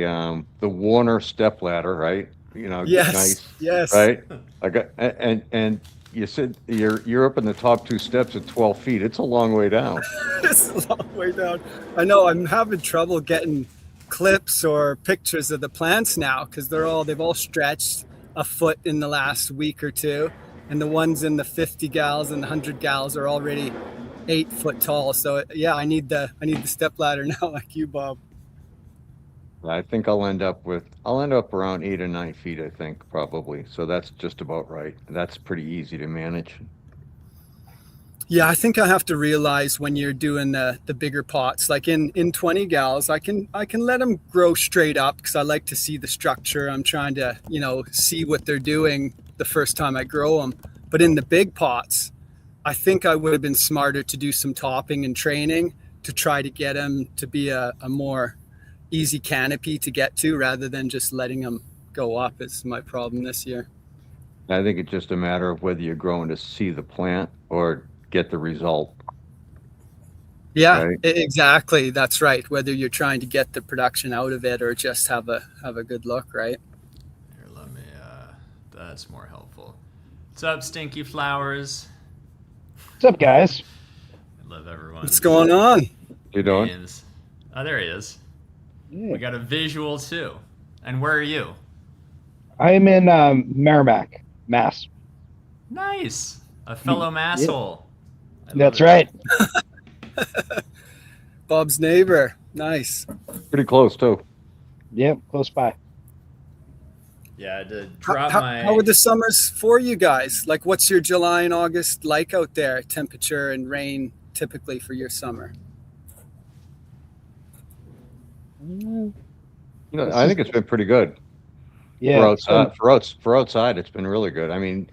the Warner step ladder, right? Yes, Nice, yes. right? I got and you said you're up in the top two steps at 12 feet. It's a long way down. It's a long way down. I know I'm having trouble getting clips or pictures of the plants now because they've all stretched a foot in the last week or two, and the ones in the 50 gals and the 100 gals are already 8 foot tall. So yeah, I need the step ladder now, like you, Bob. I think I'll end up around 8 or 9 feet. I think probably. So that's just about right. That's pretty easy to manage. Yeah, I think I have to realize when you're doing the bigger pots, like in 20 gals, I can let them grow straight up because I like to see the structure. I'm trying to see what they're doing the first time I grow them. But in the big pots, I think I would have been smarter to do some topping and training to try to get them to be a more easy canopy to get to rather than just letting them go up. Is my problem this year. I think it's just a matter of whether you're growing to see the plant or get the result, Yeah, right? exactly. That's right. Whether you're trying to get the production out of it or just have a good look, right? Here, let me. That's more helpful. What's up, Stinky Flowers? What's up, guys? I love What's everyone's going on? You doing? names. Oh, there he is. Yeah. We got a visual too. And where are you? I'm in Merrimack, Mass. Nice. A fellow Yeah, masshole. I love that's it. right. Bob's neighbor. Nice. Pretty close too. Yep, close by. Yeah, to How, drop how, how my are the summers for you guys? Like, what's your July and August like out there? Temperature and rain typically for your summer? Mm, I This is think it's been pretty good for yeah, it's outside. been For outside, it's been really good. I mean,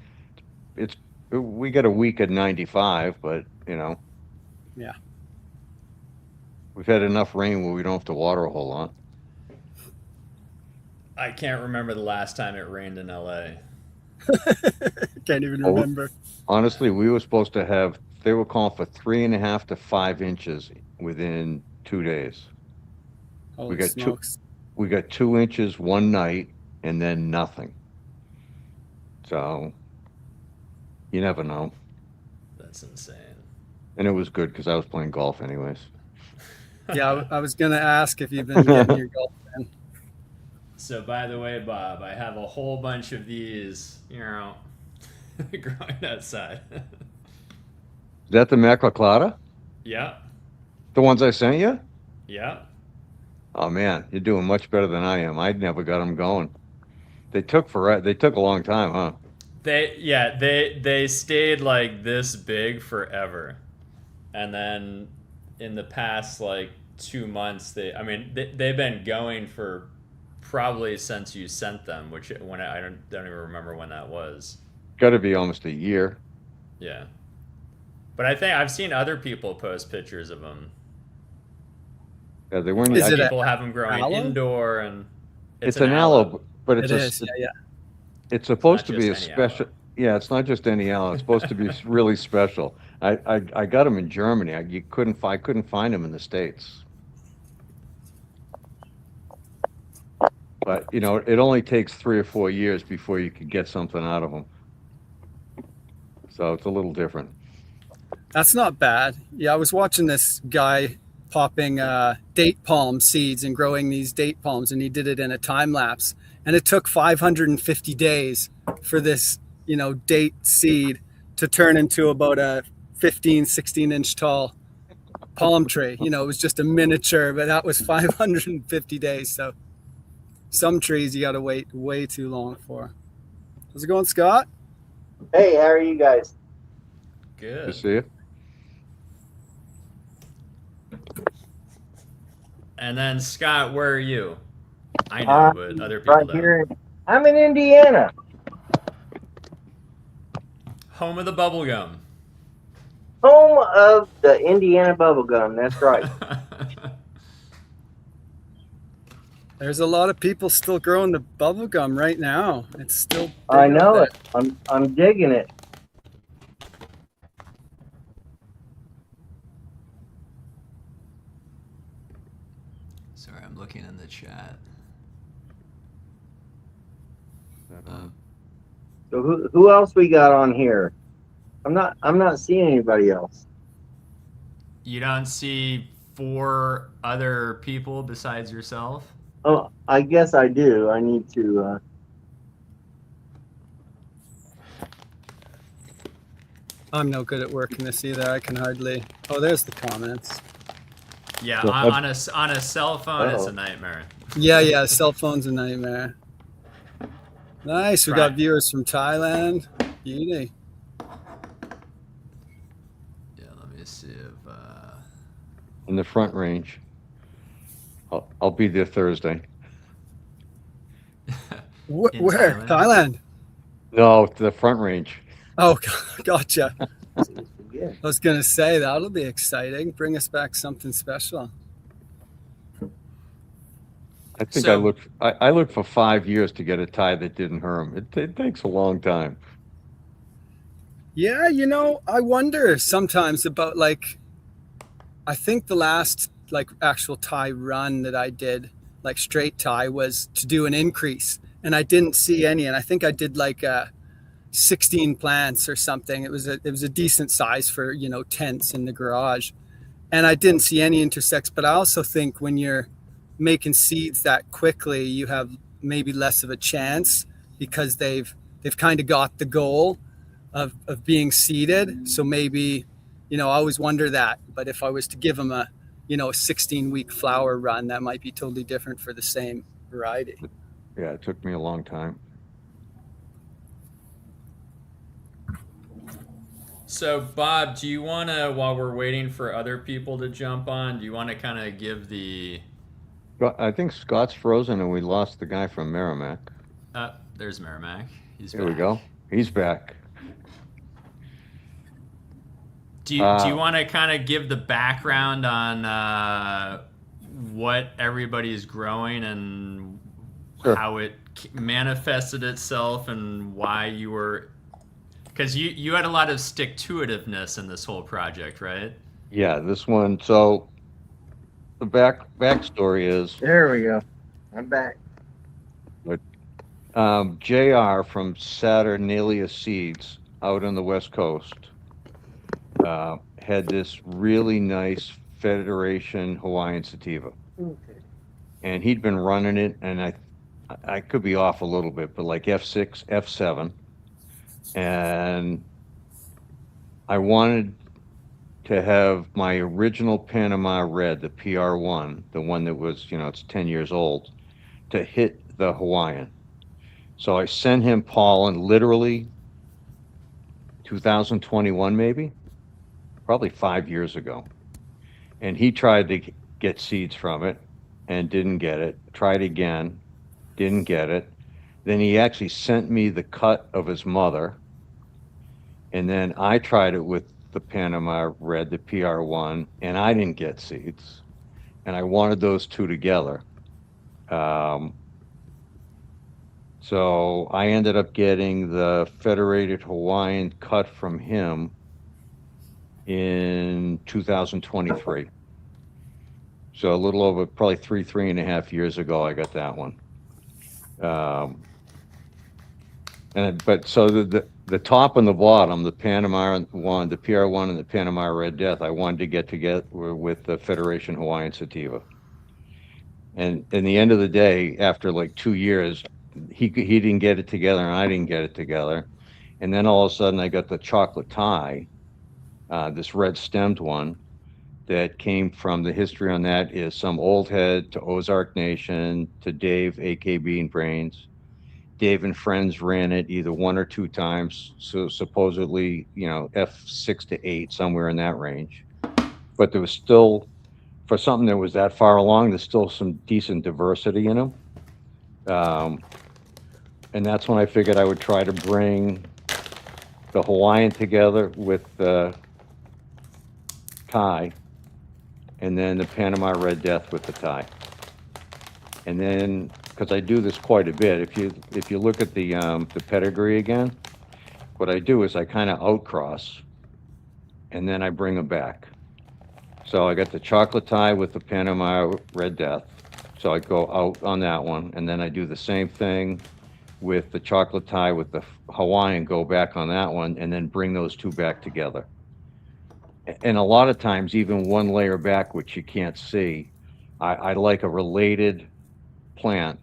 it's we get a week at 95, but Yeah. we've had enough rain where we don't have to water a whole lot. I can't remember the last time it rained in LA. Can't even Well, remember. honestly, we were supposed to have. They were calling for 3.5 to 5 inches within 2 days. We Holy got two. smokes. We got 2 inches one night, and then nothing. So you never know. That's insane. And it was good because I was playing golf anyways. Yeah, I was going to ask if you've been getting your golf in. So, by the way, Bob, I have a whole bunch of these, growing outside. Is that the Maclaclada? Yeah, The ones I sent you? yeah. Oh man, you're doing much better than I am. I never got them going. They took a long time, huh? They stayed like this big forever, and then in the past like 2 months, they've been going for probably since you sent them, which when I don't even remember when that was. Got to be almost a year. Yeah, but I think I've seen other people post pictures of them. Yeah, they weren't. Is Like it an people have them growing aloe? indoor, and it's It's an an aloe. aloe, but It is. Yeah, yeah. it's It's not supposed to be just a any aloe. special. Yeah, it's not just any aloe. It's supposed to be really special. I got them in Germany. I couldn't find them in the States. But it only takes 3 or 4 years before you could get something out of them. So it's a little different. That's not bad. Yeah, I was watching this guy popping date palm seeds and growing these date palms, and he did it in a time lapse. And it took 550 days for this, date seed to turn into about a 15, 16-inch tall palm tree. It was just a miniature, but that was 550 days. So some trees you got to wait way too long for. How's it going, Scott? Hey, how are you guys? You Good. see it? And then Scott, where are you? I know, but I'm other people right don't. here. I'm in Indiana, Home of the bubblegum. home of the Indiana bubblegum. That's right. There's a lot of people still growing the bubble gum right now. It's still I big out know there. it. I'm digging it. Sorry, I'm looking in the chat. So who else we got on here? I'm not seeing anybody else. You don't see 4 other people besides yourself? Oh, I guess I do. I need to. I'm no good at working this either. I can hardly. Oh, there's the comments. Yeah, So on a cell phone, it's a Uh-oh. nightmare. Yeah. Cell phone's a nightmare. Nice. We got Right. viewers from Thailand. Beauty. Yeah, let me see if. In the Front Range. I'll be there Thursday. In Where? Thailand? Thailand. No, the Front Range. Oh, gotcha. Yeah. I was gonna say that'll be exciting. Bring us back something special. I think So- I looked for 5 years to get a tie that didn't harm. It takes a long time. Yeah, I wonder sometimes about I think the last actual tie run that I did, like straight tie, was to do an increase, and I didn't see any. And I think I did 16 plants or something. It was a decent size for tents in the garage, and I didn't see any intersects. But I also think when you're making seeds that quickly, you have maybe less of a chance because they've kind of got the goal of being seeded. So maybe, I always wonder that. But if I was to give them a 16-week flower run, that might be totally different for the same variety. Yeah, it took me a long time. So, Bob, do you want to, while we're waiting for other people to jump on, do you want to kind of give the. I think Scott's frozen and we lost the guy from Merrimack. There's Merrimack. He's There we back. go. He's back. Do you want to kind of give the background on what everybody is growing and Sure. how it manifested itself and why you were. Because you had a lot of stick-to-itiveness in this whole project, right? Yeah, this one. So the backstory is There we go. I'm back. JR from Saturnalia Seeds out on the West Coast had this really nice Federation Hawaiian Sativa. Okay. And he'd been running it, and I could be off a little bit, but like F6, F7. And I wanted to have my original Panama Red, the PR1, the one that was, it's 10 years old, to hit the Hawaiian. So I sent him pollen literally 2021, maybe, probably 5 years ago. And he tried to get seeds from it and didn't get it. Tried again, didn't get it. Then he actually sent me the cut of his mother. And then I tried it with the Panama Red, the PR1, and I didn't get seeds. And I wanted those two together. So I ended up getting the Federated Hawaiian cut from him in 2023. So a little over probably three and a half years ago, I got that one. But so the top and the bottom, the Panama one, the PR1 and the Panama Red Death, I wanted to get together with the Federation Hawaiian Sativa. And in the end of the day, after like 2 years, he didn't get it together and I didn't get it together. And then all of a sudden I got the chocolate tie, this red stemmed one that came from, the history on that is some old head to Ozark Nation to Dave, AK Bean Brains. Dave and friends ran it either 1 or 2 times. So supposedly, F6 to 8, somewhere in that range. But there was still, for something that was that far along, there's still some decent diversity in them. And that's when I figured I would try to bring the Hawaiian together with the Thai, and then the Panama Red Death with the Thai. And then, because I do this quite a bit, if you look at the pedigree again, what I do is I kind of outcross, and then I bring them back. So I got the chocolate Thai with the Panama Red Death. So I go out on that one, and then I do the same thing with the chocolate Thai with the Hawaiian, go back on that one, and then bring those two back together. And a lot of times, even one layer back, which you can't see, I like a related plant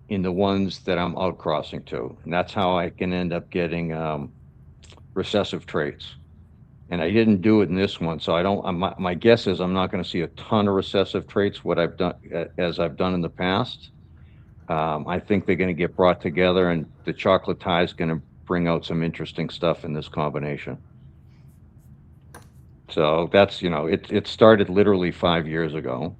in the ones that I'm outcrossing to, and that's how I can end up getting recessive traits. And I didn't do it in this one, so I don't. My guess is I'm not going to see a ton of recessive traits. What I've done, as I've done in the past, I think they're going to get brought together, and the chocolate Thai is going to bring out some interesting stuff in this combination. So that's, it started literally 5 years ago.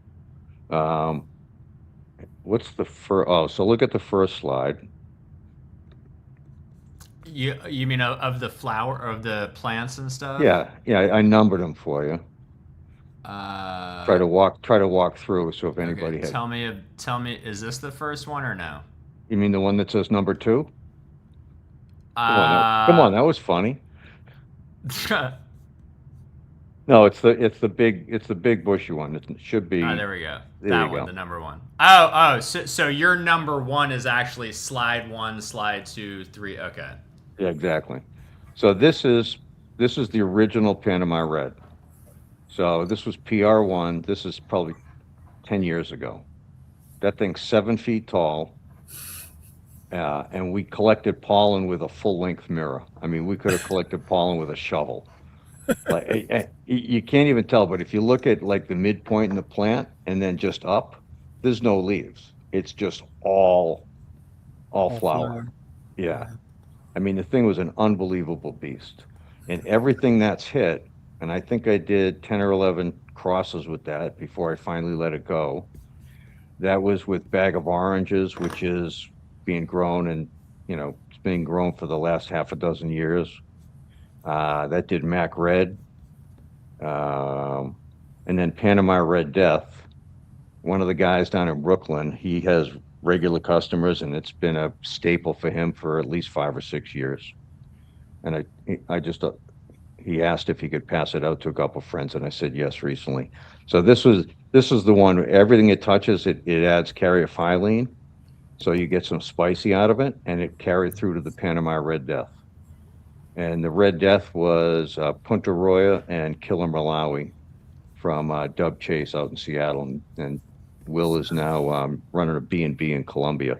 What's the first? Oh, so look at the first slide. You mean of the flower of the plants and stuff? Yeah, I numbered them for you. Try to walk through. So if anybody Okay, had, tell me, is this the first one or no? you mean the one that says number 2? Come on, that was funny. No, it's the big bushy one. It should be. There we go. There That you one, go. the number one. Oh, so your number one is actually slide 1, slide 2, 3. Okay. Yeah, exactly. So this is the original Panama Red. So this was PR1. This is probably 10 years ago. That thing's 7 feet tall. And we collected pollen with a full-length mirror. I mean, we could have collected pollen with a shovel. Like, you can't even tell, but if you look at like the midpoint in the plant and then just up, there's no leaves. It's just all flower. Yeah. I mean, the thing was an unbelievable beast. And everything that's hit, and I think I did 10 or 11 crosses with that before I finally let it go. That was with Bag of Oranges, which is being grown, and it's being grown for the last half a dozen years. That did Mac Red, and then Panama Red Death. One of the guys down in Brooklyn, he has regular customers, and it's been a staple for him for at least 5 or 6 years. And I just he asked if he could pass it out to a couple of friends, and I said yes recently. So this was the one. Everything it touches, it adds caryophyllene, so you get some spicy out of it, and it carried through to the Panama Red Death. And the Red Death was Punta Roya and Killer Malawi from Dub Chase out in Seattle, and Will is now running a B&B in Columbia.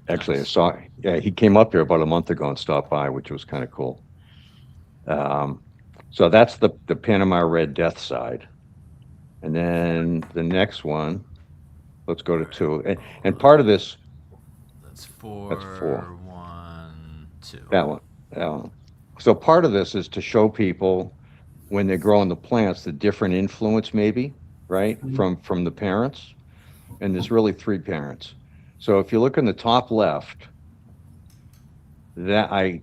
Actually, Nice. he came up here about a month ago and stopped by, which was kind of cool. So that's the Panama Red Death side. And then the next one, let's go to 2. And part of this, That's 4. That's 4. 1, 2. that one. So part of this is to show people when they're growing the plants the different influence, maybe, right, from the parents. And there's really 3 parents. So if you look in the top left, that I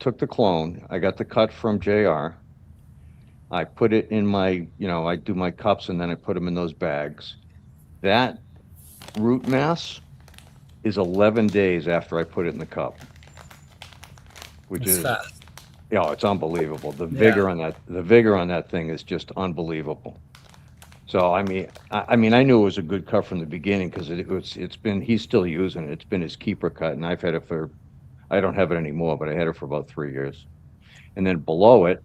took the clone, I got the cut from JR. I put it in my, I do my cups, and then I put them in those bags. That root mass is 11 days after I put it in the cup, which It's is fast. it's unbelievable. The vigor on that thing is just unbelievable. So I mean, I knew it was a good cut from the beginning, because he's still using it. It's been his keeper cut, and I've had it I don't have it anymore, but I had it for about 3 years. And then below it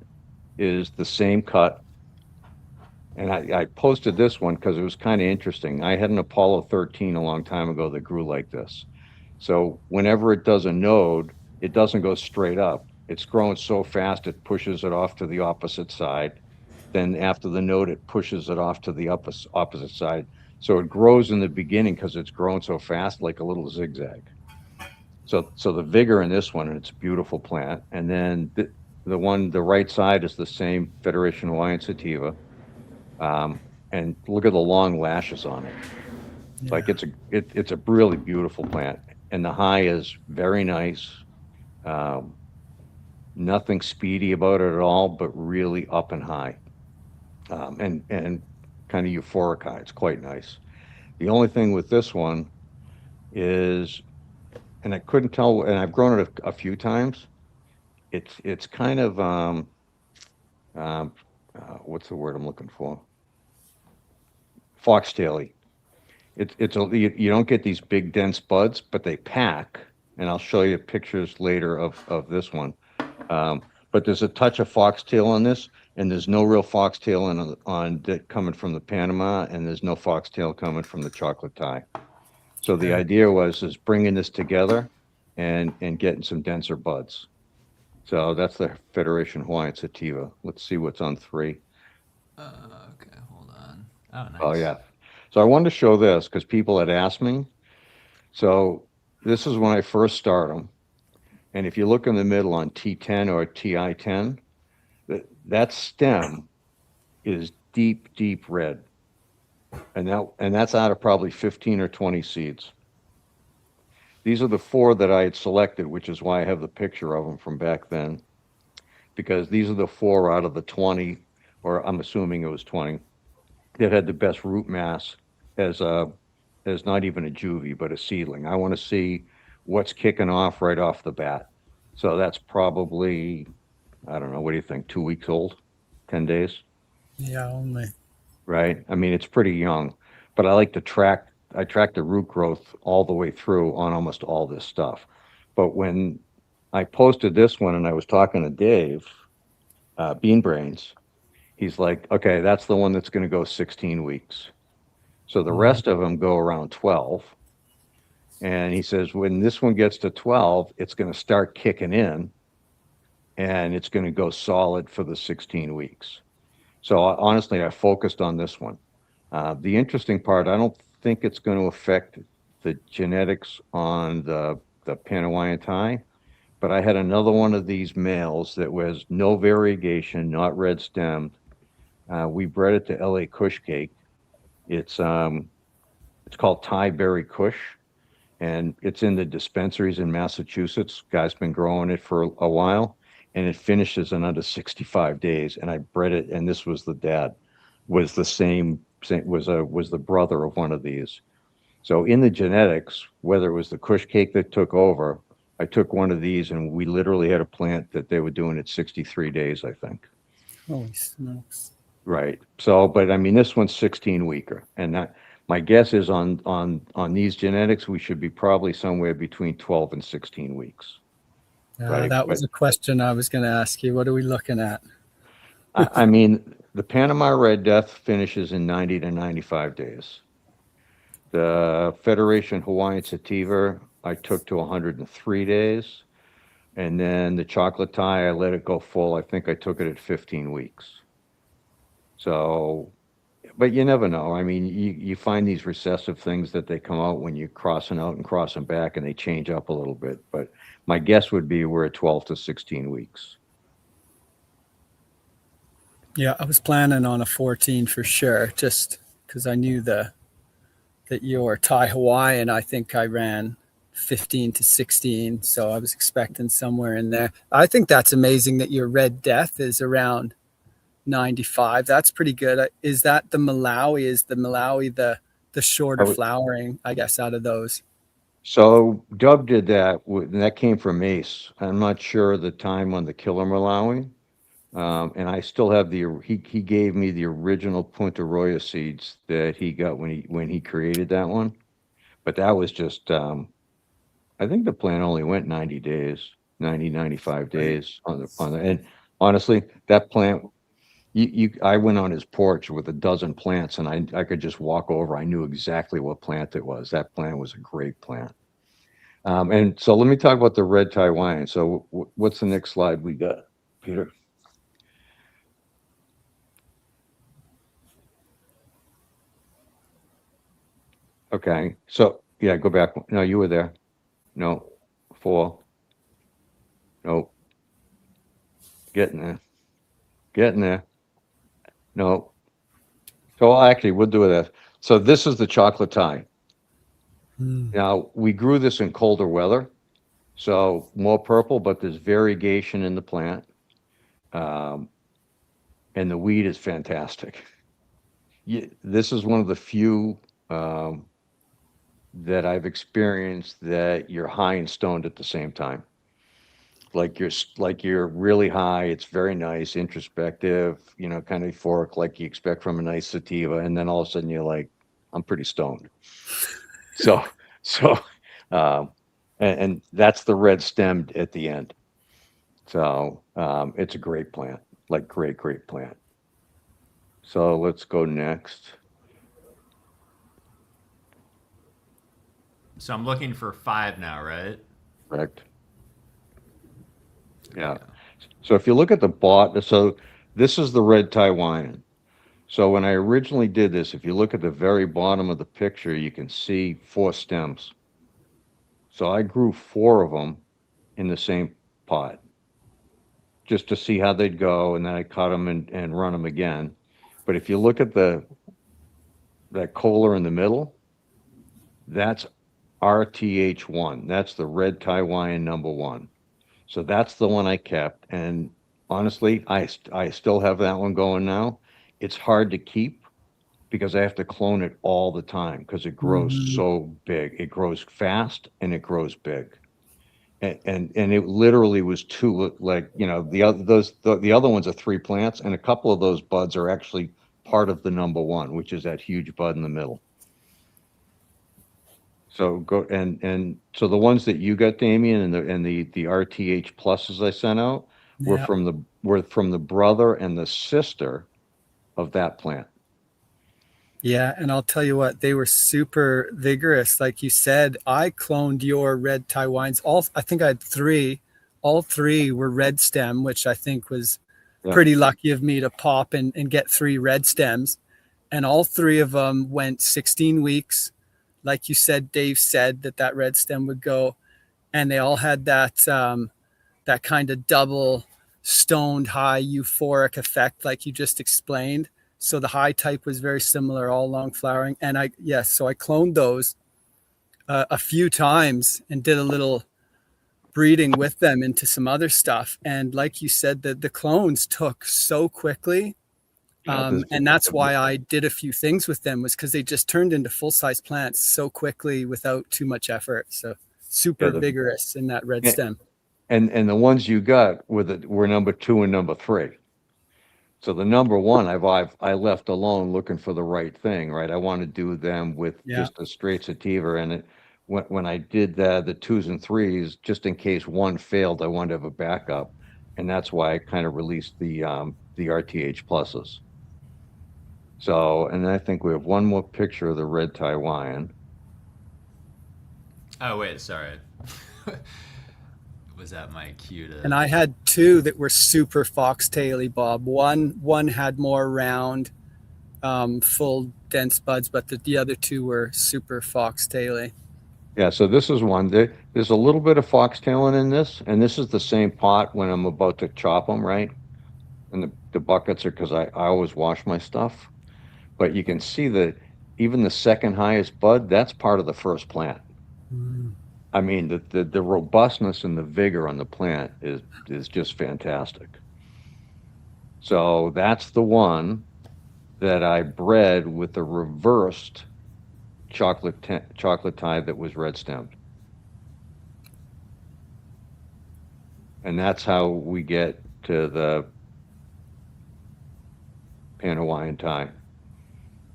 is the same cut. And I posted this one because it was kind of interesting. I had an Apollo 13 a long time ago that grew like this. So whenever it does a node, it doesn't go straight up. It's growing so fast, it pushes it off to the opposite side. Then after the node, it pushes it off to the opposite side. So it grows in the beginning, because it's growing so fast, like a little zigzag. So the vigor in this one, and it's a beautiful plant. And then the right side is the same Federation Hawaiian Sativa. And look at the long lashes on it. Like it's a really beautiful plant. And the high is very nice. Nothing speedy about it at all, but really up and high. And kind of euphoric high. It's quite nice. The only thing with this one is, and I couldn't tell, and I've grown it a few times, it's kind of what's the word I'm looking for? Foxtail-y. You don't get these big dense buds, but they pack, and I'll show you pictures later of this one. But there's a touch of foxtail on this, and there's no real foxtail coming from the Panama, and there's no foxtail coming from the chocolate Thai. So the idea is bringing this together and getting some denser buds. So that's the Federation Hawaiian Sativa. Let's see what's on 3. Okay, hold on. Oh, nice. Oh yeah. So I wanted to show this because people had asked me. So this is when I first started them. And if you look in the middle on T10 or TI10, that stem is deep, deep red. And that's out of probably 15 or 20 seeds. These are the 4 that I had selected, which is why I have the picture of them from back then. Because these are the 4 out of the 20, or I'm assuming it was 20, that had the best root mass as not even a juvie, but a seedling. I want to see what's kicking off right off the bat. So that's probably, I don't know, what do you think, 2 weeks old, 10 days? Yeah, only. Right? I mean, it's pretty young, but I track the root growth all the way through on almost all this stuff. But when I posted this one and I was talking to Dave, Bean Brains, he's like, okay, that's the one that's going to go 16 weeks. So the rest of them go around 12. And he says, when this one gets to 12, it's going to start kicking in and it's going to go solid for the 16 weeks. So honestly, I focused on this one. The interesting part, I don't think it's going to affect the genetics on the Panawaiian Thai, but I had another one of these males that was no variegation, not red stemmed. We bred it to LA Kush Cake. It's called Thai Berry Kush, and it's in the dispensaries in Massachusetts. Guy's been growing it for a while, and it finishes in under 65 days. And I bred it, and this was the dad, was the same was the brother of one of these. So in the genetics, whether it was the Kush Cake that took over, I took one of these, and we literally had a plant that they were doing at 63 days, I think. Holy smokes. Right. So, but I mean, this one's 16 weeker, and that my guess is on these genetics, we should be probably somewhere between 12 and 16 weeks. Right. That was a question I was going to ask you. What are we looking at? I mean, the Panama Red Death finishes in 90 to 95 days. The Federation Hawaiian Sativa, I took to 103 days. And then the chocolate Thai, I let it go full. I think I took it at 15 weeks. So, but you never know. I mean, you find these recessive things that they come out when you're crossing out and crossing back, and they change up a little bit. But my guess would be we're at 12 to 16 weeks. Yeah, I was planning on a 14 for sure, just because I knew that your Thai Hawaiian, I think I ran 15 to 16. So I was expecting somewhere in there. I think that's amazing that your Red Death is around 95. That's pretty good. Is that the Malawi? Is the Malawi the shorter flowering, I guess, out of those? So Dub did that, and that came from Ace. I'm not sure the time on the Killer Malawi. And I still have he gave me the original Punta Roya seeds that he got when he created that one. But that was just, I think the plant only went 90 days, 95 days on the, and honestly, that plant, I went on his porch with a dozen plants, and I could just walk over. I knew exactly what plant it was. That plant was a great plant. And so let me talk about the red Taiwan. So what's the next slide we got, Peter? Okay, so yeah, go back. No, you were there. No, 4. No. Getting there. No. So actually, we'll do this. So this is the chocolate Thai. Now, we grew this in colder weather, so more purple, but there's variegation in the plant. And the weed is fantastic. This is one of the few that I've experienced that you're high and stoned at the same time. Like you're really high. It's very nice, introspective, kind of euphoric, like you expect from a nice sativa, and then all of a sudden you're like, I'm pretty stoned. So, so, and that's the red stemmed at the end. So, it's a great plant, like great plant. So let's go next. So I'm looking for 5 now, right? Correct. Yeah. So if you look at the so this is the red Taiwan. So when I originally did this, if you look at the very bottom of the picture, you can see 4 stems. So I grew 4 of them in the same pot just to see how they'd go, and then I cut them and run them again. But if you look at that kohler in the middle, that's RTH1. That's the red Taiwan #1. So that's the one I kept. And honestly, I still have that one going now. It's hard to keep because I have to clone it all the time because it grows so big. It grows fast and it grows big. And it literally was 2, like, you know, the other ones are 3 plants, and a couple of those buds are actually part of the #1, which is that huge bud in the middle. So go and so the ones that you got, Damien, and the RTH pluses I sent out were Yeah. from the brother and the sister of that plant. Yeah, and I'll tell you what, they were super vigorous. Like you said, I cloned your red Taiwans. I think I had 3. All 3 were red stem, which I think was pretty lucky of me to pop and get 3 red stems. And all 3 of them went 16 weeks. Like you said, Dave said that red stem would go, and they all had that that kind of double stoned high euphoric effect, like you just explained. So the high type was very similar, all long flowering. And so I cloned those a few times and did a little breeding with them into some other stuff. And like you said, the clones took so quickly. And that's why I did a few things with them, was because they just turned into full-size plants so quickly without too much effort. So super vigorous in that red stem. And the ones you got were #2 and #3. So the #1 I left alone looking for the right thing, right? I want to do them with just a straight sativa, and when I did the 2s and 3s, just in case one failed, I wanted to have a backup, and that's why I kind of released the RTH pluses. So, and I think we have one more picture of the red Taiwan. Oh wait, sorry. Was that my cue to? And I had 2 that were super foxtaily, Bob. One had more round, full dense buds, but the other 2 were super foxtaily. Yeah, so this is one. There's a little bit of foxtailing in this, and this is the same pot when I'm about to chop them, right? And the buckets are because I always wash my stuff. But you can see that even the second highest bud, that's part of the first plant. I mean, the robustness and the vigor on the plant is just fantastic. So that's the one that I bred with the reversed chocolate Thai that was red stemmed. And that's how we get to the Panawaiian Thai,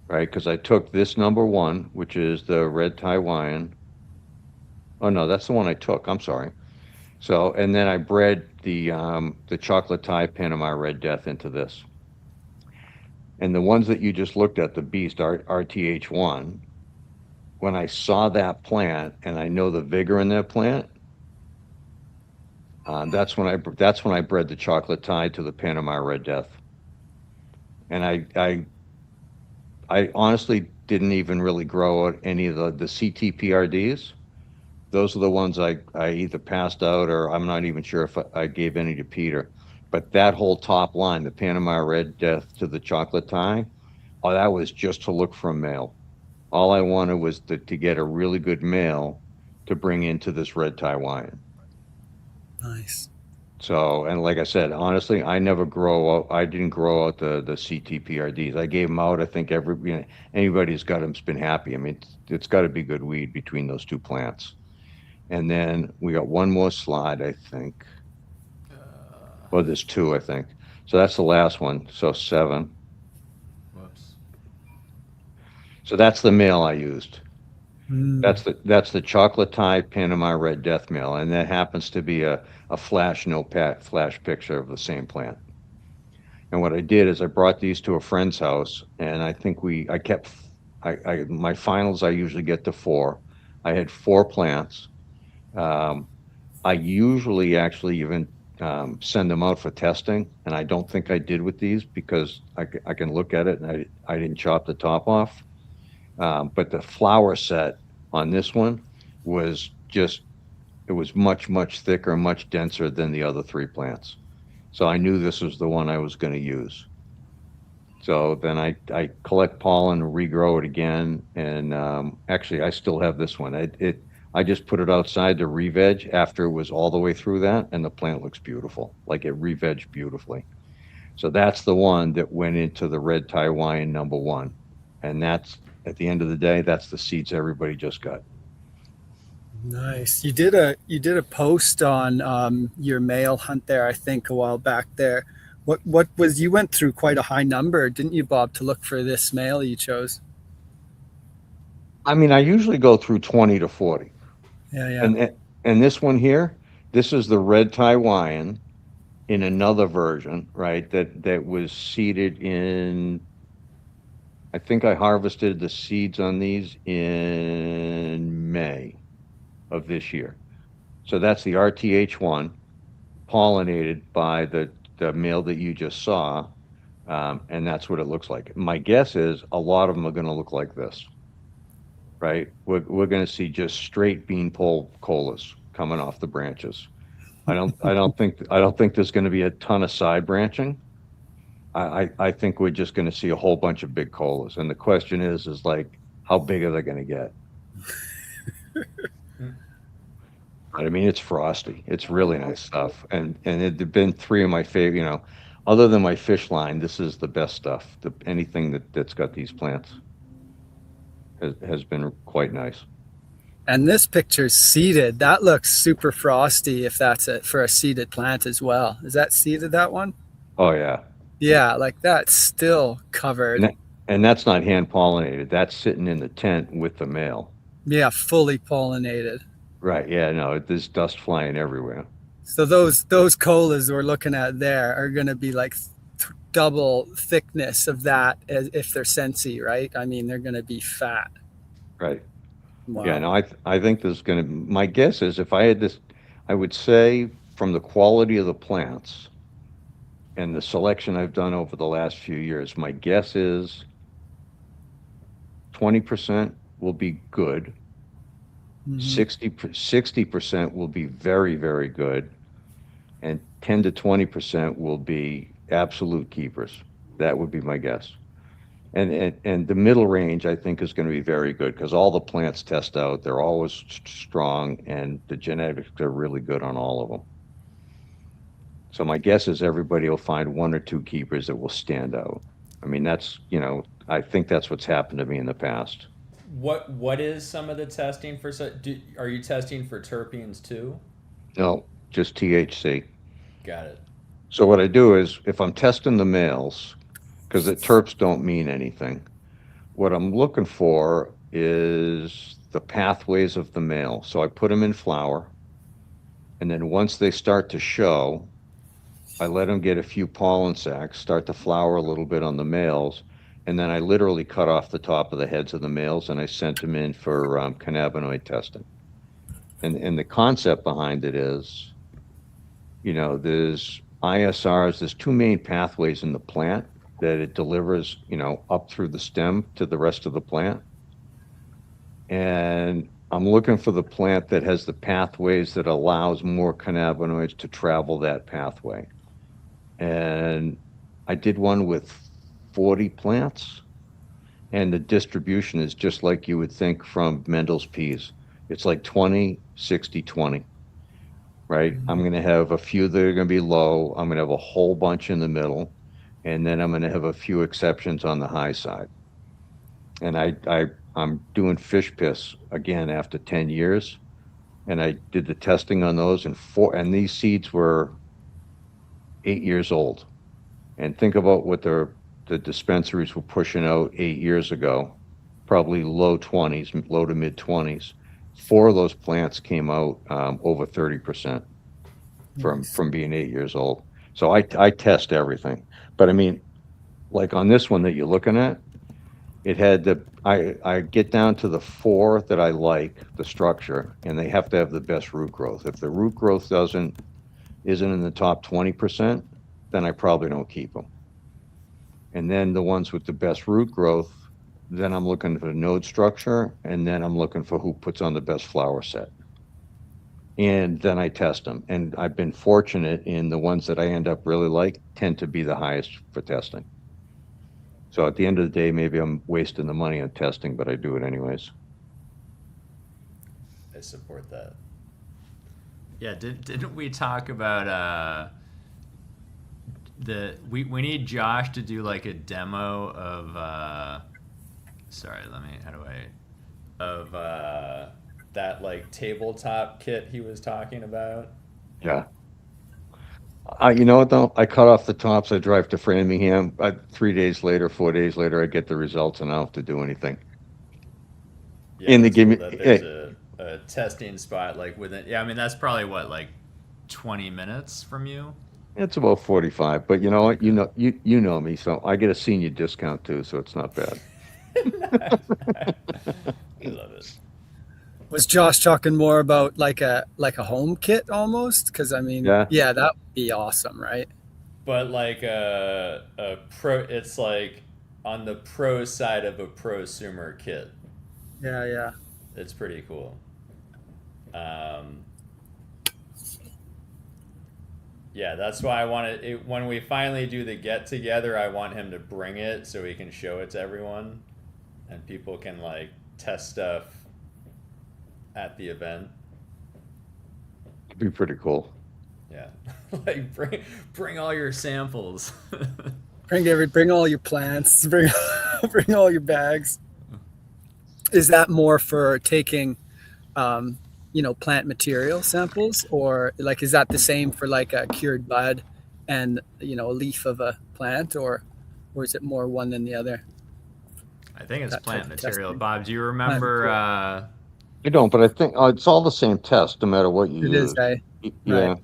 right? Because I took this #1, which is the red Taiwan. Oh no, that's the one I took. I'm sorry. So, and then I bred the chocolate Thai Panama Red Death into this. And the ones that you just looked at, the Beast RTH1, when I saw that plant and I know the vigor in that plant, that's when I bred the chocolate Thai to the Panama Red Death. And I honestly didn't even really grow out any of the CTPRDs. Those are the ones I either passed out, or I'm not even sure if I gave any to Peter. But that whole top line, the Panama Red Death to the chocolate Thai, that was just to look for a male. All I wanted was to get a really good male to bring into this red Taiwan. Nice. So, and like I said, honestly, I didn't grow out the CTPRDs. I gave them out. I think anybody who's got them's been happy. I mean, it's got to be good weed between those 2 plants. And then we got one more slide, I think. Well, there's 2, I think. So that's the last one. So 7. Whoops. So that's the male I used. Mm. That's the chocolate Thai Panama Red Death male, and that happens to be a flash flash picture of the same plant. And what I did is I brought these to a friend's house, and I think I kept my finals. I usually get to 4. I had 4 plants. Um, I usually actually even send them out for testing, and I don't think I did with these because I can look at it and I didn't chop the top off. But the flower set on this one was just, it was much, much thicker, much denser than the other 3 plants. So I knew this was the one I was going to use. So then I collect pollen, regrow it again, and actually I still have this one. I just put it outside to re-veg after it was all the way through that, and the plant looks beautiful. Like it re-vegged beautifully. So that's the one that went into the Red Taiwan #1, and that's, at the end of the day, that's the seeds everybody just got. Nice. You did a post on your male hunt there, I think, a while back there. What was, you went through quite a high number, didn't you, Bob, to look for this male you chose? I mean, I usually go through 20 to 40. Yeah. And this one here, this is the Red Taiwan in another version, right? That was seeded in, I think I harvested the seeds on these in May of this year. So that's the RTH1, pollinated by the male that you just saw, and that's what it looks like. My guess is a lot of them are going to look like this, right? We're going to see just straight beanpole colas coming off the branches. I don't think there's going to be a ton of side branching. I think we're just going to see a whole bunch of big colas, and the question is like, how big are they going to get? I mean, it's frosty. It's really nice stuff, and it had been 3 of my favorite. You know, other than my fish line, this is the best stuff. Anything that's got these plants has been quite nice. And this picture's seeded. That looks super frosty if that's it for a seeded plant as well. Is that seeded, that one? Oh yeah. Yeah, like that's still covered. And that's not hand pollinated. That's sitting in the tent with the male. Yeah, fully pollinated. Right. Yeah. No, there's dust flying everywhere. So those colas we're looking at there are going to be like double thickness of that as if they're Sensi, right? I mean, they're going to be fat. Right. Wow. Yeah. No, I think there's going to. My guess is if I had this, I would say from the quality of the plants and the selection I've done over the last few years, my guess is 20% will be good. 60% will be very, very good, and 10 to 20% will be absolute keepers. That would be my guess. And the middle range, I think, is going to be very good because all the plants test out. They're always strong, and the genetics are really good on all of them. So my guess is everybody will find 1 or 2 keepers that will stand out. I mean, that's, I think that's what's happened to me in the past. What is some of the testing for? Are you testing for terpenes too? No, just THC. Got it. So what I do is, if I'm testing the males, because the terps don't mean anything, what I'm looking for is the pathways of the male. So I put them in flower, and then once they start to show, I let them get a few pollen sacs, start to flower a little bit on the males, and then I literally cut off the top of the heads of the males, and I sent them in for cannabinoid testing. And the concept behind it is, there's ISRs, there's 2 main pathways in the plant that it delivers, up through the stem to the rest of the plant. And I'm looking for the plant that has the pathways that allows more cannabinoids to travel that pathway. And I did one with 40 plants, and the distribution is just like you would think from Mendel's peas. It's like 20, 60, 20, right? I'm going to have a few that are going to be low. I'm going to have a whole bunch in the middle, and then I'm going to have a few exceptions on the high side. And I'm doing fish piss again after 10 years, and I did the testing on those, and these seeds were 8 years old. And think about what the dispensaries were pushing out 8 years ago, probably low 20s, low to mid 20s. 4 of those plants came out over 30% from being 8 years old. So I test everything. But I mean, like on this one that you're looking at, it had I get down to the 4 that I like, the structure, and they have to have the best root growth. If the root growth isn't in the top 20%, then I probably don't keep them. And then the ones with the best root growth, then I'm looking for the node structure, and then I'm looking for who puts on the best flower set. And then I test them. And I've been fortunate in the ones that I end up really like tend to be the highest for testing. So at the end of the day, maybe I'm wasting the money on testing, but I do it anyways. I support that. Yeah, didn't we talk about we need Josh to do like a demo of that like tabletop kit he was talking about? Yeah. You know what though? I cut off the tops. I drive to Framingham. 3 days later, 4 days later, I get the results, and I don't have to do anything. Yeah, And they give me there's a testing spot like within. Yeah, I mean that's probably what, like 20 minutes from you. it's about 45. But you know what? You know me, so I get a senior discount too, so it's not bad. I love it. Was Josh talking more about like a home kit almost? Because I mean, yeah, that would be awesome, right? But like a pro, it's like on the pro side of a prosumer kit. Yeah. It's pretty cool. Yeah, that's why I want it. When we finally do the get together, I want him to bring it so he can show it to everyone, and people can like test stuff at the event. It'd be pretty cool. Yeah, like bring all your samples. Bring all your plants. Bring all your bags. Is that more for taking, plant material samples, or like is that the same for like a cured bud and a leaf of a plant, or is it more one than the other? I think it's That plant type of material. testing. Bob, do you remember? I don't, but I think it's all the same test, no matter what you It use. is, eh? Yeah. Right.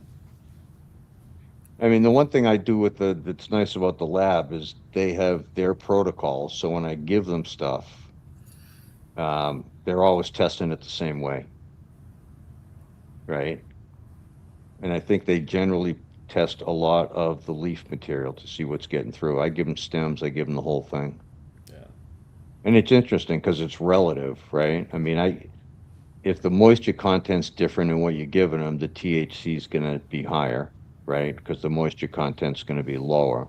I mean, the one thing I do that's nice about the lab is they have their protocols. So when I give them stuff, they're always testing it the same way. Right. And I think they generally test a lot of the leaf material to see what's getting through. I give them stems, I give them the whole thing. Yeah. And it's interesting because it's relative, right? I mean, if the moisture content's different in what you're giving them, the THC is going to be higher, right? Because the moisture content's going to be lower.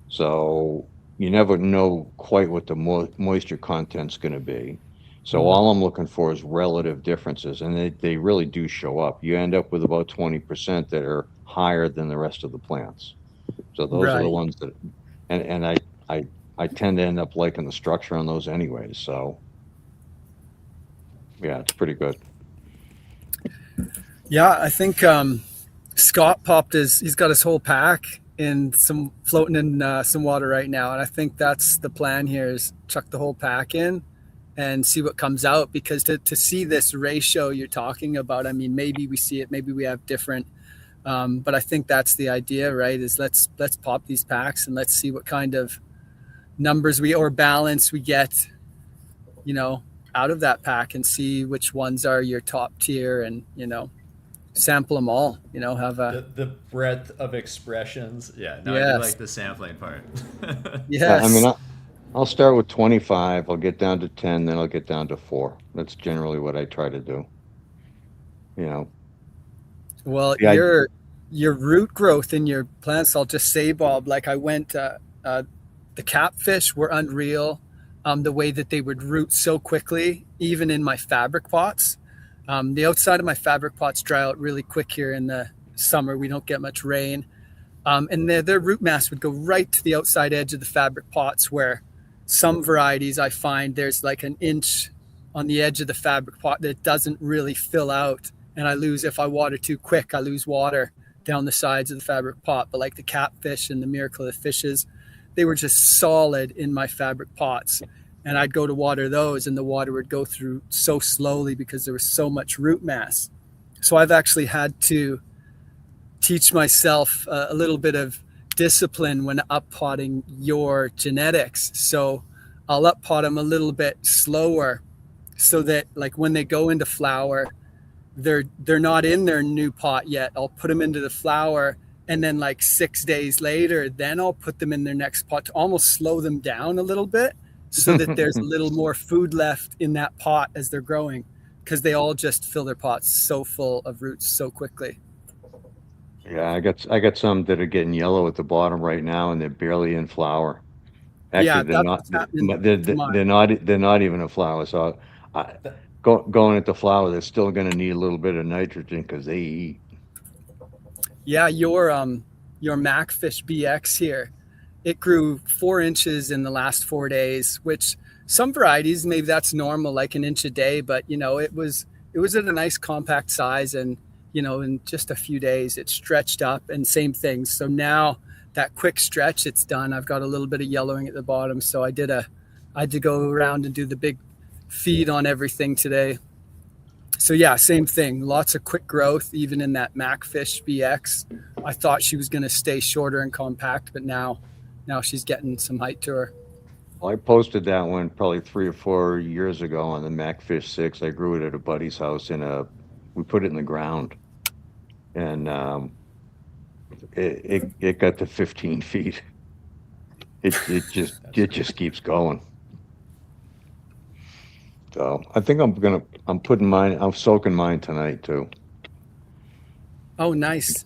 So you never know quite what the moisture content's going to be. So all I'm looking for is relative differences, and they really do show up. You end up with about 20% that are higher than the rest of the plants. So those are the Right. ones that, and I tend to end up liking the structure on those anyways. So yeah, it's pretty good. Yeah, I think Scott he's got his whole pack in floating in some water right now, and I think that's the plan here is chuck the whole pack in and see what comes out, because to see this ratio you're talking about, I mean, maybe we see it, maybe we have different, but I think that's the idea, right? Is let's pop these packs and let's see what kind of numbers or balance we get, out of that pack, and see which ones are your top tier, and sample them all. Have a The breadth of expressions. Yeah, no, I Yes. do like the sampling part. yes. I mean, I'll start with 25. I'll get down to 10, then I'll get down to 4. That's generally what I try to do. Well, Yeah, your root growth in your plants, I'll just say, Bob, like I went, the catfish were unreal. The way that they would root so quickly, even in my fabric pots. The outside of my fabric pots dry out really quick here in the summer. We don't get much rain. And their root mass would go right to the outside edge of the fabric pots, where some varieties I find there's like an inch on the edge of the fabric pot that doesn't really fill out. And if I water too quick, I lose water down the sides of the fabric pot. But like the catfish and the miracle of the fishes, they were just solid in my fabric pots. and I'd go to water those, and the water would go through so slowly because there was so much root mass. So I've actually had to teach myself a little bit of discipline when up potting your genetics. So I'll up pot them a little bit slower, so that like when they go into flower, they're not in their new pot yet. I'll put them into the flower, and then like 6 days later, then I'll put them in their next pot to almost slow them down a little bit, so that there's a little more food left in that pot as they're growing, because they all just fill their pots so full of roots so quickly. Yeah, I got some that are getting yellow at the bottom right now, and they're barely in flower. Yeah, Actually, they're that's not. what's happening to mine. They're not even a flower. So, I, going into flower, they're still going to need a little bit of nitrogen because they eat. Yeah, your Macfish BX here, it grew 4 inches in the last 4 days, which some varieties maybe that's normal, like an inch a day, but you know it was at a nice compact size, and you know in just a few days it stretched up, and same thing. So now that quick stretch, it's done. I've got a little bit of yellowing at the bottom, so I had to go around and do the big feed on everything today. So yeah, same thing. Lots of quick growth, even in that Macfish BX. I thought she was going to stay shorter and compact, but now she's getting some height to her. Well, I posted that one probably 3 or 4 years ago on the Macfish 6. I grew it at a buddy's house we put it in the ground, and it got to 15 feet. It just keeps going. So I think I'm soaking mine tonight too. Oh, nice.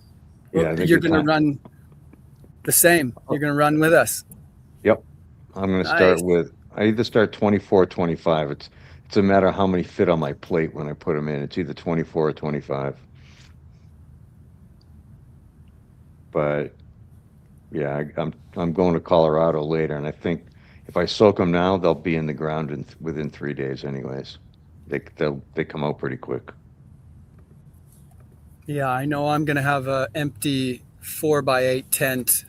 Yeah, I think You're it's going to time. run the same. You're going to run with us. Yep. I'm going to Nice. I either start 24 or 25. It's a matter of how many fit on my plate when I put them in. It's either 24 or 25. But yeah, I'm going to Colorado later, and I think if I soak them now, they'll be in the ground within 3 days anyways. They come out pretty quick. Yeah, I know I'm going to have a empty 4x8 tent,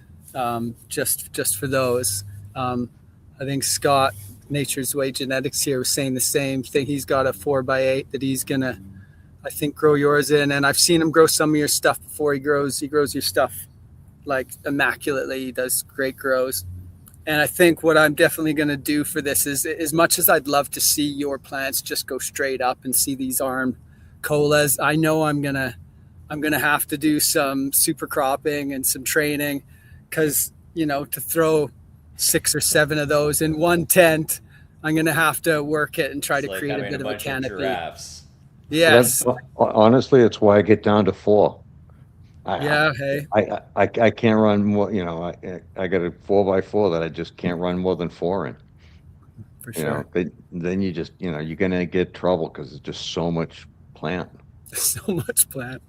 just for those. I think Scott, Nature's Way Genetics here, was saying the same thing. He's got a 4x8 that he's going to, I think, grow yours in. And I've seen him grow some of your stuff before. He grows your stuff like immaculately. He does great grows. And I think what I'm definitely going to do for this is, as much as I'd love to see your plants just go straight up and see these armed colas, I know I'm going to have to do some super cropping and some training, because, you know, to throw 6 or 7 of those in one tent, I'm going to have to work it and try to create a bit of a canopy. Giraffes. Yes. Honestly, it's why I get down to 4. Yeah. Hey. I can't run more. You know, I got a 4x4 that I just can't run more than 4 in. For You sure. know, then you just, you know, you're gonna get trouble because it's just so much plant. So much plant.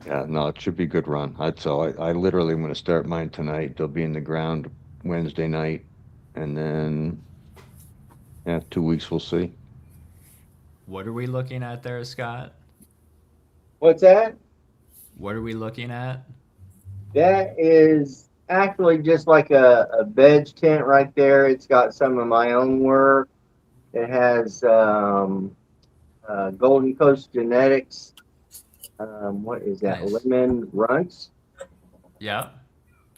Yeah, no, it should be a good run. I literally am gonna start mine tonight. They'll be in the ground Wednesday night, and then 2 weeks we'll see. What are we looking at there, Scott? What's that? What are we looking at? That is actually just like a veg tent right there. It's got some of my own work. It has Golden Coast Genetics. What is that? Nice. Lemon runts. Yeah.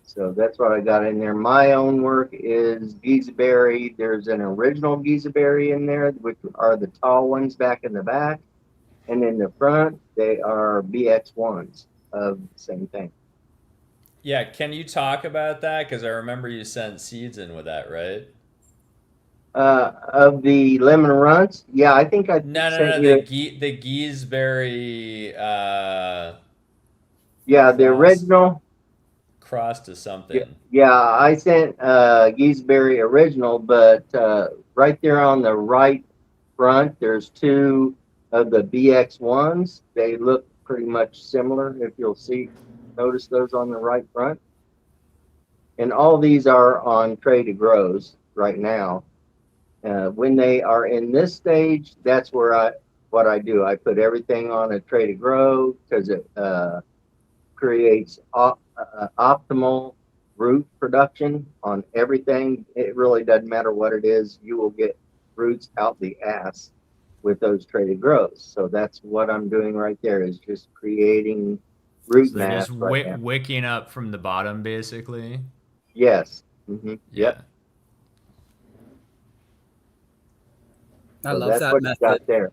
So that's what I got in there. My own work is Geeseberry. There's an original Geeseberry in there, which are the tall ones back in the back. And in the front, they are BX1s of the same thing. Yeah, can you talk about that? Because I remember you sent seeds in with that, right? Of the lemon runts, yeah, I think I No, sent you. the Geeseberry Yeah, the cross. original. Cross to something. Yeah, I sent Geeseberry original, but right there on the right front, there's 2 of the BX1s. They look pretty much similar. If you'll notice those on the right front. And all these are on tray to grows right now. When they are in this stage, that's where what I do. I put everything on a tray to grow because it creates optimal root production on everything. It really doesn't matter what it is. You will get roots out the ass with those traded grows. So that's what I'm doing right there, is just creating root So they're mass just right now. wicking up from the bottom, basically. Yes. Mm-hmm. Yeah. Yep. I So love that's that what you method. got there.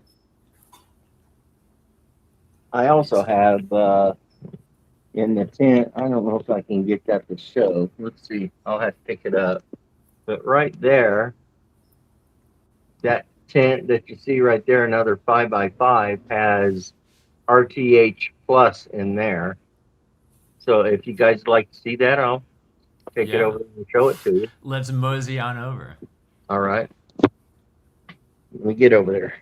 I also have in the tent, I don't know if I can get that to show. Let's see. I'll have to pick it up. But right there, that tent that you see right there, another 5x5, has RTH plus in there. So if you guys like to see that, I'll take it Yeah. over and show it to you. Let's mosey on over. All right. Let me get over there.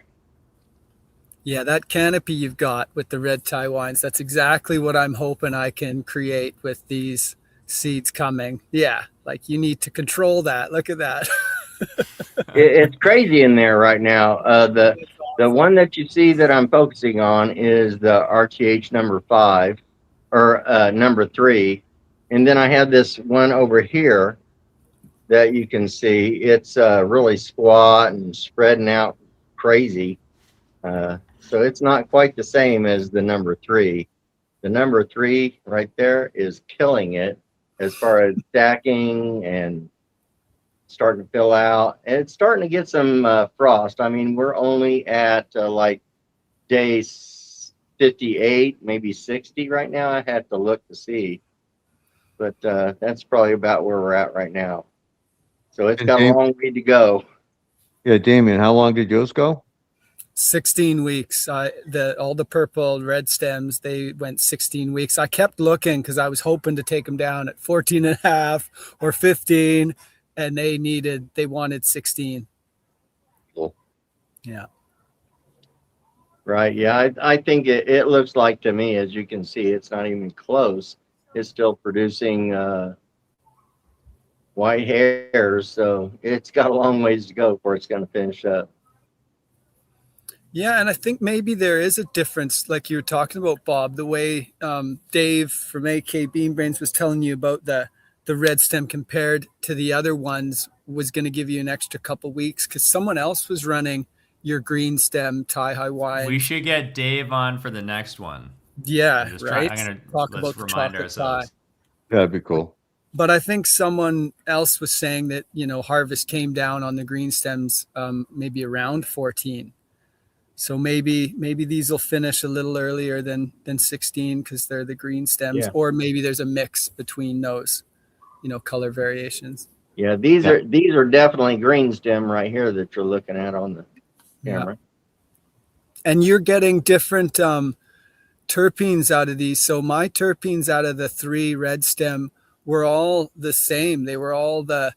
Yeah, that canopy you've got with the red Thai wines, that's exactly what I'm hoping I can create with these seeds coming. Yeah, like you need to control that. Look at that. It's crazy in there right now. The one that you see that I'm focusing on is the RTH number 5 or number 3, and then I have this one over here that you can see. It's really squat and spreading out crazy. So it's not quite the same as the number 3. The number 3 right there is killing it as far as stacking and starting to fill out. And it's starting to get some frost. I mean, we're only at like day 58, maybe 60 right now. I had to look to see. But that's probably about where we're at right now. So it's And got a Dave- long way to go. Yeah, Damien, how long did yours go? 16 weeks. All the purple red stems, they went 16 weeks. I kept looking because I was hoping to take them down at 14 and a half or 15, and they wanted 16. Cool. Yeah. Right. Yeah. I think it looks like, to me, as you can see, it's not even close. It's still producing white hairs. So it's got a long ways to go before it's going to finish up. Yeah, and I think maybe there is a difference, like you were talking about, Bob, the way Dave from AK Bean Brains was telling you about the red stem compared to the other ones was going to give you an extra couple weeks because someone else was running your green stem Thai Hawaiian. We should get Dave on for the next one. Yeah, I'm right. gonna Talk let's about the remind chocolate ourselves. That'd be cool. But I think someone else was saying that, harvest came down on the green stems maybe around 14. So maybe these will finish a little earlier than 16 because they're the green stems, Yeah. or maybe there's a mix between those, color variations. Yeah. These are definitely green stem right here that you're looking at on the camera. Yeah. And you're getting different terpenes out of these. So my terpenes out of the 3 red stem were all the same. They were all the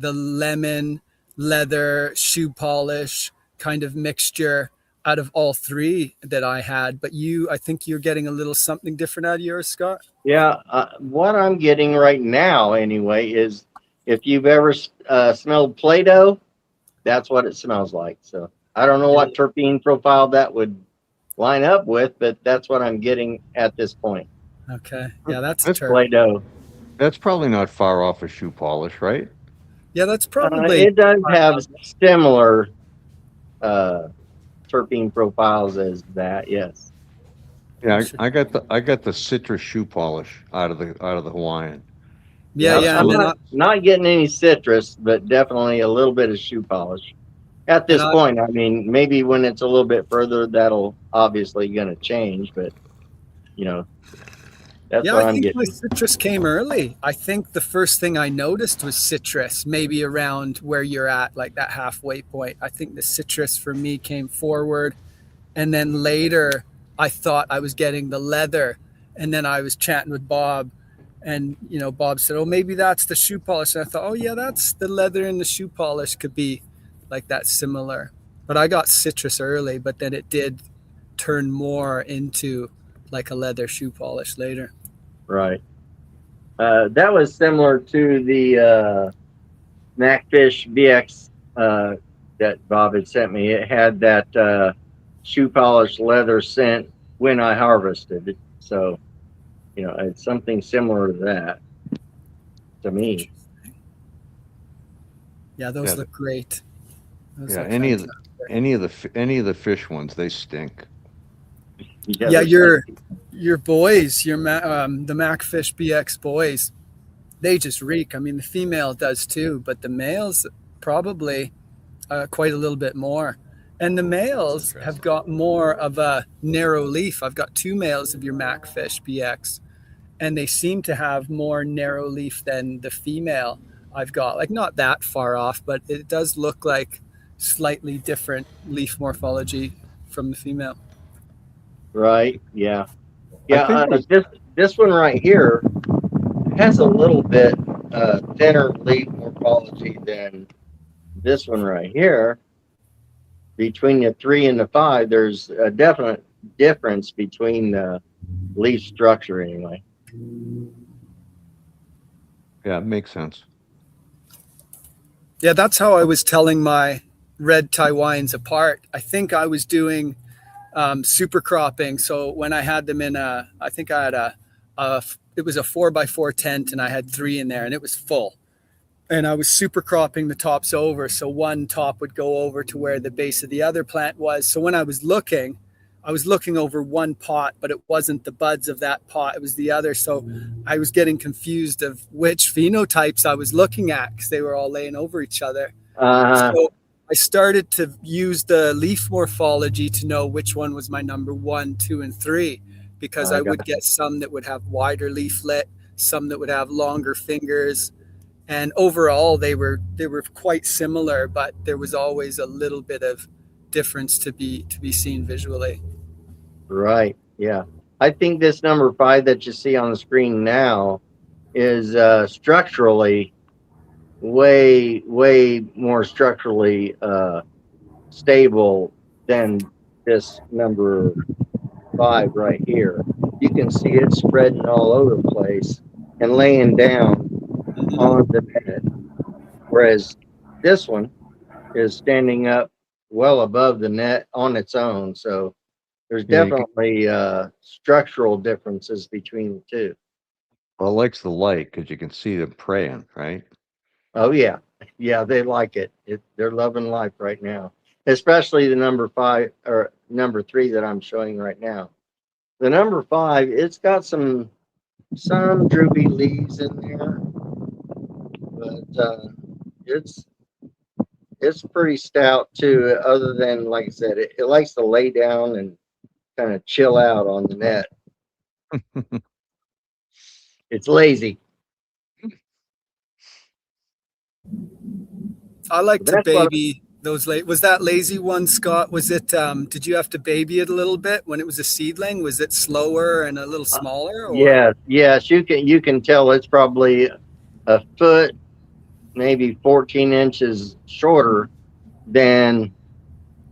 lemon, leather, shoe polish kind of mixture out of all 3 that I had. But I think you're getting a little something different out of yours, Scott. Yeah. What I'm getting right now, anyway, is if you've ever smelled Play-Doh, that's what it smells like. So I don't know what terpene profile that would line up with, but that's what I'm getting at this point. Okay. Yeah, that's a That's terp. Play-Doh. That's probably not far off of shoe polish, right? Yeah, that's probably. It does have similar terpene profiles as that. Yes. Yeah, I got the citrus shoe polish out of the Hawaiian. Yeah. I'm And not getting any citrus, but definitely a little bit of shoe polish. At this point, I mean, maybe when it's a little bit further, that'll obviously going to change, but that's what I I'm think getting. my citrus came early. I think the first thing I noticed was citrus, maybe around where you're at, like that halfway point. I think the citrus for me came forward. And then later, I thought I was getting the leather. And then I was chatting with Bob. And, Bob said, oh, maybe that's the shoe polish. And I thought, oh, yeah, that's the leather and the shoe polish could be like that similar. But I got citrus early, but then it did turn more into like a leather shoe polish later. Right. That was similar to the Macfish BX that Bob had sent me. It had that shoe polish leather scent when I harvested it. So, it's something similar to that. to me. Yeah, those Yeah, look great. Those Yeah, look any of the, fantastic. any of the fish ones, they stink. Yeah, they're your boys, the Macfish BX boys, they just reek. I mean, the female does too, but the males probably quite a little bit more. And the males have interesting. got more of a narrow leaf. I've got two males of your Macfish BX, and they seem to have more narrow leaf than the female I've got. Like not that far off, but it does look like slightly different leaf morphology from the female. right. Yeah, I yeah. think there's, This one right here has a little bit thinner leaf morphology than this one right here. Between the 3 and the 5, there's a definite difference between the leaf structure anyway. yeah, it makes sense. Yeah, that's how I was telling my red Taiwans apart. I think I was doing super cropping. So when I had them in I think I had it was a 4x4 tent and I had 3 in there and it was full. And I was super cropping the tops over. So one top would go over to where the base of the other plant was. So when I was looking over one pot, but it wasn't the buds of that pot. It was the other. So I was getting confused of which phenotypes I was looking at because they were all laying over each other. So I started to use the leaf morphology to know which one was my number 1, 2, and 3, because I would get some that would have wider leaflet, some that would have longer fingers. And overall, they were quite similar, but there was always a little bit of difference to be seen visually. Right. Yeah. I think this number 5 that you see on the screen now is structurally way more structurally stable than this number 5 right here. You can see it spreading all over the place and laying down on the net, whereas this one is standing up well above the net on its own. So there's Yeah, you can- definitely structural differences between the two. Well, it likes the light because you can see them praying, right? Oh yeah, yeah, they like it. They're loving life right now, especially the number 5 or number 3 that I'm showing right now. The number 5, it's got some droopy leaves in there, but it's pretty stout too. Other than, like I said, it likes to lay down and kind of chill out on the net. It's lazy. I like to That's what. baby those. Was that lazy one, Scott? Was it? Did you have to baby it a little bit when it was a seedling? Was it slower and a little smaller? Or? Yes. You can tell it's probably a foot, maybe 14 inches shorter than.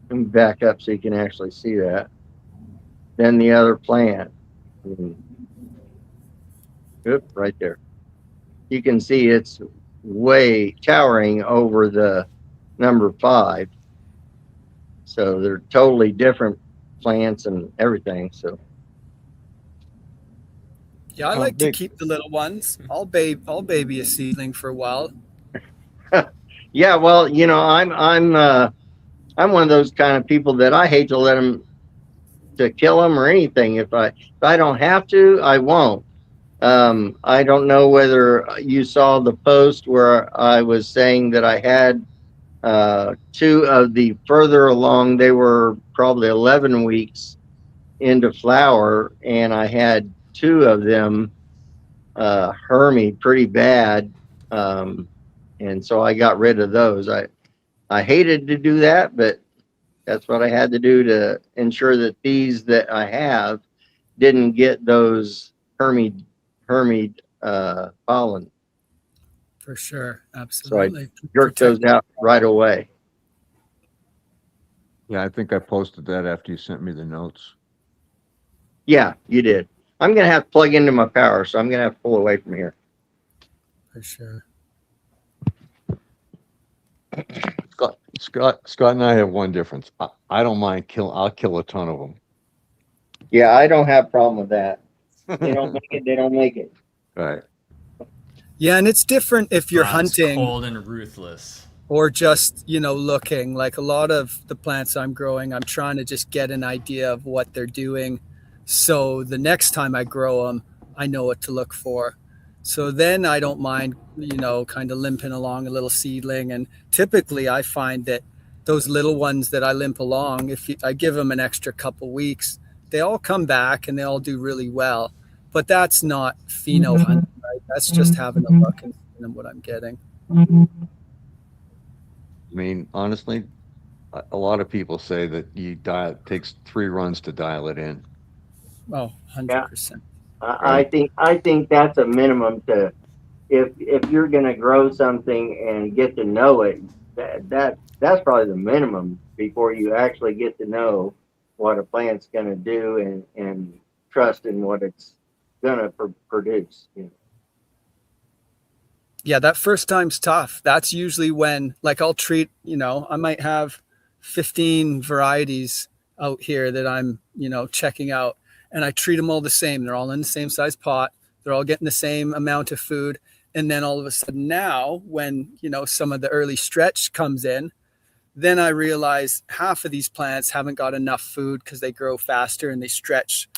Let me back up so you can actually see that. Than the other plant. Oop, right there. You can see it's way towering over the number 5. So they're totally different plants and everything. So Yeah, I like to keep the little ones. I'll baby a seedling for a while. yeah, well, I'm one of those kind of people that I hate to let them to kill them or anything. If I don't have to, I won't. I don't know whether you saw the post where I was saying that I had 2 of the further along. They were probably 11 weeks into flower, and I had 2 of them hermy pretty bad, and so I got rid of those. I hated to do that, but that's what I had to do to ensure that these that I have didn't get those hermy pollen. For sure, absolutely. So I jerked those out right away. Yeah, I think I posted that after you sent me the notes. Yeah, you did. I'm gonna have to plug into my power, so I'm gonna have to pull away from here. For sure. Scott and I have one difference. I don't mind I'll kill a ton of them. Yeah, I don't have a problem with that. They don't make it. They don't make it. Right. Yeah, and it's different if you're Ron's hunting cold and ruthless. or just, looking. Like a lot of the plants I'm growing, I'm trying to just get an idea of what they're doing. So the next time I grow them, I know what to look for. So then I don't mind, kind of limping along a little seedling. And typically I find that those little ones that I limp along, I give them an extra couple weeks, they all come back and they all do really well. But that's not pheno hunting, right? That's just having a look and seeing what I'm getting. I mean, honestly, a lot of people say that it takes 3 runs to dial it in. Oh, 100%. I think that's a minimum to, if you're going to grow something and get to know it, that's probably the minimum before you actually get to know what a plant's going to do and trust in what it's going to produce. Yeah, that first time's tough. That's usually when, like, I'll treat, I might have 15 varieties out here that I'm, checking out, and I treat them all the same. They're all in the same size pot. They're all getting the same amount of food. And then all of a sudden now, when, some of the early stretch comes in, then I realize half of these plants haven't got enough food because they grow faster and they stretch,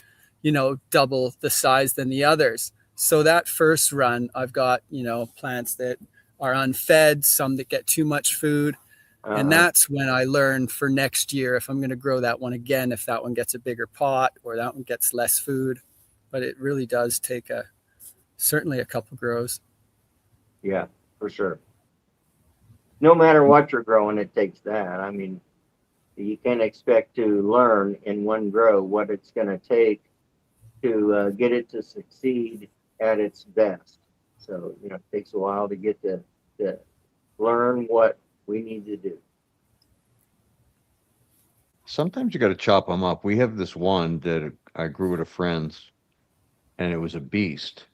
double the size than the others. So that first run, I've got, plants that are unfed, some that get too much food. And that's when I learn for next year if I'm going to grow that one again, if that one gets a bigger pot or that one gets less food. But it really does take certainly a couple grows. Yeah, for sure. No matter what you're growing, it takes that. I mean, you can't expect to learn in one grow what it's going to take to get it to succeed at its best. So, it takes a while to get to learn what we need to do. Sometimes you got to chop them up. We have this one that I grew with a friend's, and it was a beast,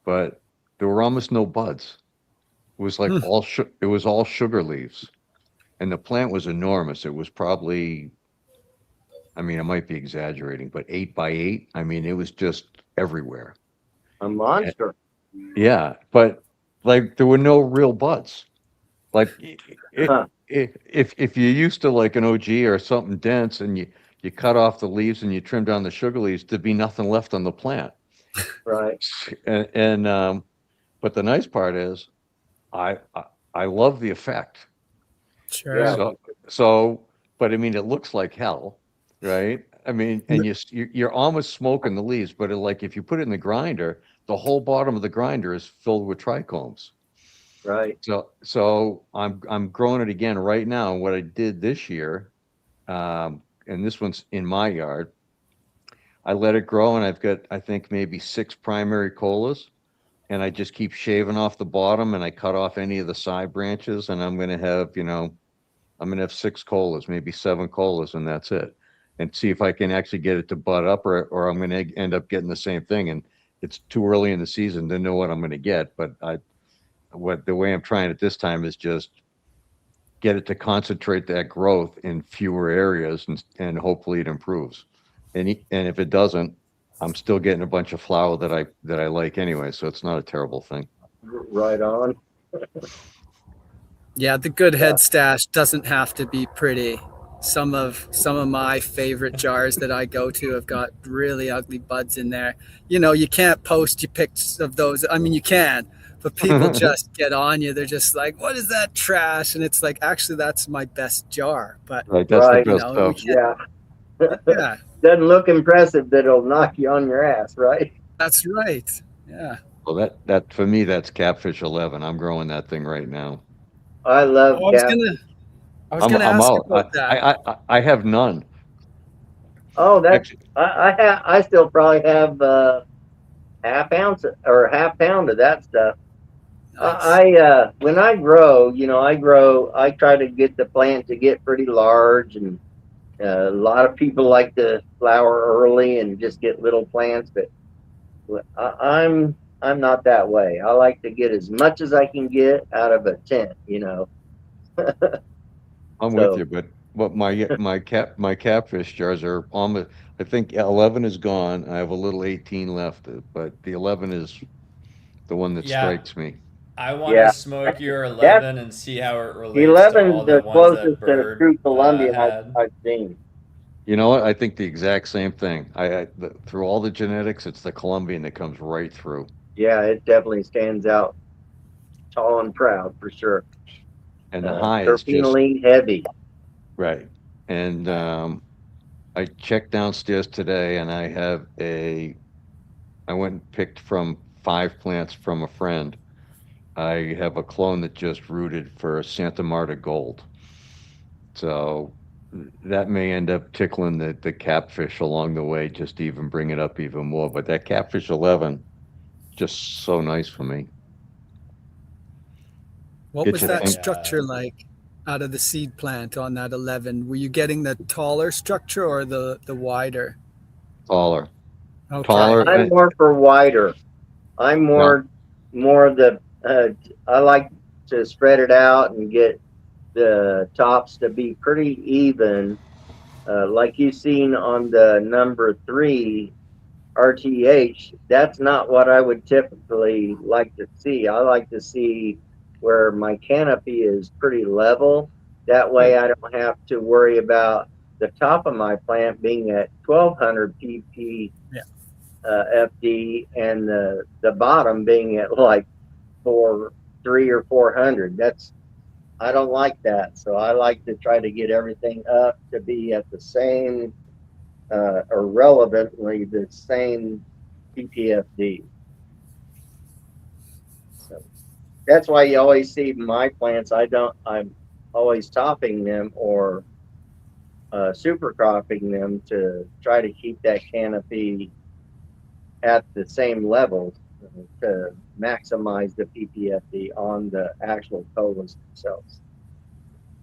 but there were almost no buds. It was like it was all sugar leaves, and the plant was enormous. It was probably, I mean, I might be exaggerating, but 8 by 8. I mean, it was just everywhere. A monster. Yeah, but like there were no real buds. Like if you're used to like an OG or something dense, and you cut off the leaves and you trim down the sugar leaves, there'd be nothing left on the plant. Right. And but the nice part is, I love the effect. Sure. Yeah. So, but I mean, it looks like hell, right? I mean, and you're almost smoking the leaves, but like if you put it in the grinder, the whole bottom of the grinder is filled with trichomes. Right. So I'm growing it again right now. What I did this year, and this one's in my yard, I let it grow, and I've got, I think, maybe 6 primary colas, and I just keep shaving off the bottom, and I cut off any of the side branches, and I'm gonna have 6 colas, maybe 7 colas, and that's it. And see if I can actually get it to bud up, or I'm gonna end up getting the same thing. And it's too early in the season to know what I'm gonna get. But the way I'm trying it this time is just get it to concentrate that growth in fewer areas, and hopefully it improves. And if it doesn't, I'm still getting a bunch of flower that I like anyway, so it's not a terrible thing. Right on. Yeah, the good head stash doesn't have to be pretty. Some of my favorite jars that I go to have got really ugly buds in there. You can't post your pics of those. I mean, you can, but people just get on you. They're just like, "What is that trash?" And it's like, actually, that's my best jar. But Right, that's Right. the best stuff. Yeah. yeah, Doesn't look impressive that it'll knock you on your ass, right? that's right. Yeah. Well, that for me, that's Catfish 11. I'm growing that thing right now. I love Oh, I was cat. gonna I'm ask out. about that. I have none. Oh, that's Actually, I still probably have half ounce or half pound of that stuff. Nice. When I I try to get the plant to get pretty large, and a lot of people like to flower early and just get little plants, but I'm not that way. I like to get as much as I can get out of a tent, I'm So- with you, but my catfish jars are almost. I think 11 is gone. I have a little 18 left, but the the one that Yeah. strikes me. I want Yeah. to smoke your 11 and see how it relates to 11 all is the the ones that closest to Bird true Colombian had. I've seen. You know what? I think the exact same thing. Through all the genetics, it's the Colombian that comes right through. Yeah, it definitely stands out tall and proud for sure. And the high is just Terpenoline heavy. right. And I checked downstairs today, and I went and picked from 5 plants from a friend. I have a clone that just rooted for Santa Marta Gold. So that may end up tickling the catfish along the way, just to even bring it up even more. But that catfish 11, just so nice for me. What Get was you that think- structure like out of the seed plant on that 11? Were you getting the taller structure or the wider? Taller. Okay. Taller. I'm more for wider. I'm more of the. I like to spread it out and get the tops to be pretty even, like you've seen on the number 3 RTH. That's not what I would typically like to see. I like to see where my canopy is pretty level. That way I don't have to worry about the top of my plant being at 1200 pp FD and the bottom being at like 300 or 400. I don't like that. So I like to try to get everything up to be at the same or relevantly the same ppfd. So that's why you always see my plants. I'm always topping them or super cropping them to try to keep that canopy at the same level to maximize the ppfd on the actual colas themselves.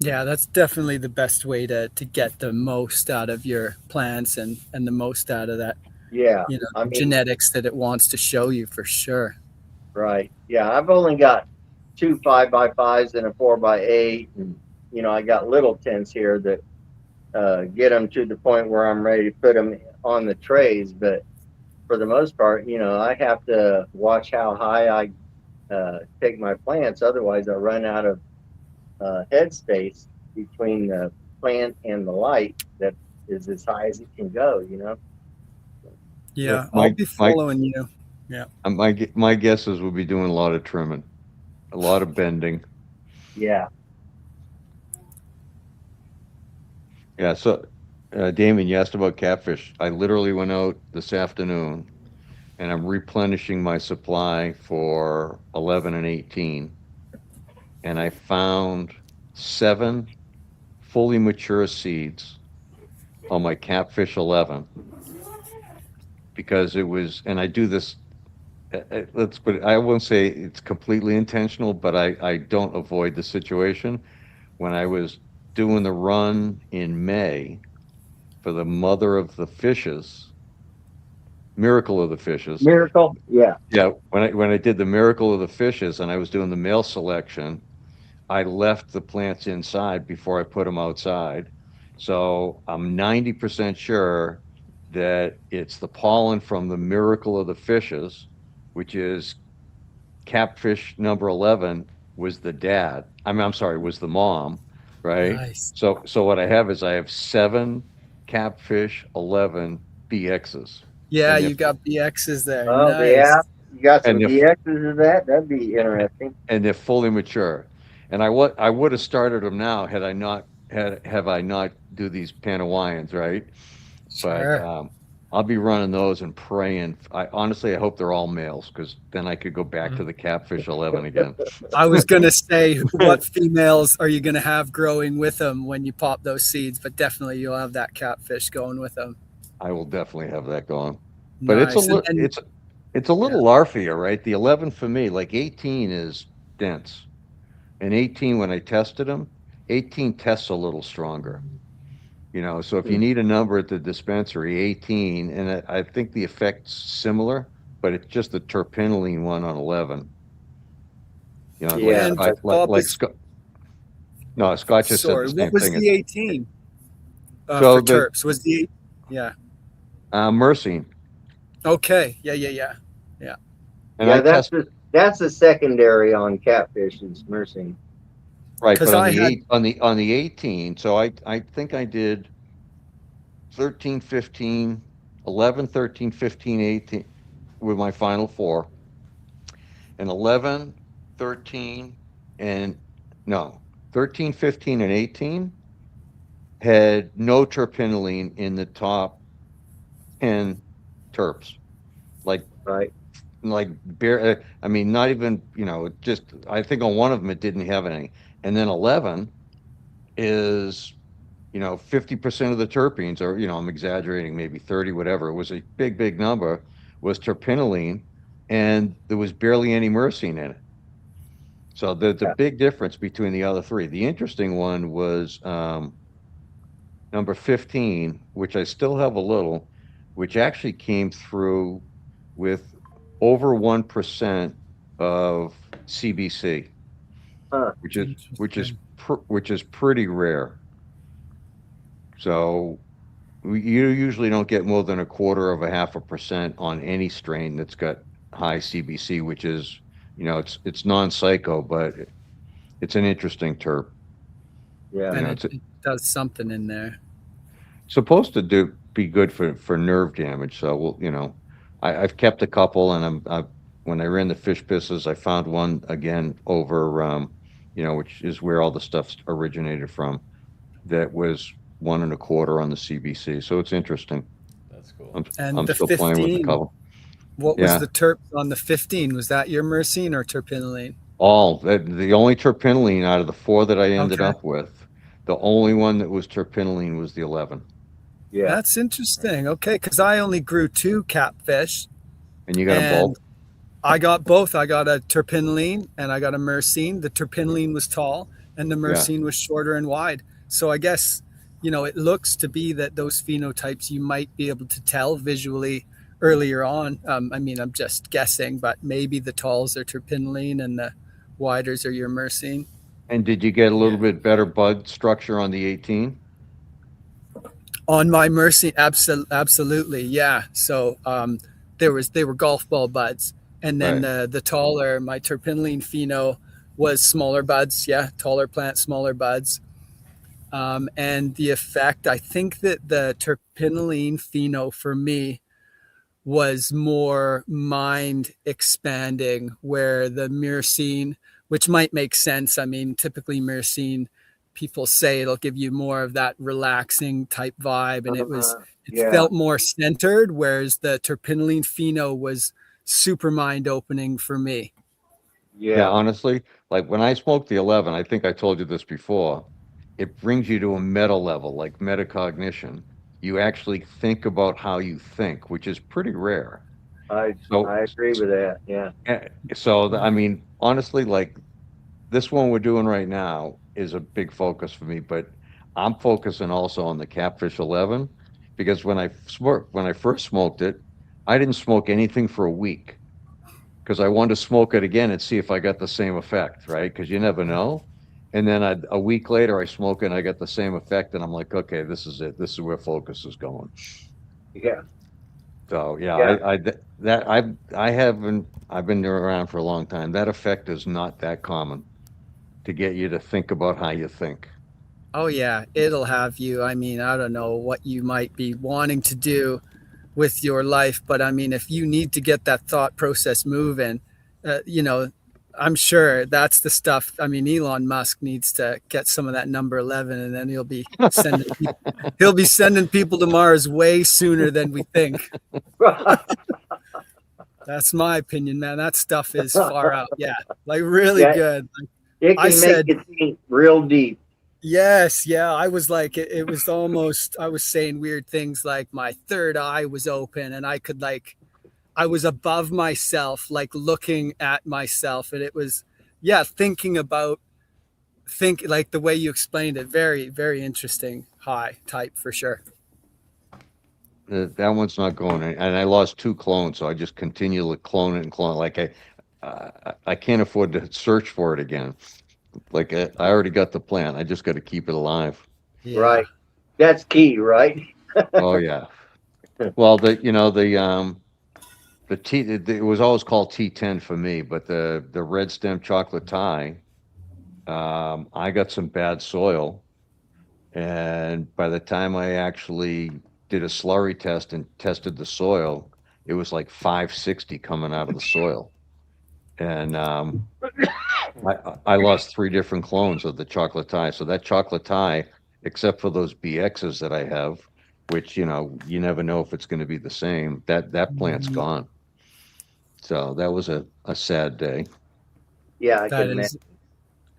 Yeah, that's definitely the best way to get the most out of your plants and the most out of that, Yeah, I mean, genetics that it wants to show you for sure. right. Yeah, I've only got 2 5x5s and a 4x8, and I got little tents here that get them to the point where I'm ready to put them on the trays. But for the most part, I have to watch how high I take my plants. Otherwise, I run out of headspace between the plant and the light that is as high as it can go. Yeah, my- I'll be following you. My guess is we'll be doing a lot of trimming, a lot of bending. Yeah. Yeah. So, Damon, you asked about catfish. I literally went out this afternoon, and I'm replenishing my supply for 11 and 18. And I found 7 fully mature seeds on my catfish 11 because it was, and I do this. Let's put it, I won't say it's completely intentional, but I don't avoid the situation. When I was doing the run in May for the Mother of the Fishes, Miracle of the Fishes. Miracle. Yeah. Yeah, when I did the Miracle of the Fishes and I was doing the male selection, I left the plants inside before I put them outside. So I'm 90% sure that it's the pollen from the Miracle of the Fishes, which is catfish number 11 was the dad. I'm sorry, was the mom, right? Nice. So what I have is I have 7 catfish 11 BXs. Yeah, And you if- got BXs there. Oh, Nice. yeah. You got some And if- DXs of that? That'd be interesting. And they're fully mature. And I would have started them now had I not do these Panawaiians, right? Sure. But I'll be running those and praying. I hope they're all males because then I could go back to the catfish 11 again. I was going to say, what females are you going to have growing with them when you pop those seeds? But definitely you'll have that catfish going with them. I will definitely have that going. But Nice. it's a little larfier, right? The 11 for me, like 18 is dense. And 18, when I tested them, 18 tests a little stronger. So if you need a number at the dispensary, 18, and I think the effect's similar, but it's just the terpenoline one on 11. Yeah, Scott just said Sorry, the same what was thing. the 18 So for the- terps? Was the yeah? Myrcene. Okay, yeah. And Yeah, I that's tested. That's a secondary on catfish is myrcene. Right, 'Cause but on I the had- on the 18, so I think I did 13, 15, 11, 13, 15, 18 with my final four. And 11, 13, and no, 13, 15, and 18 had no terpinolene in the top 10 terps. Like Right. bare, I mean, not even, just, I think on one of them it didn't have any. And then 11 is, 50% of the terpenes, or, I'm exaggerating, maybe 30, whatever. It was a big, big number, was terpinolene, and there was barely any myrcene in it. So the Yeah. big difference between the other three. The interesting one was number 15, which I still have a little, which actually came through with over 1% of CBC, Huh. which is pretty rare. So you usually don't get more than 0.25% on any strain that's got high CBC, which is, it's non-psycho, but it's an interesting terp. Yeah. and know, it does something in there. Supposed to be good for nerve damage. So I've kept a couple, and when I ran the fish pisses, I found one again over which is where all the stuff originated from. That was 1.25 on the CBC. So it's interesting. That's cool. And I'm the still playing with a 15, couple. what was Yeah. the terp on the 15? Was that your myrcene or terpinolene? The only terpinolene out of the four that I ended Okay. up with, the only one that was terpinolene was the 11. Yeah. That's interesting. Okay, because I only grew 2 catfish, And you got them and both? I got both. I got a terpinolene and I got a myrcene. The terpinolene was tall and the myrcene was shorter and wide. So I guess, it looks to be that those phenotypes you might be able to tell visually earlier on. I mean, I'm just guessing, but maybe the talls are terpinolene and the widers are your myrcene. And did you get a little bit better bud structure on the 18? On my myrcene, absolutely, yeah. So they were golf ball buds, and then Right. the taller, my terpinolene pheno was smaller buds, yeah, taller plant, smaller buds. And the effect, I think that the terpinolene pheno for me was more mind expanding, where the myrcene, which might make sense. I mean, typically myrcene, people say it'll give you more of that relaxing type vibe, and it Yeah. felt more centered, whereas the terpinolene pheno was super mind opening for me. Yeah, honestly, like when I smoked the 11, I think I told you this before, it brings you to a meta level, like metacognition. You actually think about how you think, which is pretty rare. I So, agree with that. Yeah. I mean, honestly, like this one we're doing right now is a big focus for me, but I'm focusing also on the Catfish 11 because when I first smoked it, I didn't smoke anything for a week because I wanted to smoke it again and see if I got the same effect, right? Because you never know. And then a week later, I smoke it and I got the same effect, and I'm like, okay, this is it. This is where focus is going. Yeah. So yeah, Yeah. I've been around for a long time. That effect is not that common to get you to think about how you think. Oh yeah, it'll have you. I mean, I don't know what you might be wanting to do with your life, but I mean, if you need to get that thought process moving, I'm sure that's the stuff. I mean, Elon Musk needs to get some of that number 11, and then he'll be sending people to Mars way sooner than we think. That's my opinion, man. That stuff is far out. Yeah, like really Yeah. good. It can I said- make you think real deep. Yes, yeah. I was like, it was almost, I was saying weird things like my third eye was open and I was above myself, like looking at myself. And it was, yeah, think like the way you explained it. Very, very interesting high type for sure. That one's not going, and I lost 2 clones, so I just continue to clone it and clone. Like I can't afford to search for it again. Like I already got the plan. I just got to keep it alive. Yeah. Right. That's key, right? Oh yeah. Well, it was always called T10 for me, but the red stem chocolate Thai, I got some bad soil, and by the time I actually did a slurry test and tested the soil, it was like 560 coming out of the soil, and I lost 3 different clones of the chocolate Thai. So that chocolate Thai, except for those BXs that I have, which you never know if it's going to be the same. That plant's gone. So that was a sad day. Yeah, I That can is, imagine.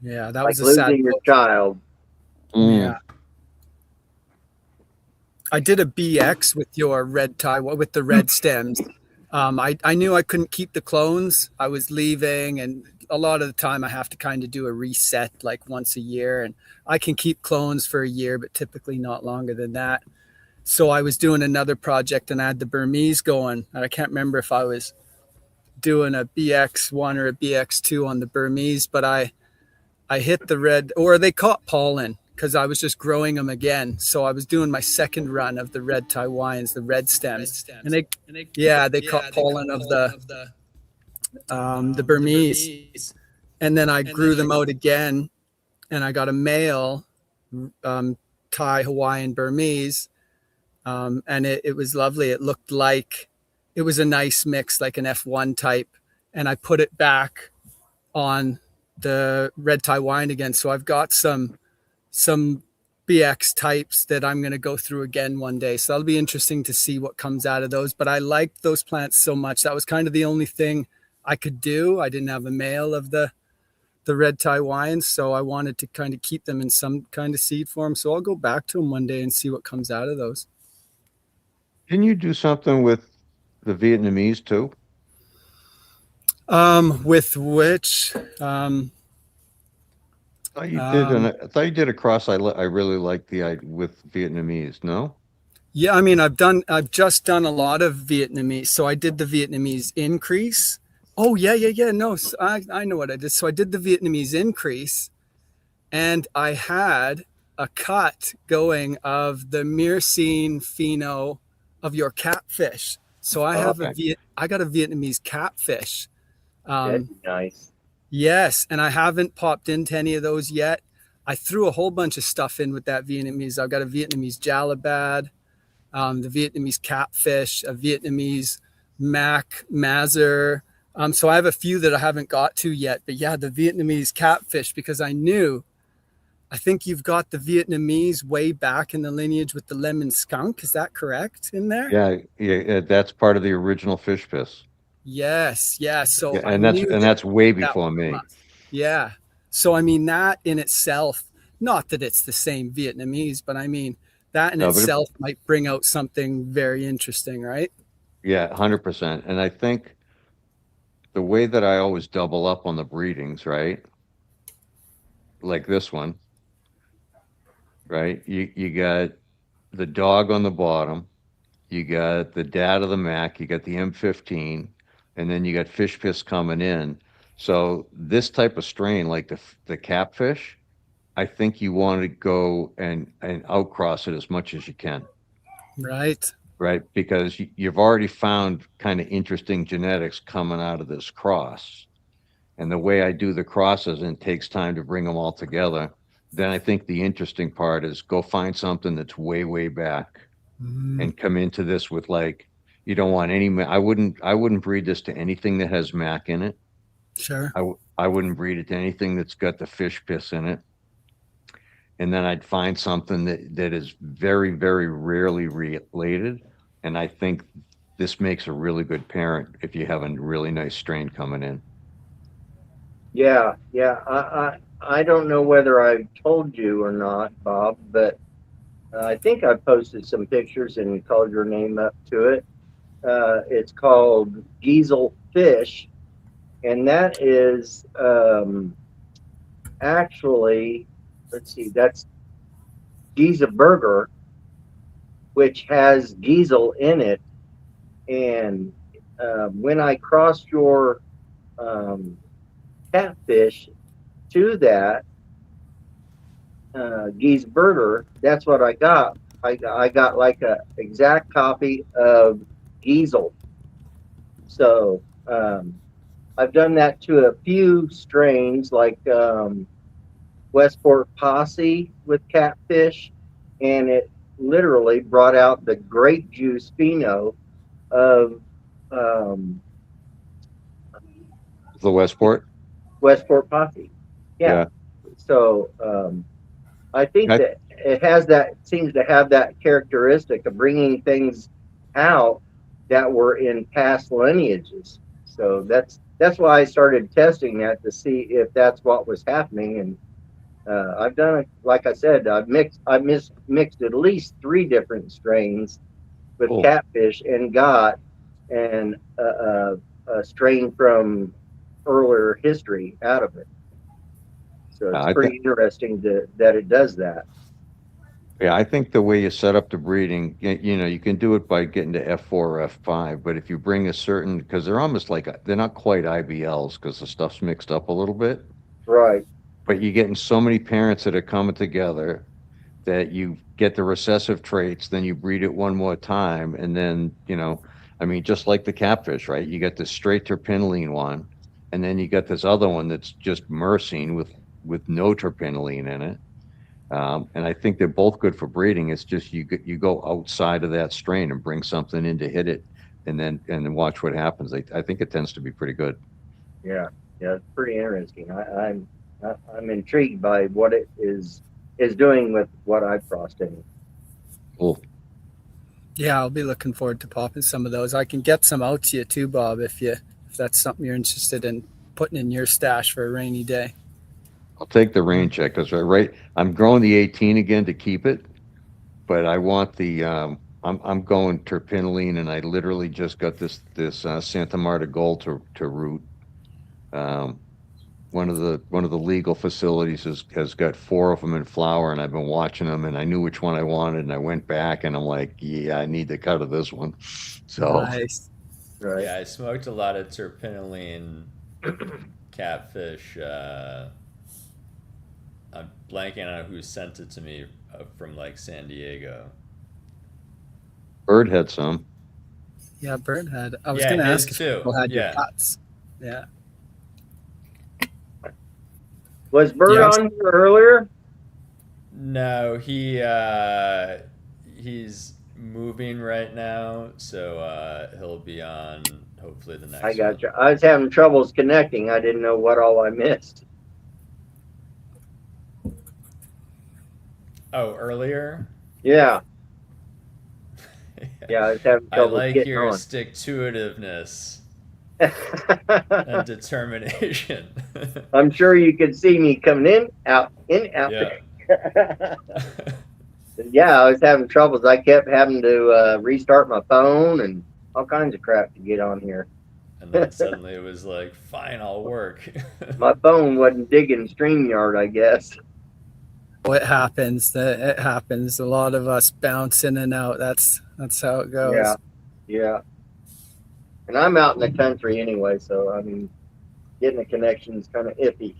yeah, that Like was a sad losing your blow. child. Yeah. I did a BX with your red tie with the red stems. I knew I couldn't keep the clones. I was leaving, and a lot of the time I have to kind of do a reset like once a year. And I can keep clones for a year, but typically not longer than that. So I was doing another project and I had the Burmese going. And I can't remember if I was doing a BX1 or a BX2 on the Burmese, but I hit the red, or they caught pollen because I was just growing them again. So I was doing my second run of the red Taiwans, the red stems, and they caught pollen of the Burmese, and then I grew them out again, and I got a male Thai Hawaiian Burmese, and it was lovely. It looked like it was a nice mix, like an F1 type, and I put it back on the red Taiwan again. So I've got some BX types that I'm going to go through again one day. So that'll be interesting to see what comes out of those. But I liked those plants so much. That was kind of the only thing I could do. I didn't have a male of the red Taiwans, so I wanted to kind of keep them in some kind of seed form. So I'll go back to them one day and see what comes out of those. Didn't you do something with the Vietnamese too? With which, I thought you did, and I thought you did a cross. I really liked the with Vietnamese. No. yeah, I mean, I've just done a lot of Vietnamese. So I did the Vietnamese increase. Oh yeah. No, so I know what I did. So I did the Vietnamese increase, and I had a cut going of the myrcene pheno of your catfish. So I have I got a Vietnamese catfish. That'd be nice. Yes, and I haven't popped into any of those yet. I threw a whole bunch of stuff in with that Vietnamese. I've got a Vietnamese jalabad, the Vietnamese catfish, a Vietnamese mac mazur. So I have a few that I haven't got to yet. But yeah, the Vietnamese catfish, because I think you've got the Vietnamese way back in the lineage with the lemon skunk. Is that correct in there? Yeah. That's part of the original fish piss. Yes. Yeah. So Yeah, I and knew that's way that before was a me. must. Yeah. So I mean that in itself, not that it's the same Vietnamese, but I mean that in No, but itself might bring out something very interesting, right? Yeah, 100%. And I think the way that I always double up on the breedings, right? Like this one, right? You got the dog on the bottom, you got the dad of the Mac, you got the M15, and then you got fish piss coming in. So this type of strain, like the catfish, I think you want to go and outcross it as much as you can. Right. Right, because you've already found kind of interesting genetics coming out of this cross. And the way I do the crosses, and it takes time to bring them all together, then I think the interesting part is go find something that's way, way back and come into this with like, you don't want any, I wouldn't breed this to anything that has mac in it. Sure. I wouldn't breed it to anything that's got the fish piss in it. And then I'd find something that is very, very rarely related. And I think this makes a really good parent if you have a really nice strain coming in. Yeah. I don't know whether I've told you or not, Bob, but I think I posted some pictures and called your name up to it. It's called Giesel Fish, and that is actually, let's see, that's Giesel Burger, which has Giesel in it. And when I crossed your catfish to that Giesel Burger, that's what I got. I got like a exact copy of Giesel. So I've done that to a few strains, like Westport Posse with catfish, and it literally brought out the grape juice pheno of The Westport. Westport Posse. Yeah. So I think I- that it has that, seems to have that characteristic of bringing things out that were in past lineages. So that's why I started testing that, to see if that's what was happening. And I've done it, like I said, I mixed at least 3 different strains with Cool. catfish, and got a strain from earlier history out of it. So I it's pretty interesting that it does that. Yeah, I think the way you set up the breeding, you know, you can do it by getting to F4 or F5, but if you bring a certain, because they're almost like, they're not quite IBLs because the stuff's mixed up a little bit, Right. but you're getting so many parents that are coming together that you get the recessive traits, then you breed it one more time, and then, you know, I mean, just like the catfish, right? You get this straight terpinolene one, and then you get this other one that's just myrcene with no terpinolene in it. And I think they're both good for breeding. It's just you go outside of that strain and bring something in to hit it, and then watch what happens. I think it tends to be pretty good. Yeah. Yeah. It's pretty interesting. I'm intrigued by what it is doing with what I've crossed in. Cool. Yeah, I'll be looking forward to popping some of those. I can get some out to you too, Bob, if that's something you're interested in putting in your stash for a rainy day. I'll take the rain check because I'm growing the 18 again to keep it, but I want the I'm going terpinolene, and I literally just got this Santa Marta Gold to root. One of the legal facilities has got 4 of them in flower, and I've been watching them, and I knew which one I wanted, and I went back and I'm like, yeah, I need the cut of this one. So Nice. Right. Yeah, I smoked a lot of terpinolene catfish. I'm blanking on who sent it to me from like San Diego. Bird had some. Yeah, Bird had. I was Yeah, going to his ask if too. people had your Yeah. cuts. Yeah. Was Bird Yeah. on here earlier? No, he's moving right now, so he'll be on hopefully the next I got one. you. I was having troubles connecting. I didn't know what all I missed. Oh, earlier? Yeah. Yeah, I was having I trouble like getting your on. stick-to-itiveness and determination. I'm sure you could see me coming in, out. Yeah. Yeah, I was having troubles. I kept having to restart my phone and all kinds of crap to get on here. And then suddenly it was like, fine, I'll work. My phone wasn't digging StreamYard, I guess. Well, it happens. It happens. A lot of us bounce in and out. That's how it goes. Yeah, yeah. And I'm out in the country anyway, so I mean, getting a connection is kind of iffy.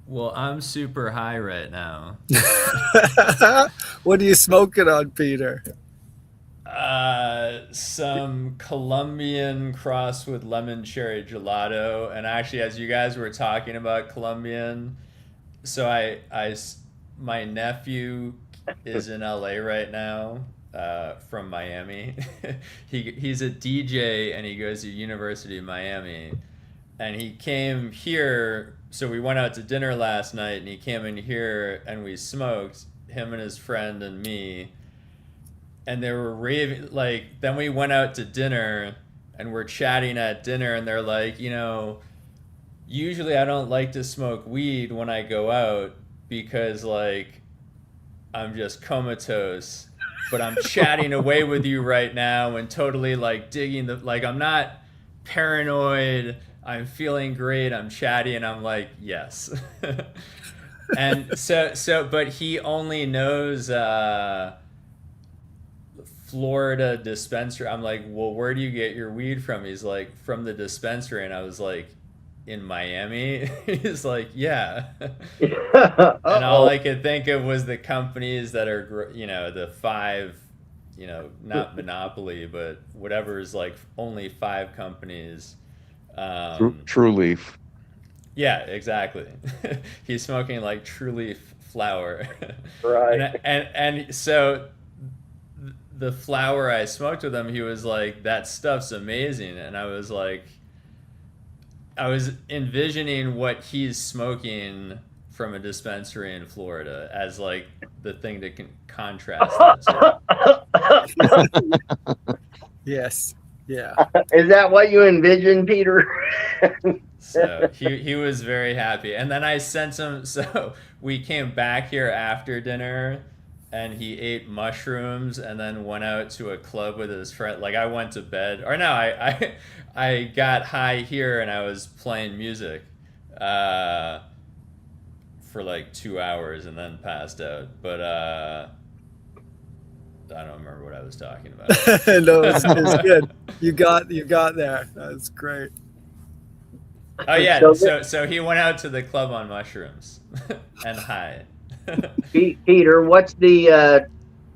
Well, I'm super high right now. What are you smoking on, Peter? Some Colombian crossed with lemon cherry gelato. And actually, as you guys were talking about Colombian, so my nephew is in LA right now, from Miami. He's a DJ and he goes to University of Miami, and he came here. So we went out to dinner last night, and he came in here and we smoked, him and his friend and me. And they were raving, like, then we went out to dinner and we're chatting at dinner, and they're like, you know, usually I don't like to smoke weed when I go out because, like, I'm just comatose, but I'm chatting away with you right now and totally, like, digging like, I'm not paranoid, I'm feeling great, I'm chatty, and I'm like, yes. And so, but he only knows, Florida dispensary. I'm like, well, where do you get your weed from? He's like, from the dispensary. And I was like, in Miami? He's like, yeah. And all I could think of was the companies that are, you know, the 5 you know, not monopoly, but whatever is like only 5 companies. True Leaf. Yeah, exactly. He's smoking like True Leaf flower. Right. And so the flower I smoked with him, he was like, that stuff's amazing. And I was like, I was envisioning what he's smoking from a dispensary in Florida as like the thing that can contrast this. Yes. Yeah. Is that what you envisioned, Peter? So he was very happy. And then I sent him, so we came back here after dinner and he ate mushrooms and then went out to a club with his friend. Like I went to bed, or no, I got high here and I was playing music for like 2 hours and then passed out. But I don't remember what I was talking about. No, it's good. You got there. That's great. Oh yeah, so he went out to the club on mushrooms and high. Peter, what's the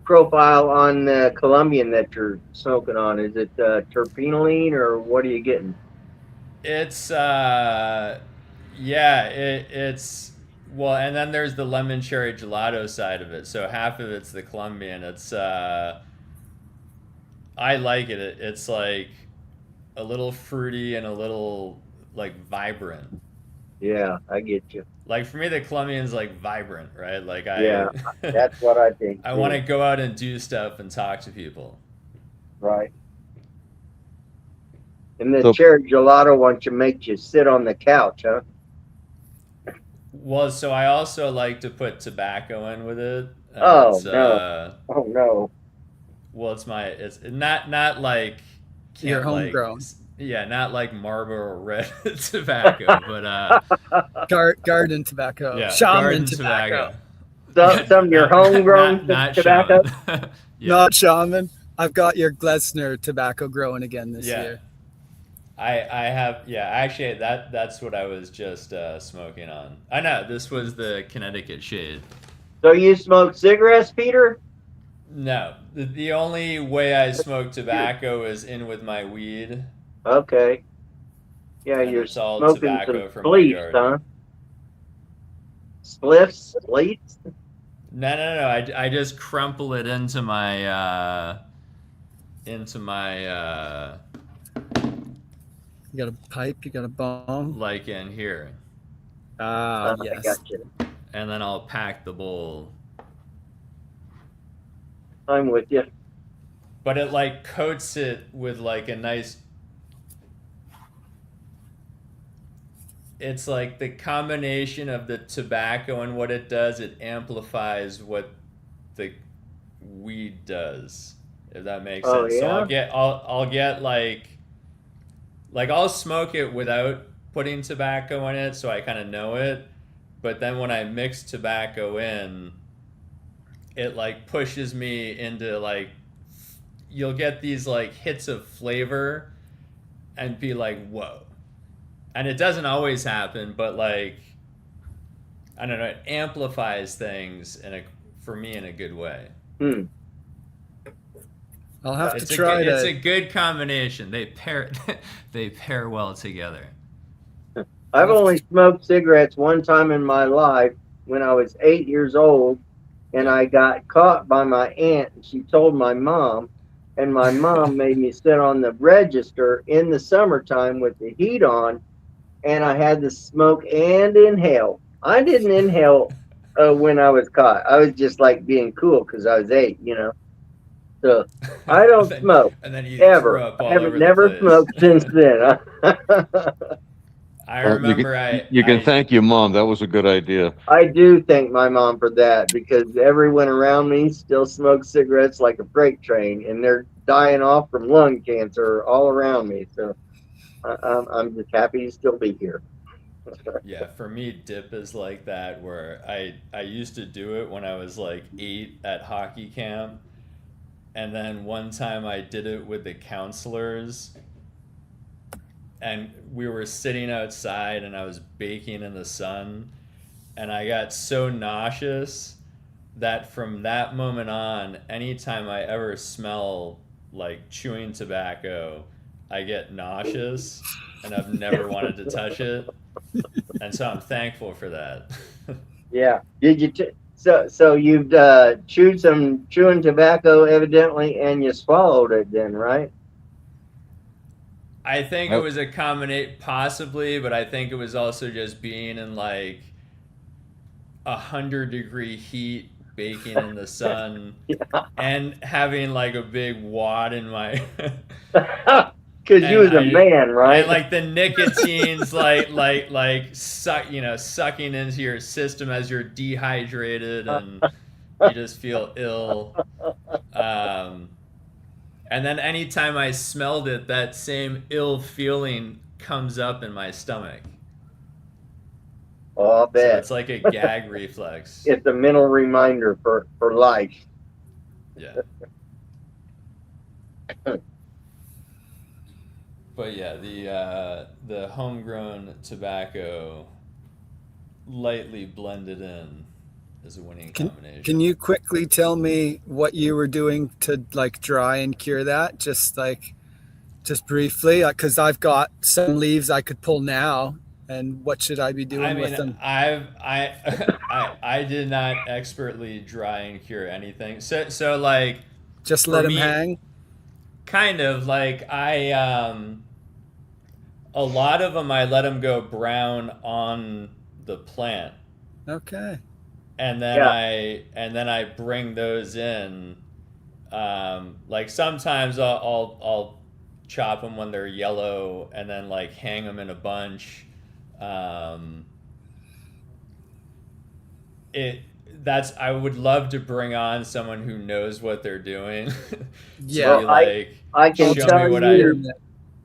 profile on the Colombian that you're smoking on? Is it terpenoline or what are you getting? It's it's well, and then there's the lemon cherry gelato side of it. So half of it's the Colombian. It's I like it. It's like a little fruity and a little like vibrant. Yeah, I get you. Like for me, the Colombian's like vibrant, right? Like Yeah, that's what I think. I want to go out and do stuff and talk to people. Right. And the cherry gelato wants to make you sit on the couch, huh? Well, so I also like to put tobacco in with it. Oh no! Oh no! Well, it's not like your homegrown. Yeah, not like Marlboro Red tobacco, but garden tobacco, yeah, shaman tobacco. Some of your homegrown not tobacco. Yeah. Not shaman. I've got your Glessner tobacco growing again this year. I have, actually that's what I was just smoking on. I know, this was the Connecticut shade. So you smoke cigarettes, Peter? No, the only way I smoke tobacco is in with my weed. Okay. Yeah, and you're it's all smoking tobacco some from my spliffs, garden. huh? Spliffs, spliffs? No. I just crumple it into my You got a pipe, you got a bong? like in here. Ah, yes. I got you. And then I'll pack the bowl. I'm with you. But it like coats it with like a nice, it's like the combination of the tobacco and what it does, it amplifies what the weed does, if that makes sense. Yeah? So I'll get like I'll smoke it without putting tobacco in it, so I kind of know it. But then when I mix tobacco in, it like pushes me into like, you'll get these like hits of flavor and be like, whoa. And it doesn't always happen, but like, I don't know, it amplifies things for me in a good way. I'll have to try It's a good combination. They pair well together. I've only smoked cigarettes one time in my life when I was 8 years old, and I got caught by my aunt, and she told my mom, and my mom made me sit on the register in the summertime with the heat on, and I had to smoke and inhale. I didn't inhale when I was caught. I was just like being cool because I was 8, you know. So I don't smoke and then you ever. threw up all I have over the never place. smoked since then. I remember you can thank your mom. That was a good idea. I do thank my mom for that because everyone around me still smokes cigarettes like a freight train, and they're dying off from lung cancer all around me. So I'm just happy to still be here. Yeah, for me, dip is like that, where I used to do it when I was like 8 at hockey camp. And then one time I did it with the counselors, and we were sitting outside and I was baking in the sun, and I got so nauseous that from that moment on, anytime I ever smell like chewing tobacco, I get nauseous and I've never wanted to touch it. And so I'm thankful for that. Yeah. Did you? So you've chewed some chewing tobacco evidently, and you swallowed it then, right? I think it was a combination, possibly, but I think it was also just being in like 100-degree heat, baking in the sun, and having like a big wad in my. Because you was a man, right? And like the nicotine's sucking into your system as you're dehydrated and you just feel ill. And then anytime I smelled it, that same ill feeling comes up in my stomach. Oh, I bet. So it's like a gag reflex. It's a mental reminder for life. Yeah. But yeah, the homegrown tobacco lightly blended in is a winning combination. Can you quickly tell me what you were doing to like dry and cure that? Just briefly, because I've got some leaves I could pull now, and what should I be doing with them? I did not expertly dry and cure anything. So like just let them hang. Kind of like a lot of them I let them go brown on the plant. Okay. And then I bring those in. Like sometimes I'll chop them when they're yellow and then like hang them in a bunch. I would love to bring on someone who knows what they're doing. Yeah, I can tell you.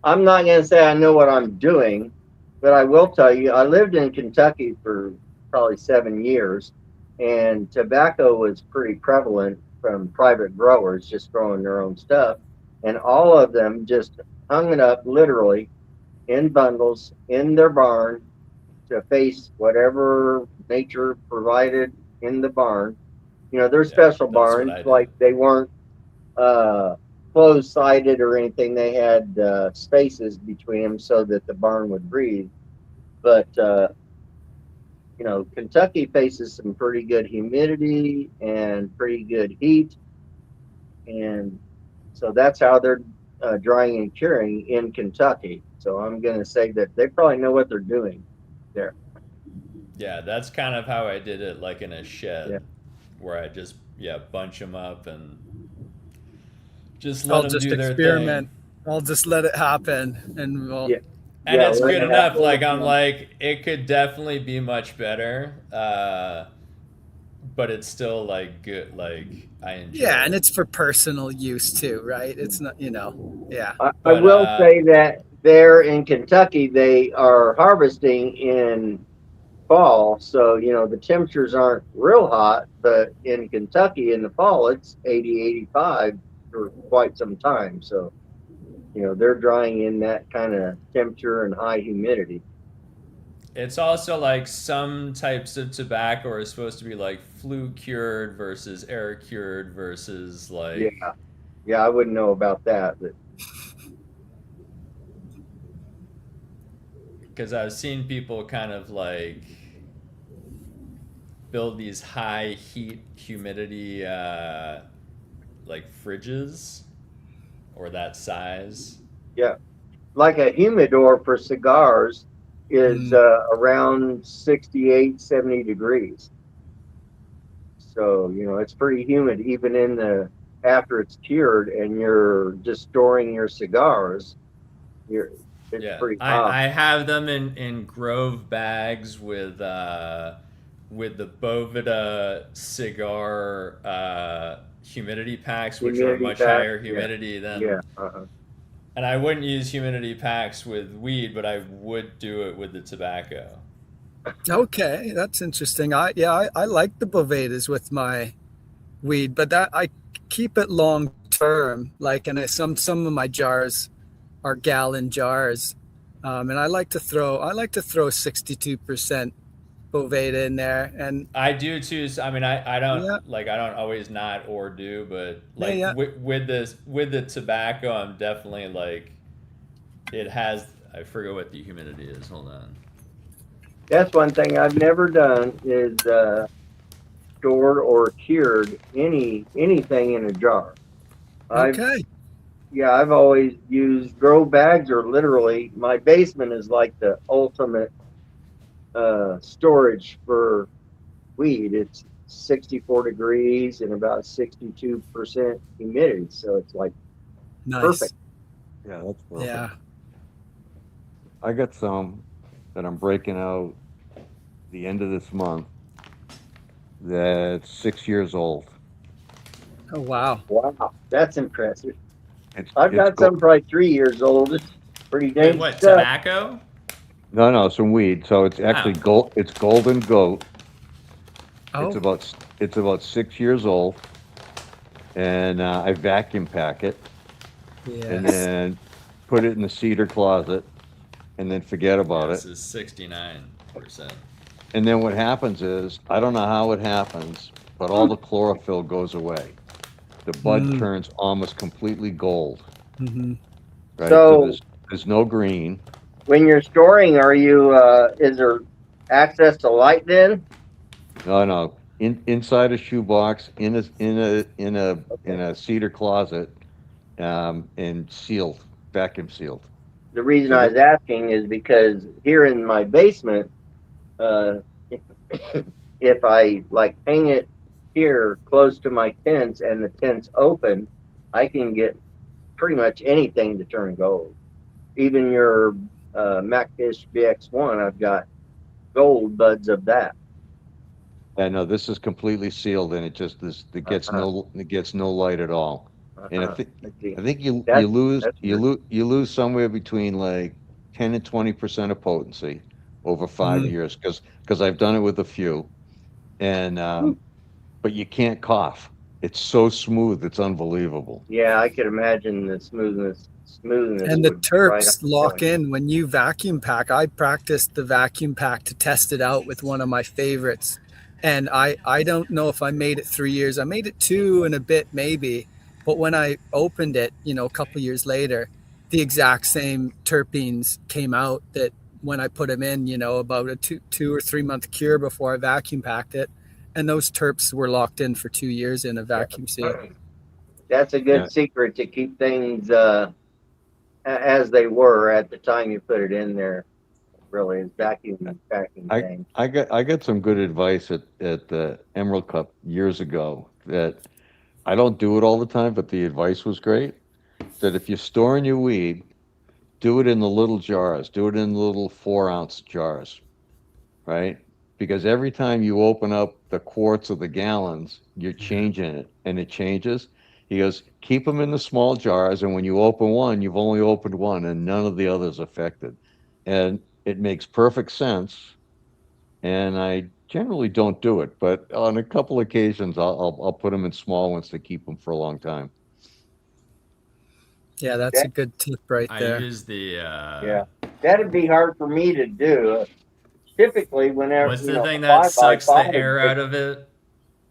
I'm not going to say I know what I'm doing, but I will tell you, I lived in Kentucky for probably 7 years, and tobacco was pretty prevalent from private growers just growing their own stuff. And all of them just hung it up literally in bundles in their barn to face whatever nature provided in the barn. You know, they're special barns, like they weren't closed-sided or anything. They had spaces between them so that the barn would breathe. But you know, Kentucky faces some pretty good humidity and pretty good heat, and so that's how they're drying and curing in Kentucky. So I'm going to say that they probably know what they're doing there. Yeah, that's kind of how I did it, like in a shed, where I just bunch them up and just let them do their thing. I'll just let it happen, and we'll. Yeah. And it's good enough. Like I'm like, it could definitely be much better, but it's still like good. Like I enjoy. Yeah, and it's for personal use too, right? It's not, Yeah. I will say that there in Kentucky, they are harvesting in fall, so the temperatures aren't real hot. But in Kentucky in the fall, it's 80, 85 for quite some time. So. They're drying in that kind of temperature and high humidity. It's also like some types of tobacco are supposed to be like flue cured versus air cured versus like. Yeah, I wouldn't know about that, but. Because I've seen people kind of like build these high heat humidity like fridges. Or that size. Yeah. Like a humidor for cigars is around 68, 70 degrees. So, it's pretty humid even after it's cured and you're just storing your cigars. It's pretty hot. I have them in Grove bags with the Bovida cigar humidity packs, which are much higher humidity than. And I wouldn't use humidity packs with weed, but I would do it with the tobacco. Okay, that's interesting. I like the Bovedas with my weed, but that I keep it long term. Like, and some of my jars are gallon jars, and I like to throw 62% Boveda in there, and I do too. I mean, I don't Yeah. like I don't always not or do, but Yeah, like yeah. with the tobacco, I'm definitely like it has. I forget what the humidity is. Hold on. That's one thing I've never done is stored or cured anything in a jar. I've okay. Yeah, I've always used grow bags, or literally my basement is like the ultimate storage for weed. It's 64 degrees and about 62% humidity, so it's like Nice. perfect. Yeah, that's perfect. Yeah. I got some that I'm breaking out the end of this month that's 6 years old. Oh wow. Wow, that's impressive. It's I've it's got some probably 3 years old. It's pretty Wait, dangerous what? stuff. Tobacco? no, some weed. So it's actually Oh. gold. It's golden goat. Oh It's about 6 years old, and I vacuum pack it and yes. then put it in the cedar closet, and then forget about This it. is 69%. And then what happens is, I don't know how it happens, but all the chlorophyll goes away. The bud Mm. turns almost completely gold, Mm-hmm. right? So there's no green. when you're storing, are you is there access to light then? No. Inside a shoebox, in a cedar closet, and sealed, vacuum sealed. The reason So I that, was asking is because here in my basement, if I like hang it here close to my tents and the tent's open, I can get pretty much anything to turn gold. Even your Macfish BX1, I've got gold buds of that. yeah, no, this is completely sealed, and it Uh-huh, gets no light at all. And uh-huh. I see. I think you That's that's weird. lose somewhere between like 10 and 20% of potency over five Mm. years, because I've done it with a few, and but you can't cough. It's so smooth, it's unbelievable. Yeah, I could imagine the smoothness And the would be right on terps lock point. in when you vacuum pack. I practiced the vacuum pack to test it out with one of my favorites. And I don't know if I made it 3 years. I made it 2 and a bit maybe. But when I opened it, a couple years later, the exact same terpenes came out that when I put them in, about a 2 or 3 month cure before I vacuum packed it. And those terps were locked in for 2 years in a vacuum seal. That's a Yeah, good secret to keep things as they were at the time you put it in there. Really, is vacuum packing I thing. I got some good advice at the Emerald Cup years ago, that I don't do it all the time, but the advice was great. That if you're storing your weed, do it in the little jars. Do it in the little 4-ounce jars, right? Because every time you open up the quarts or the gallons, you're changing it, and it changes. He goes, keep them in the small jars, and when you open one, you've only opened one, and none of the others affected. And it makes perfect sense. And I generally don't do it, but on a couple occasions, I'll put them in small ones to keep them for a long time. Yeah, that's a That, good tip right I there. use the yeah, that'd be hard for me to do. Typically, whenever what's the thing a that five by sucks the five, air out of it?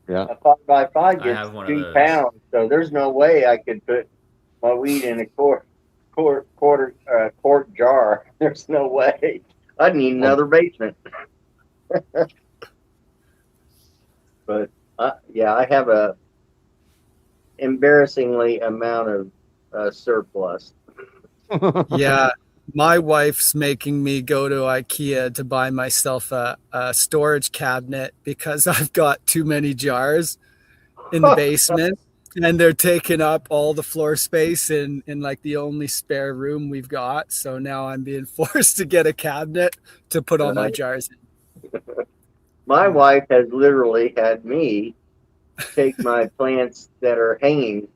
Yeah. a 5x5 I gets have one of two those. pounds, so there's no way I could put my weed in a quart jar. There's no way. I'd need Well, another basement. But yeah, I have a embarrassingly amount of surplus. Yeah, my wife's making me go to IKEA to buy myself a storage cabinet because I've got too many jars in the basement and they're taking up all the floor space in like the only spare room we've got. So now I'm being forced to get a cabinet to put all my Right. jars My in. wife has literally had me take my plants that are hanging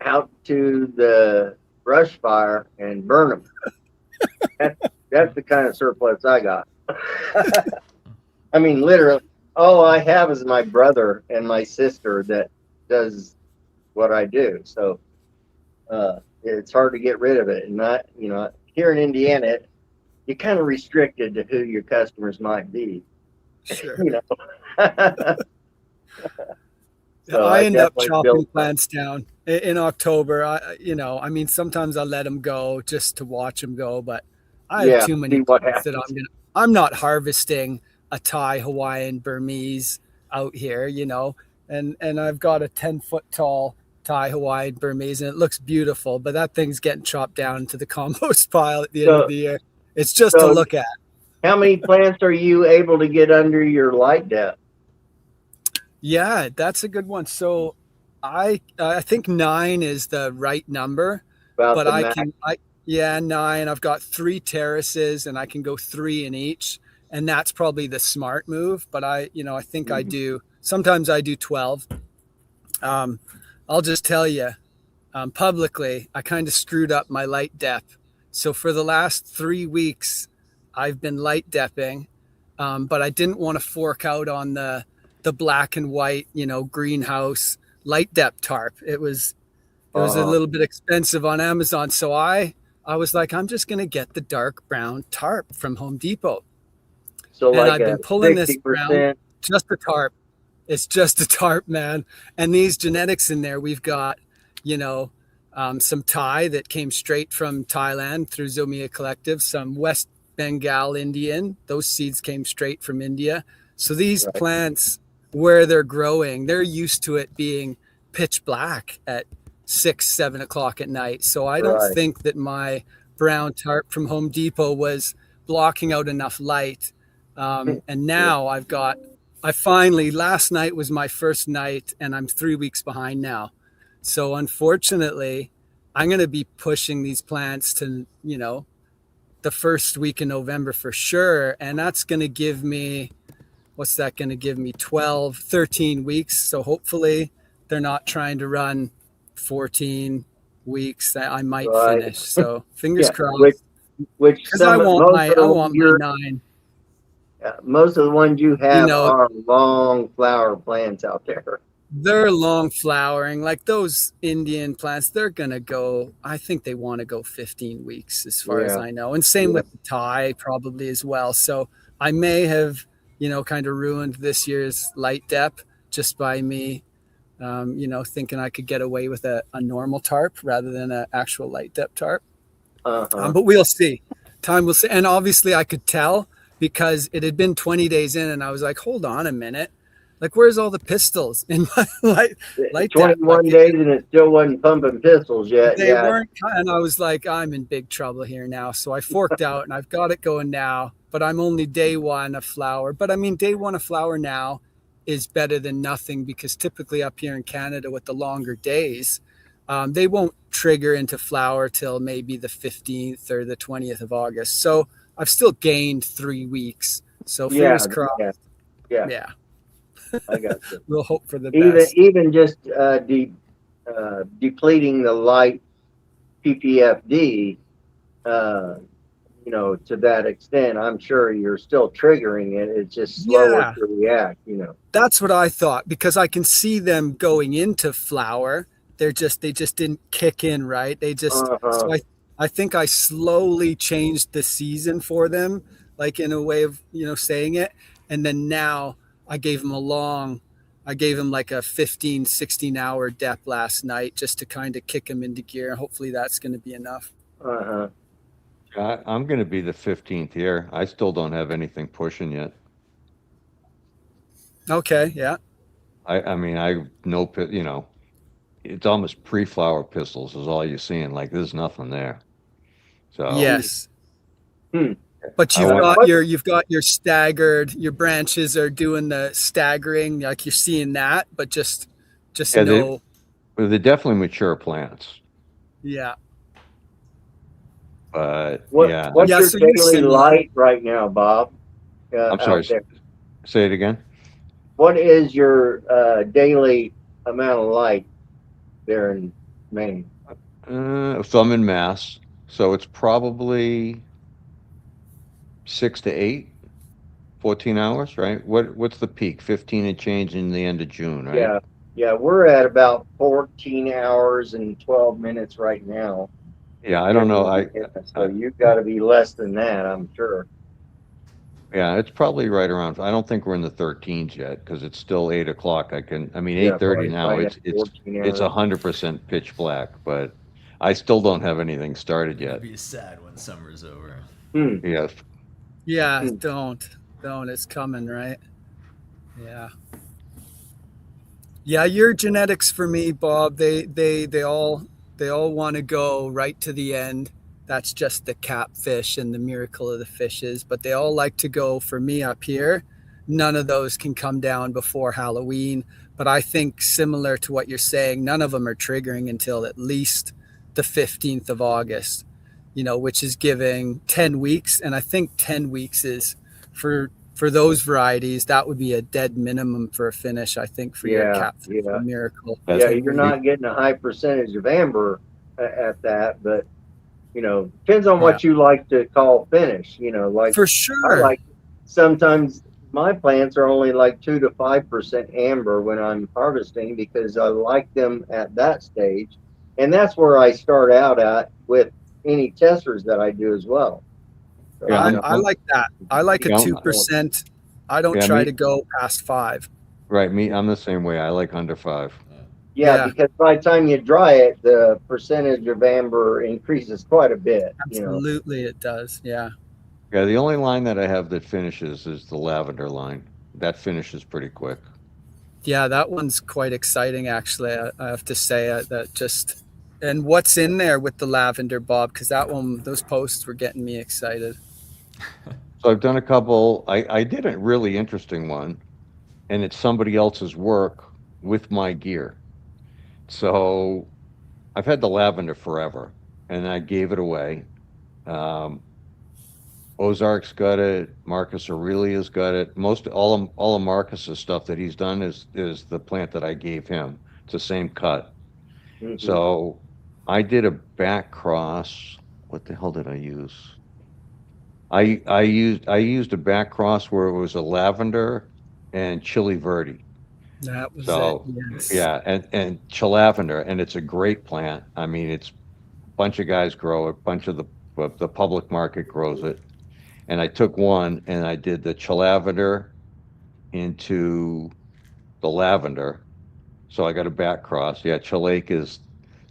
out to the brush fire and burn them. That's the kind of surplus I got. I mean, literally, all I have is my brother and my sister that does what I do. So it's hard to get rid of it. And not, here in Indiana, you're kind of restricted to who your customers might be. Sure. You know. So I end up definitely chopping built that. plants down in October. I mean, sometimes I let them go just to watch them go, but I have Yeah, too many see what plants that happens. I'm not harvesting a Thai, Hawaiian, Burmese out here, and I've got a 10-foot tall Thai, Hawaiian, Burmese, and it looks beautiful, but that thing's getting chopped down into the compost pile at the end of So, the year. It's just to so look at. how many plants are you able to get under your light depth? Yeah, that's a good one. So I think 9 is the right number, About but the max. yeah, 9. I've got 3 terraces and I can go 3 in each, and that's probably the smart move. But I think I do. Sometimes I do 12. Um, I'll just tell you publicly, I kind of screwed up my light depth. So for the last 3 weeks, I've been light depping, but I didn't want to fork out on the black and white, greenhouse light depth tarp. It was a Uh, little bit expensive on Amazon, so I was like, I'm just gonna get the dark brown tarp from Home Depot, so and like I've a been pulling this brown, 60%. just a tarp. It's just a tarp, man. And these genetics in there, we've got, you know, some Thai that came straight from Thailand through Zomia Collective, some West Bengal Indian. Those seeds came straight from India. So these Right. plants, where they're growing, they're used to it being pitch black at 6, 7 o'clock at night. So I don't Right. think that my brown tarp from Home Depot was blocking out enough light. And now I finally, last night was my first night, and I'm 3 weeks behind now. So unfortunately, I'm going to be pushing these plants to, the first week in November for sure. And that's going to give me, what's that going to give me? 12, 13 weeks. So hopefully they're not trying to run 14 weeks that I might Right. finish. So fingers Yeah. crossed. Which Because I want most of I the want my 9. most of the ones you You have know, are long flower plants out there. they're long flowering, like those Indian plants. They're gonna go. I think they want to go 15 weeks, as far as Yeah. I know, and same Yeah. with the Thai probably as well. So I may have, kind of ruined this year's light depth just by me, thinking I could get away with a normal tarp rather than an actual light depth tarp. Uh-huh. But we'll see. Time will see. And obviously, I could tell because it had been 20 days in, and I was like, hold on a minute. Like, where's all the pistols in my light depth? 21 days and it still wasn't pumping pistols yet. They Yeah. weren't. And I was like, I'm in big trouble here now. So I forked out and I've got it going now, but I'm only day 1 of flower. But I mean, day 1 of flower now is better than nothing, because typically up here in Canada with the longer days, they won't trigger into flower till maybe the 15th or the 20th of August. So I've still gained 3 weeks. So Yeah. fingers crossed. Yeah. Yeah. I got you. We'll hope for the Even best. even just depleting the light PPFD, to that extent, I'm sure you're still triggering it. It's just slower Yeah. to react. That's what I thought, because I can see them going into flower. They just didn't kick in, right? Uh-huh. So I think I slowly changed the season for them, like in a way of, saying it. And then now I gave them like a 15, 16 hour dep last night just to kind of kick them into gear. Hopefully that's going to be enough. Uh-huh. I'm going to be the 15th here. I still don't have anything pushing yet. Okay. Yeah. I mean, it's almost pre-flower pistils is all you're seeing. Like there's nothing there. So Yes. Hmm. But I want- you've got your staggered, your branches are doing the staggering, like you're seeing that, but just Yeah, no. they're definitely mature plants. Yeah. But What's Yeah, your so you're daily similar. light right now, Bob? I'm sorry. Out there? Say it again. What is your daily amount of light there in Maine? So I'm in Mass, so it's probably 6 to 8, 14 hours, right? What's the peak? 15 and change in the end of June, right? Yeah. Yeah, we're at about 14 hours and 12 minutes right now. Yeah, I don't know. So you've got to be less than that, I'm sure. Yeah, it's probably right around. I don't think we're in the 13s yet because it's still 8 o'clock. I mean, Yeah, 8:30 probably now. right It's at it's 14 it's hours. 100% pitch black, but I still don't have anything started It'd yet. be sad when summer's over. Hmm. Yeah, Yeah, Hmm. don't. It's coming, right? Yeah. Yeah, your genetics for me, Bob, they all want to go right to the end. That's just the catfish and the miracle of the fishes, but they all like to go for me up here. None of those can come down before Halloween, but I think similar to what you're saying, none of them are triggering until at least the 15th of August, which is giving 10 weeks, and I think 10 weeks is for those varieties, that would be a dead minimum for a finish, I think, for your Yeah, catfish yeah, and miracle. that's yeah. 10 You're weeks. not getting a high percentage of amber at that, but depends on Yeah, what you like to call finish. Like for I sure. like sometimes my plants are only like 2 to 5% amber when I'm harvesting because I like them at that stage, and that's where I start out at with any testers that I do as well. So, yeah. I like that. I like a Yeah, 2%. I don't yeah, try me to go past 5. right. I'm the same way. I like under 5. yeah, Yeah, because by the time you dry it, the percentage of amber increases quite a bit. absolutely it does. Yeah. Yeah, the only line that I have that finishes is the lavender line. That finishes pretty quick. Yeah, that one's quite exciting, actually. I have to say that just, and what's in there with the lavender, Bob? Because that one, those posts were getting me excited. So I've done a couple. I did a really interesting one, and it's somebody else's work with my gear. So I've had the lavender forever, and I gave it away. Um, Ozark's got it. Marcus Aurelia's got it. All of Marcus's stuff that he's done is the plant that I gave him. It's the same cut. Hmm. So I did a back cross. What the hell did I use? I used a back cross where it was a lavender and chili verde. That was it. So Yes. yeah, and chilavender, and it's a great plant. I mean, it's a bunch of guys grow it, bunch of the public market grows it. And I took one and I did the chilavender into the lavender. So I got a back cross. Yeah, chilake is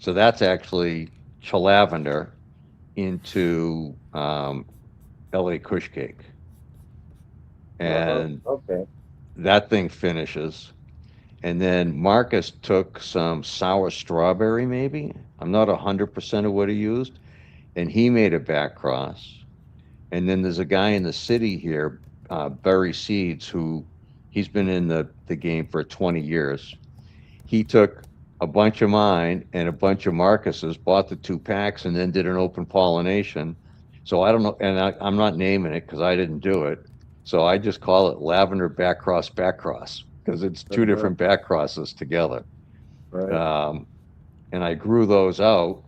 so that's actually chilavender into LA Kush cake. Uh-huh. And Okay. that thing finishes. And then Marcus took some sour strawberry, maybe. I'm not 100% of what he used. And he made a back cross. And then there's a guy in the city here, Berry Seeds, who he's been in the game for 20 years. He took a bunch of mine and a bunch of Marcus's, bought the 2 packs, and then did an open pollination. So I don't know, and I'm not naming it because I didn't do it. So I just call it lavender back cross because it's two Uh-huh. different back crosses together. Right. Um, and I grew those out,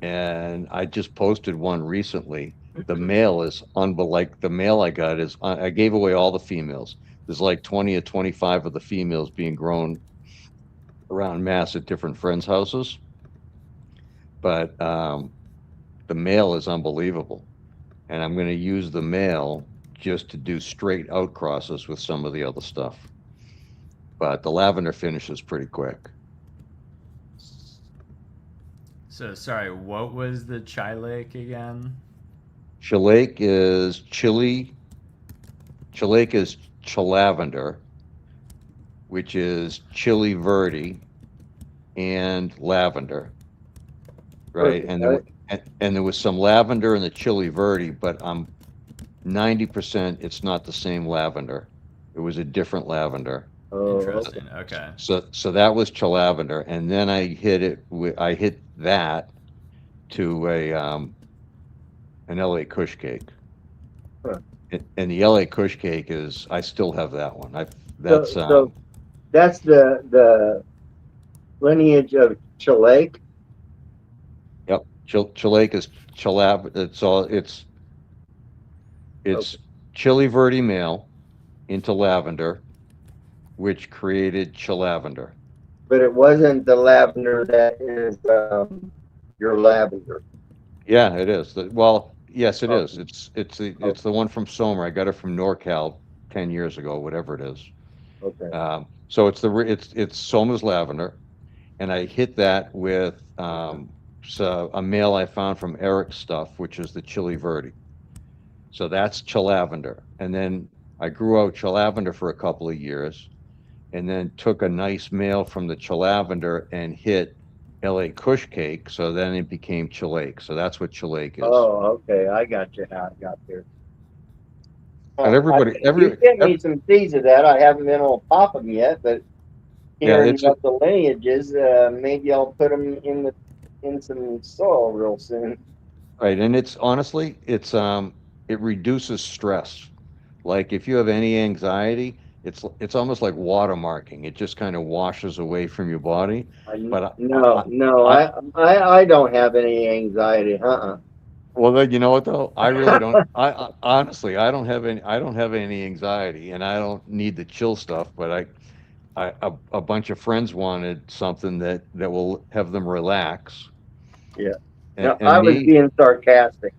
and I just posted one recently. The male is like the male I got is I gave away all the females. There's like 20 or 25 of the females being grown around Mass at different friends' houses, but the male is unbelievable, and I'm going to use the male just to do straight out crosses with some of the other stuff. But the lavender finishes pretty quick. So sorry, what was the chai lake again? Chilake is chilavender, which is chili verde and lavender, right? Perfect. And there was some lavender in the chili verde, but I'm 90% it's not the same lavender. It was a different lavender. Oh, okay. Interesting. Okay. So that was chilavender, and then I hit that to an LA Kush cake. Huh. And the LA Kush cake is I still have that one. So that's the lineage of Chilake. Yep. Chilake is chilav. It's chili verde male into lavender, which created chilavender. But it wasn't the lavender that is your lavender. Yeah, it is. Well, Yes, it Oh. is. It's the one from Somer. I got it from NorCal 10 years ago, whatever it is. Okay. So it's Soma's lavender, and I hit that with a male I found from Eric's stuff, which is the Chili Verde. So that's Chilavender, and then I grew out Chilavender for a couple of years, and then took a nice male from the Chilavender and hit L.A. Kush Cake. So then it became Chilake. So that's what Chilake is. Oh, okay. I got you how it got there. And everybody, You sent me some seeds of that. I haven't been able to pop them yet, but hearing it's about the lineages, maybe I'll put them in some soil real soon. right, and it's honestly, it reduces stress. Like if you have any anxiety, it's almost like watermarking. It just kind of washes away from your body. But I don't have any anxiety. well, then, you know what though? I really don't. I honestly, I don't have any anxiety, and I don't need the chill stuff. But a bunch of friends wanted something that will have them relax. Yeah. And, No, and I was me, being sarcastic.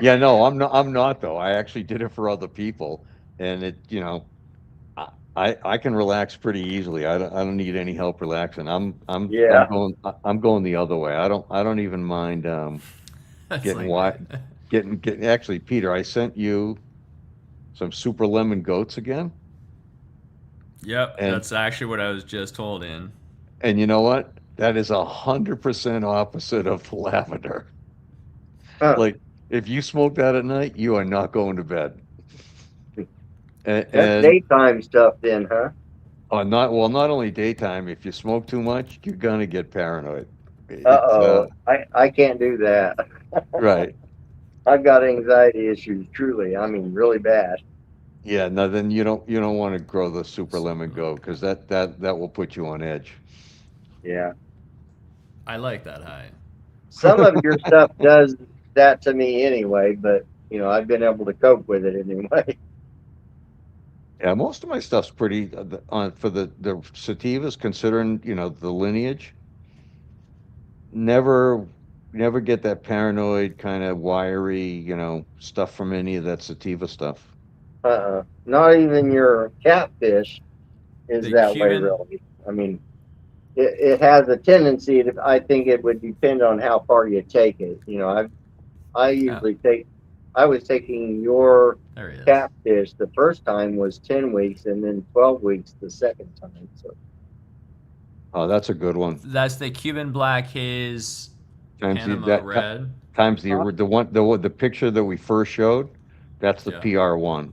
yeah, no, I'm not though. I actually did it for other people, and I can relax pretty easily. I don't need any help relaxing. Yeah. I'm going the other way. I don't even mind That's getting like wide. Getting actually, Peter, I sent you some super lemon goats again. Yep, And that's actually what I was just told in. and you know what? That is 100% opposite of lavender. Huh. Like if you smoke that at night, you are not going to bed. That's And daytime stuff then, huh? not only daytime. If you smoke too much, you're gonna get paranoid. Uh-oh. I can't do that. Right. I've got anxiety issues, truly. I mean, really bad. Yeah. No, then you don't want to grow the super lemon goat because that will put you on edge. Yeah. I like that high. Some of your stuff does that to me anyway, but I've been able to cope with it anyway. Yeah, most of my stuff's pretty for the sativas, considering the lineage. Never get that paranoid kind of wiry stuff from any of that sativa stuff. Not even your catfish is The that way, Cuban- really. I mean, it has a tendency to, I think it would depend on how far you take it. I usually I was taking your There he is. catfish the first time was 10 weeks and then 12 weeks the second time. So Oh, that's a good one. That's the Cuban Black Haze Times Panama Red. times the picture that we first showed. That's the Yeah. PR1.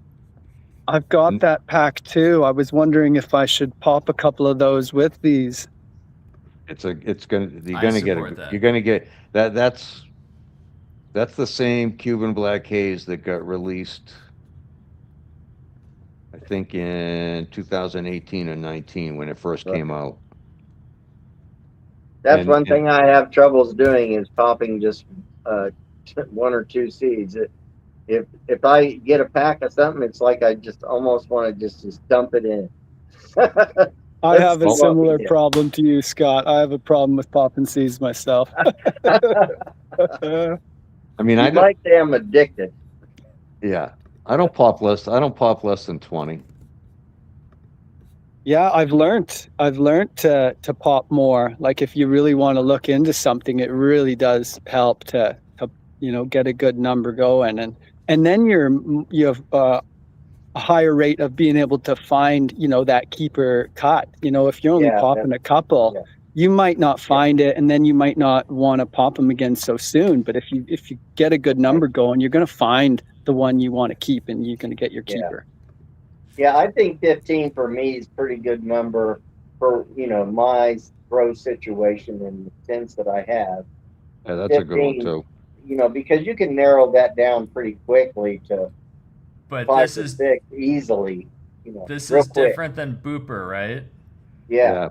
I've got that pack too. I was wondering if I should pop a couple of those with these. You're gonna support that. you're gonna get that. That's the same Cuban Black Haze that got released, I think, in 2018 or 19 when it first came out. that's And- one and- thing I have troubles doing is popping just one or two seeds. If I get a pack of something, it's like I just almost want to just dump it in. I That's have a the similar lucky, yeah. problem to you, Scott. I have a problem with popping seeds myself. I mean, You I don't, might say I'm addicted. yeah, I don't pop less than 20. Yeah, I've learned to pop more. Like if you really want to look into something, it really does help to get a good number going, and then you have a higher rate of being able to find that keeper cut. If you're only Yeah, popping a couple, yeah. you might not find it, and then you might not want to pop them again so soon. But if you get a good number going, you're going to find the one you want to keep, and you're going to get your Yeah. keeper. Yeah, I think 15 for me is pretty good number for my grow situation and the sense that I have. Yeah, that's a good one 15, too. Because you can narrow that down pretty quickly to But 5 this to is 6 easily. this real is quick. different than Booper, right? Yeah.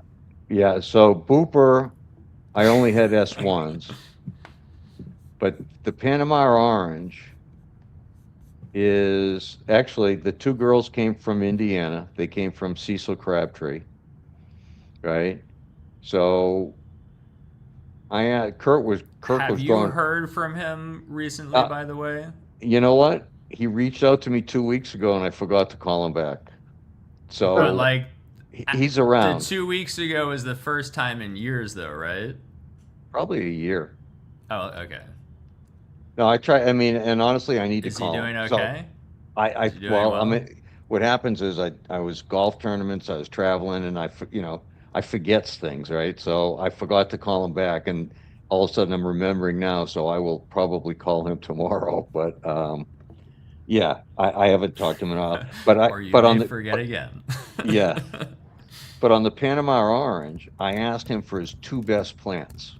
Yeah. So Booper, I only had S1s, but the Panama Orange is actually, the two girls came from Indiana. They came from Cecil Crabtree, right? So Kurt Have was you going. heard from him recently, Uh, by the way? you know what? He reached out to me 2 weeks ago, and I forgot to call him back. But So like he's the around. 2 weeks ago was the first time in years, though, right? Probably a year. Oh, okay. No, I try. I mean, and honestly, I need Is to he call doing him. So okay? I Is he doing well, well? I mean, what happens is I was golf tournaments, I was traveling, and I forgets things, right? So I forgot to call him back, and all of a sudden I'm remembering now. So I will probably call him tomorrow. But yeah, I haven't talked to him in a while. Or you But may on the forget again. yeah, but on the Panama Orange, I asked him for his two best plants,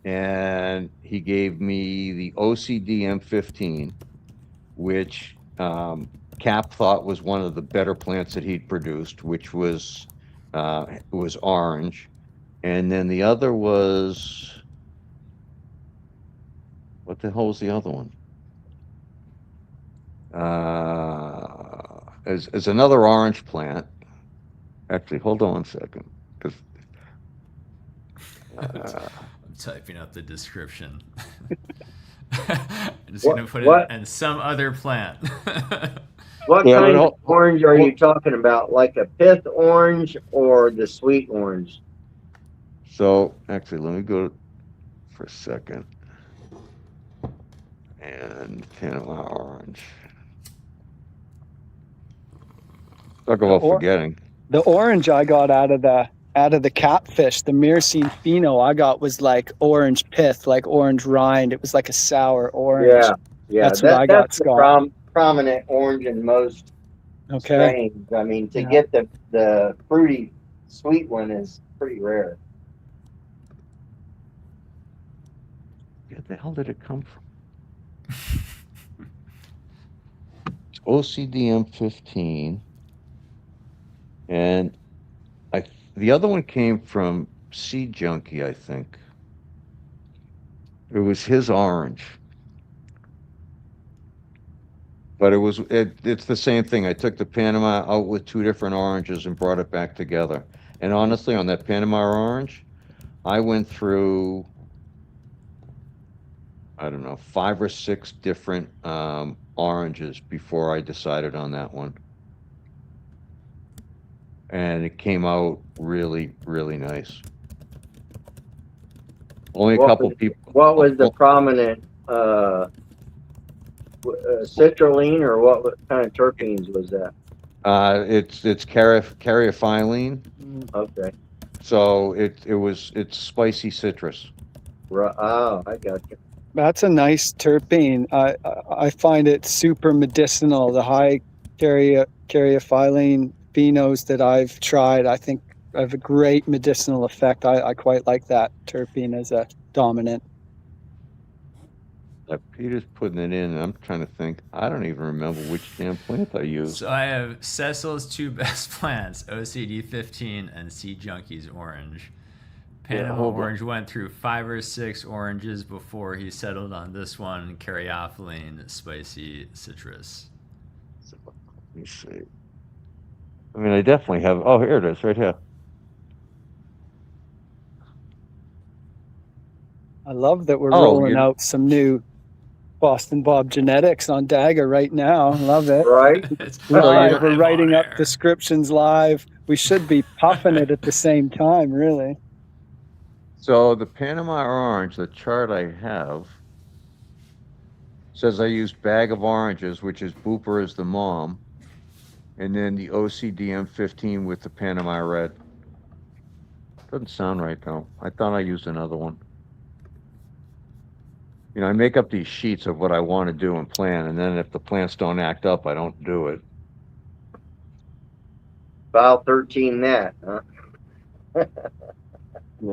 and he gave me the OCD M15, which Cap thought was one of the better plants that he'd produced, which was orange, and then the other was, what the hell was the other one? As another orange plant. Actually, hold on a second, because I'm typing up the description. I'm just What- gonna put what- it and some other plant. What Yeah, kind well, of orange are well- you talking about? Like a pith orange or the sweet orange? so actually, let me go for a second. And Panama Orange. Talk about forgetting. The orange I got out of the catfish, the myrcene pheno I got was like orange pith, like orange rind. It was like a sour orange. Yeah, yeah. That's what I got, That's the Scott. prominent orange in most Okay. strains. I mean, to Yeah. get the fruity sweet one is pretty rare. Where the hell did it come from? It's OCDM 15. And the other one came from Seed Junkie, I think. It was his orange. But it's the same thing. I took the Panama out with two different oranges and brought it back together. And honestly, on that Panama orange, I went through, I don't know, 5 or 6 different oranges before I decided on that one. And it came out really, really nice. Only a What couple was- people. What was the prominent citrulline, or what kind of terpenes was that? It's caryophyllene, Okay. so it's spicy citrus. Oh, I got you. That's a nice terpene. I find it super medicinal. The high caryophyllene phenos that I've tried, I think have a great medicinal effect. I quite like that terpene as a dominant. Peter's putting it in, and I'm trying to think. I don't even remember which damn plant I used. So I have Cecil's two best plants, OCD 15 and Seed Junkie's orange. Panama hold on. Orange went through 5 or 6 oranges before he settled on this one, caryophyllene spicy citrus. Let me see. I mean, I definitely have. Oh, here it is, right here. I love that we're Oh, rolling you- out some new Boston Bob genetics on dagga right now. Love it. Right? It's Live, live we're on writing up air. descriptions live. We should be puffing it at the same time, really. So the Panama Orange, the chart I have, says I used bag of oranges, which is Booper as the mom, and then the OCDM 15 with the Panama Red. Doesn't sound right though. I thought I used another one. You know, I make up these sheets of what I want to do and plan, and then if the plants don't act up, I don't do it. File 13 that, huh?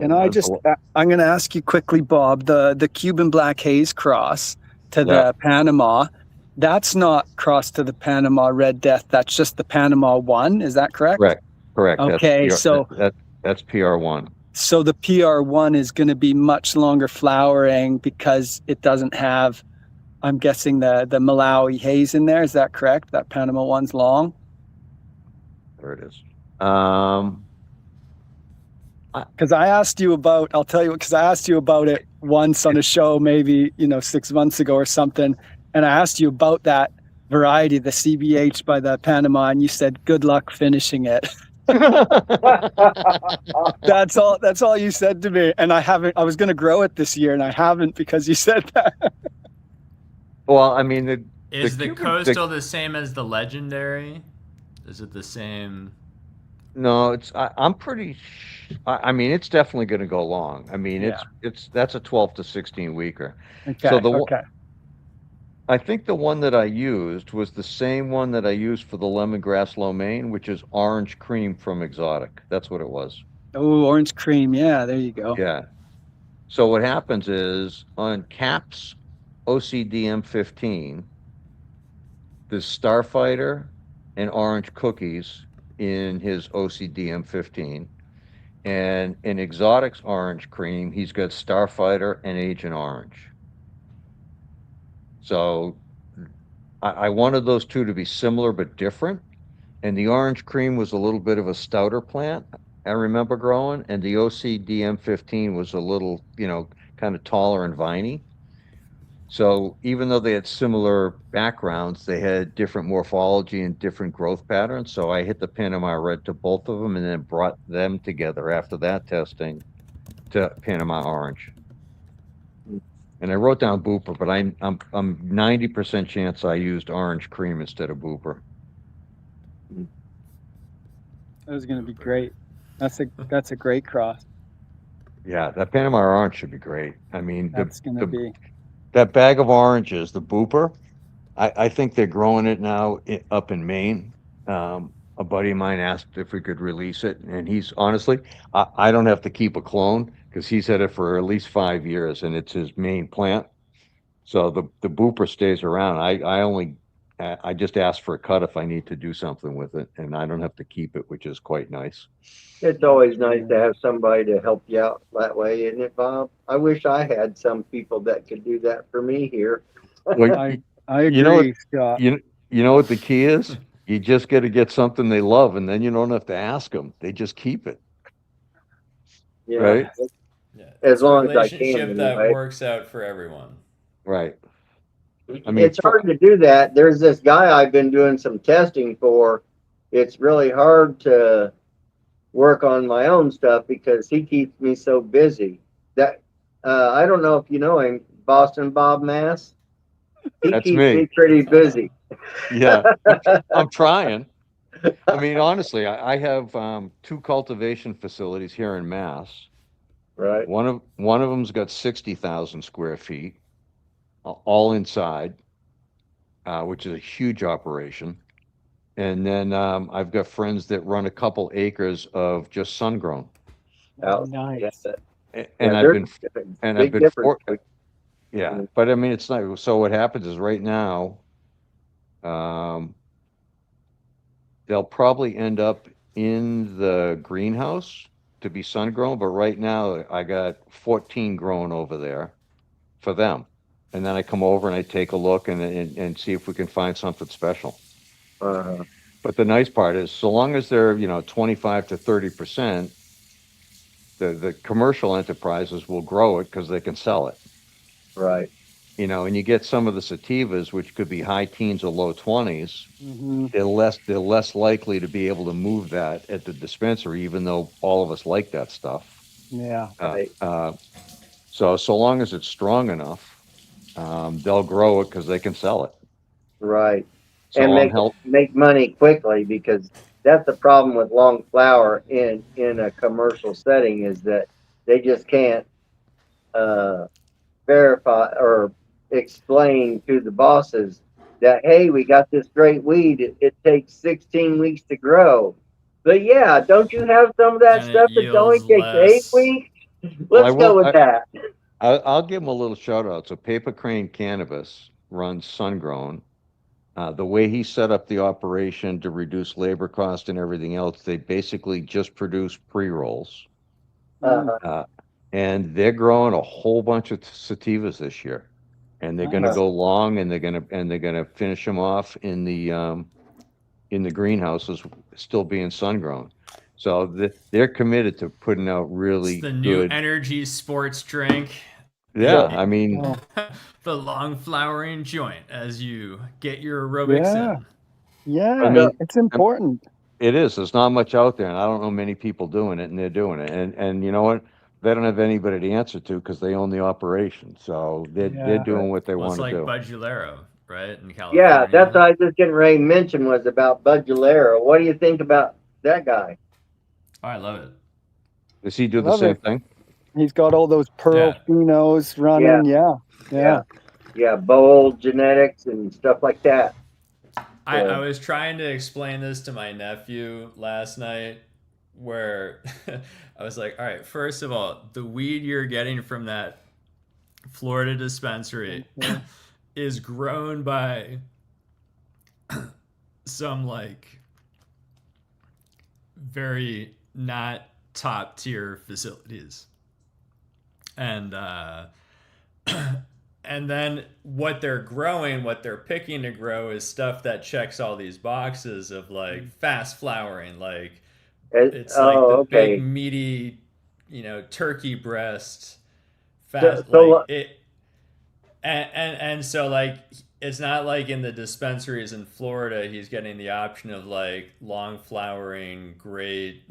And I just, I'm going to ask you quickly, Bob, the Cuban Black Haze cross to Yeah. the Panama, that's not crossed to the Panama Red Death. That's just the Panama one. Is that correct? Correct. Okay, so- that's PR1. So the PR1 is going to be much longer flowering because it doesn't have, I'm guessing, the Malawi haze in there. Is that correct? That Panama one's long? There it is. Because I asked you about, I'll tell you, because I asked you about it once on a show, maybe, 6 months ago or something. and I asked you about that variety, the CBH by the Panama, and you said, "Good luck finishing it." That's all you said to me, and I haven't. I was going to grow it this year, and I haven't because you said that. Well, I mean, Is the Cuban- coastal the same as the legendary? Is it the same? No, I'm pretty. I mean, it's definitely going to go long. I mean, Yeah. that's a 12 to 16 weeker. Okay. So Okay. I think the one that I used was the same one that I used for the lemongrass lo mein, which is orange cream from Exotic. That's what it was. Oh, orange cream. Yeah, there you go. Yeah. So what happens is on Cap's OCDM 15, there's Starfighter and orange cookies in his OCDM 15. And in Exotic's orange cream, he's got Starfighter and Agent Orange. So I wanted those two to be similar but different. And the orange cream was a little bit of a stouter plant, I remember growing. And the OCDM 15 was a little, kind of taller and viney. So even though they had similar backgrounds, they had different morphology and different growth patterns. So I hit the Panama Red to both of them and then brought them together after that testing to Panama Orange. And I wrote down Booper, but I'm 90% chance I used orange cream instead of Booper. That was going to be great. That's a great cross. Yeah, that Panama Orange should be great. I mean, That's going to be. that bag of oranges, the Booper, I think they're growing it now up in Maine. A buddy of mine asked if we could release it, and he's honestly, I don't have to keep a clone because he's had it for at least 5 years, and it's his main plant. So the Booper stays around. I just ask for a cut if I need to do something with it, and I don't have to keep it, which is quite nice. It's always nice to have somebody to help you out that way, isn't it, Bob? I wish I had some people that could do that for me here. Well, I agree, you know what- Scott. you know what the key is? You just got to get something they love, and then you don't have to ask them. They just keep it. Yeah. Right. Yeah, As long as I relationship can, that right? works out for everyone. Right. I mean, It's hard to do that. There's this guy I've been doing some testing for. It's really hard to work on my own stuff because he keeps me so busy. That I don't know if you know him, Boston Bob Mass. He That's keeps me. me pretty busy. Yeah. I'm trying. I mean, honestly, I have 2 cultivation facilities here in Mass. Right. One of them's got 60,000 square feet, all inside, which is a huge operation. And then I've got friends that run a couple acres of just sun grown. Oh, Nice. And Yeah, I've been there's big big difference. yeah, but I mean, it's not. So what happens is right now, they'll probably end up in the greenhouse to be sun grown. But right now, I got 14 grown over there for them, and then I come over and I take a look and see if we can find something special. But the nice part is, so long as they're 25 to 30%, the commercial enterprises will grow it because they can sell it. Right. And you get some of the sativas, which could be high teens or low 20s. Mm-hmm. They're less likely to be able to move that at the dispensary, even though all of us like that stuff. Yeah. Right. So long as it's strong enough, they'll grow it because they can sell it. Right. So And make money quickly, because that's the problem with long flower in a commercial setting, is that they just can't verify or explain to the bosses that, hey, we got this great weed. It takes 16 weeks to grow. But yeah, don't you have some of that And it stuff that only yields takes less. 8 weeks? Let's go with that. I'll give them a little shout out. So Paper Crane Cannabis runs sun grown. The way he set up the operation to reduce labor cost and everything else, they basically just produce pre-rolls. And they're growing a whole bunch of sativas this year, and they're going to go long, and they're going to finish them off in the greenhouses, still being sun grown. So they're committed to putting out really It's the new good. energy sports drink. Yeah, I mean, Oh, The long flowering joint as you get your aerobics yeah. in. Yeah, I mean, it's important. it is. There's not much out there, and I don't know many people doing it, and they're doing it. And you know what? They don't have anybody to answer to because they own the operation, so they're Yeah. doing what they Well, it's want to like do. Budulero, right? In Yeah, that's what California. I was just getting ready to mention was about Budulero. What do you think about that guy? Oh, I love it. Does he I do the love same it. thing? He's got all those pearl Yeah. phenos Yeah, running. Yeah. yeah, yeah, bold genetics and stuff like that. I was trying to explain this to my nephew last night where I was like, all right, first of all, the weed you're getting from that Florida dispensary Yeah. is grown by some like very not top tier facilities. And and then what they're growing, what they're picking to grow is stuff that checks all these boxes of like fast flowering, like it's like the Okay. big meaty, turkey breast, So, fast so like it, and so like it's not like in the dispensaries in Florida he's getting the option of like long flowering, great.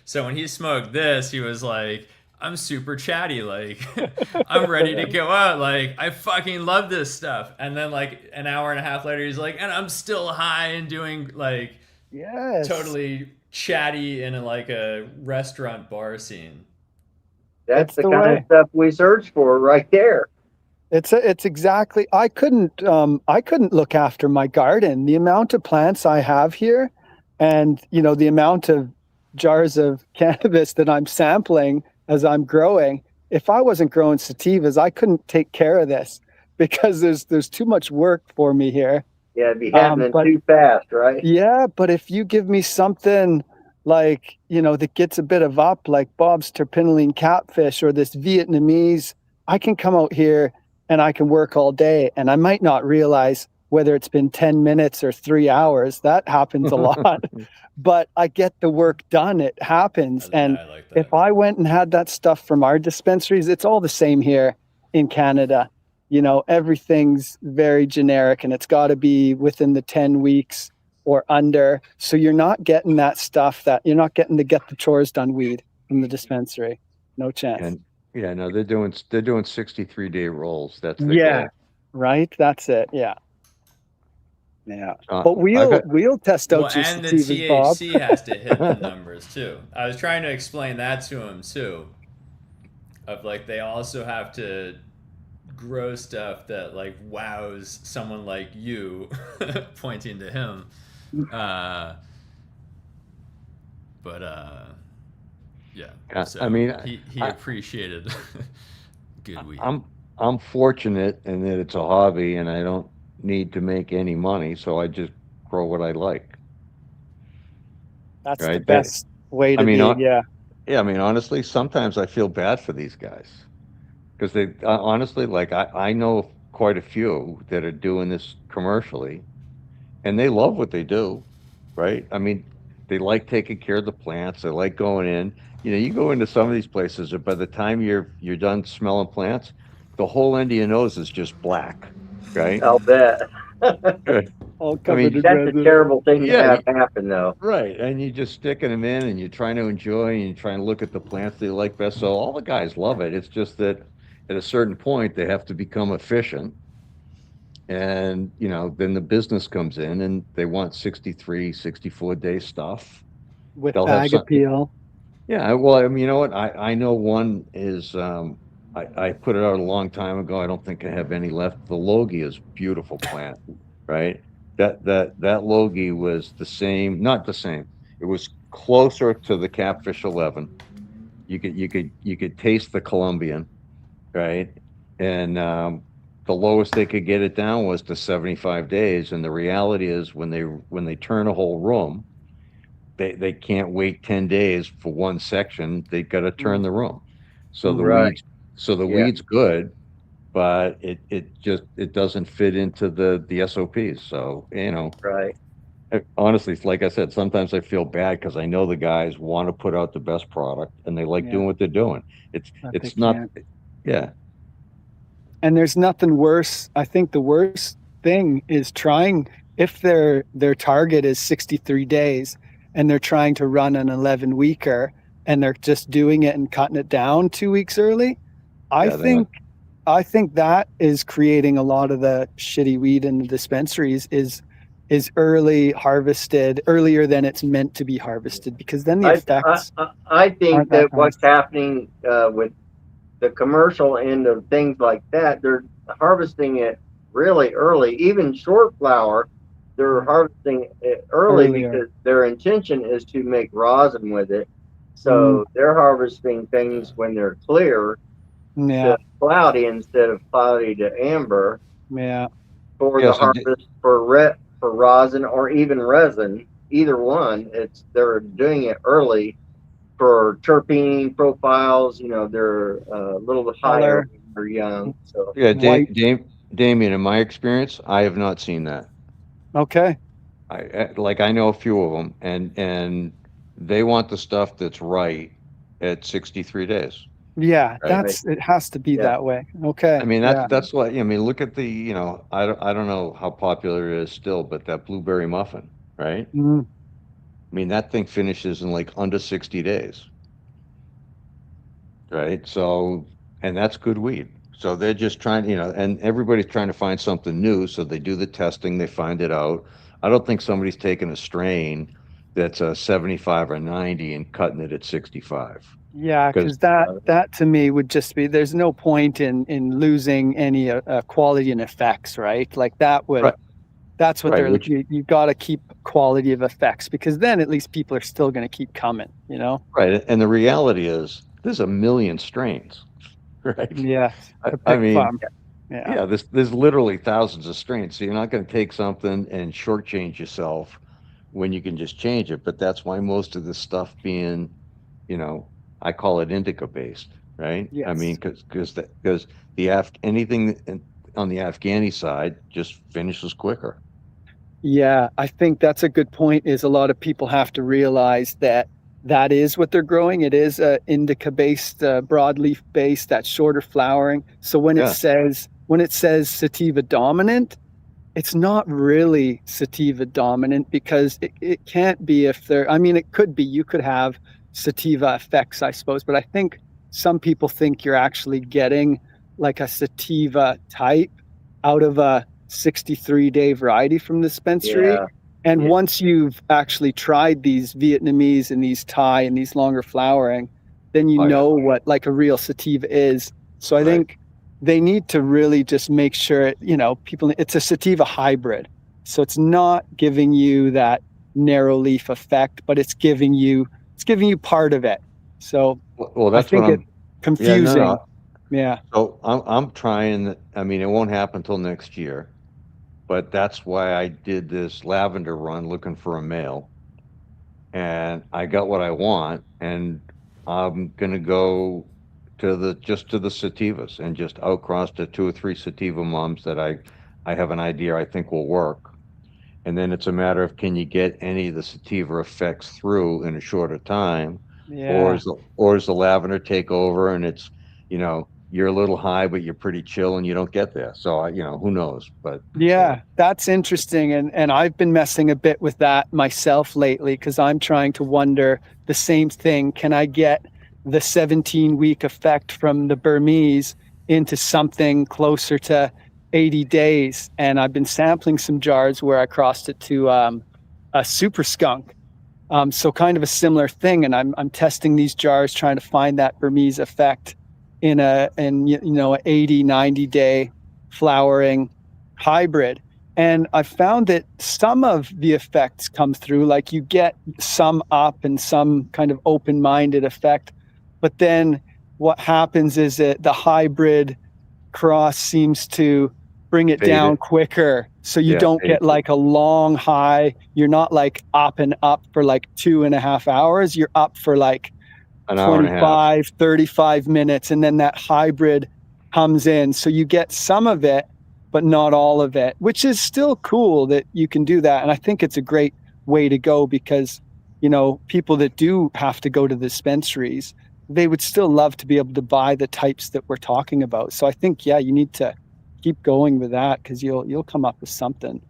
So when he smoked this, he was like, I'm super chatty, like I'm ready to go out, like I fucking love this stuff. And then like an hour and a half later, he's like, and I'm still high and doing like Yes. totally chatty in like a restaurant bar scene. that's the the kind way. of stuff we search for right there. It's exactly. I couldn't look after my garden. The amount of plants I have here, and the amount of jars of cannabis that I'm sampling as I'm growing. If I wasn't growing sativas, I couldn't take care of this because there's too much work for me here. Yeah, it'd be happening But too fast, right? yeah, but if you give me something like, that gets a bit of up, like Bob's terpinolene catfish or this Vietnamese, I can come out here and I can work all day. And I might not realize whether it's been 10 minutes or 3 hours. That happens a lot. But I get the work done. It happens. And I like that. if I went and had that stuff from our dispensaries, it's all the same here in Canada. Everything's very generic and it's got to be within the 10 weeks or under. So you're not getting that stuff that you're not getting to get the chores done weed from the dispensary. No chance. And yeah, no, they're doing 63-day rolls. That's the Yeah. goal. Right. That's it. Yeah. Yeah. But I've got- we'll test out Well, your and the sativas, Bob. THC has to hit the numbers too. I was trying to explain that to him too. Of like they also have to grow stuff that like wows someone like you, pointing to him. Yeah. Yeah, So I mean, he appreciated good weed. I'm fortunate in that it's a hobby and I don't need to make any money, so I just grow what I like. That's the Right. best way to be. Yeah. Yeah, I mean, honestly, sometimes I feel bad for these guys because they honestly, like, I know quite a few that are doing this commercially and they love what they do, right? I mean, they like taking care of the plants. They like going in. You go into some of these places, and by the time you're done smelling plants, the whole end of your nose is just black, right? I'll bet. All I covered mean, in That's a resin. terrible thing to Yeah, have happen, though. right. And you're just sticking them in, and you're trying to enjoy, and you're trying to look at the plants they like best. So all the guys love it. It's just that at a certain point, they have to become efficient. And, then the business comes in and they want 63, 64-day stuff. With They'll have bag some- appeal. Yeah, well, I mean, you know what? I know one is, I put it out a long time ago. I don't think I have any left. The Logie is a beautiful plant, right? That Logie was the same, not the same. It was closer to the Catfish 11. You could taste the Colombian, right? And the lowest they could get it down was to 75 days. And the reality is when they turn a whole room, they can't wait 10 days for one section. They got to turn the room. So the Right. weed's good, but it doesn't fit into the SOPs. So, Right. honestly, like I said, sometimes I feel bad because I know the guys want to put out the best product and they like Yeah. doing what they're doing. But It's they not, can't. yeah. And there's nothing worse. I think the worst thing is trying, if their target is 63 days and they're trying to run an 11 weeker and they're just doing it and cutting it down 2 weeks early. I think that is creating a lot of the shitty weed in the dispensaries is early harvested earlier than it's meant to be harvested, because then the effects I think aren't that that what's happening with the commercial end of things like that, they're harvesting it really early. Even short flower, they're harvesting it early Earlier. because their intention is to make rosin with it. So they're harvesting things when they're clear Yeah, to cloudy instead of cloudy to amber yeah. for Yeah, the so harvest for rosin or even resin. Either one, they're doing it early for terpene profiles. You know, they're a little higher when they're young. So Yeah, White. Damien, in my experience, I have not seen that. Okay. I know a few of them, and they want the stuff that's right at 63 days. Yeah, Right. it has to be Yeah. that way. Okay. I mean, yeah. that's what, I mean, look at the, you know, I don't know how popular it is still, but that blueberry muffin, right? Mm, I mean, that thing finishes in like under 60 days. Right? So, and that's good weed. So they're just trying, you know, and everybody's trying to find something new. So they do the testing, they find it out. I don't think somebody's taking a strain that's a 75 or 90 and cutting it at 65. yeah, Because because that to me would just be, there's no point in losing any quality and effects, right? Like that would Right. that's what Right, they're which- you got to keep quality of effects, because then at least people are still going to keep coming, you know? right, and the reality is there's a million strains, right? Yeah. The I pig mean, farm. Yeah. yeah, there's literally thousands of strains. So you're not going to take something and shortchange yourself when you can just change it. But that's why most of this stuff being, you know, I call it indica based, right? I mean, Yes. because anything on the Afghani side just finishes quicker. Yeah, I think that's a good point, is a lot of people have to realize that that is what they're growing. It is indica based, broadleaf based, that shorter flowering. So when Yeah. it says sativa dominant, it's not really sativa dominant, because it can't be. If they're, I mean, it could be, you could have sativa effects, I suppose, but I think some people think you're actually getting like a sativa type out of a 63-day variety from the dispensary. yeah, And Yeah. once you've actually tried these Vietnamese and these Thai and these longer flowering, then you Oh, yeah. know what like a real sativa is. So I Right. think they need to really just make sure, you know, it's a sativa hybrid. So it's not giving you that narrow leaf effect, but it's giving you part of it. So Well, I that's what think it's I'm. Yeah, confusing. no. Yeah. So I'm trying. I mean, it won't happen until next year, but that's why I did this lavender run looking for a male, and I got what I want, and I'm gonna go to the sativas and just outcross to 2 or 3 sativa moms that I have an idea I think will work, and then it's a matter of, can you get any of the sativa effects through in a shorter time, or Yeah. is the lavender take over and it's, you know, you're a little high but you're pretty chill and you don't get there. So you know, who knows? But Yeah, that's interesting. And I've been messing a bit with that myself lately, because I'm trying to wonder the same thing. Can I get the 17-week effect from the Burmese into something closer to 80 days? And I've been sampling some jars where I crossed it to a super skunk. So kind of a similar thing. And I'm testing these jars, trying to find that Burmese effect in a 80, 90-day flowering hybrid. And I found that some of the effects come through, like you get some up and some kind of open-minded effect. But then what happens is that the hybrid cross seems to bring it Fade down it. quicker. So you Yeah, don't fade get it. like a long high. You're not like up and up for like 2.5 hours. You're up for like an hour and a half. 25, 35 minutes. And then that hybrid comes in. So you get some of it, but not all of it, which is still cool that you can do that. And I think it's a great, way to go, because, you know, people that do have to go to dispensaries, they want to they would still love to be able to buy the types that we're talking about. So I think, yeah, you need to keep going with that because you'll come up with something.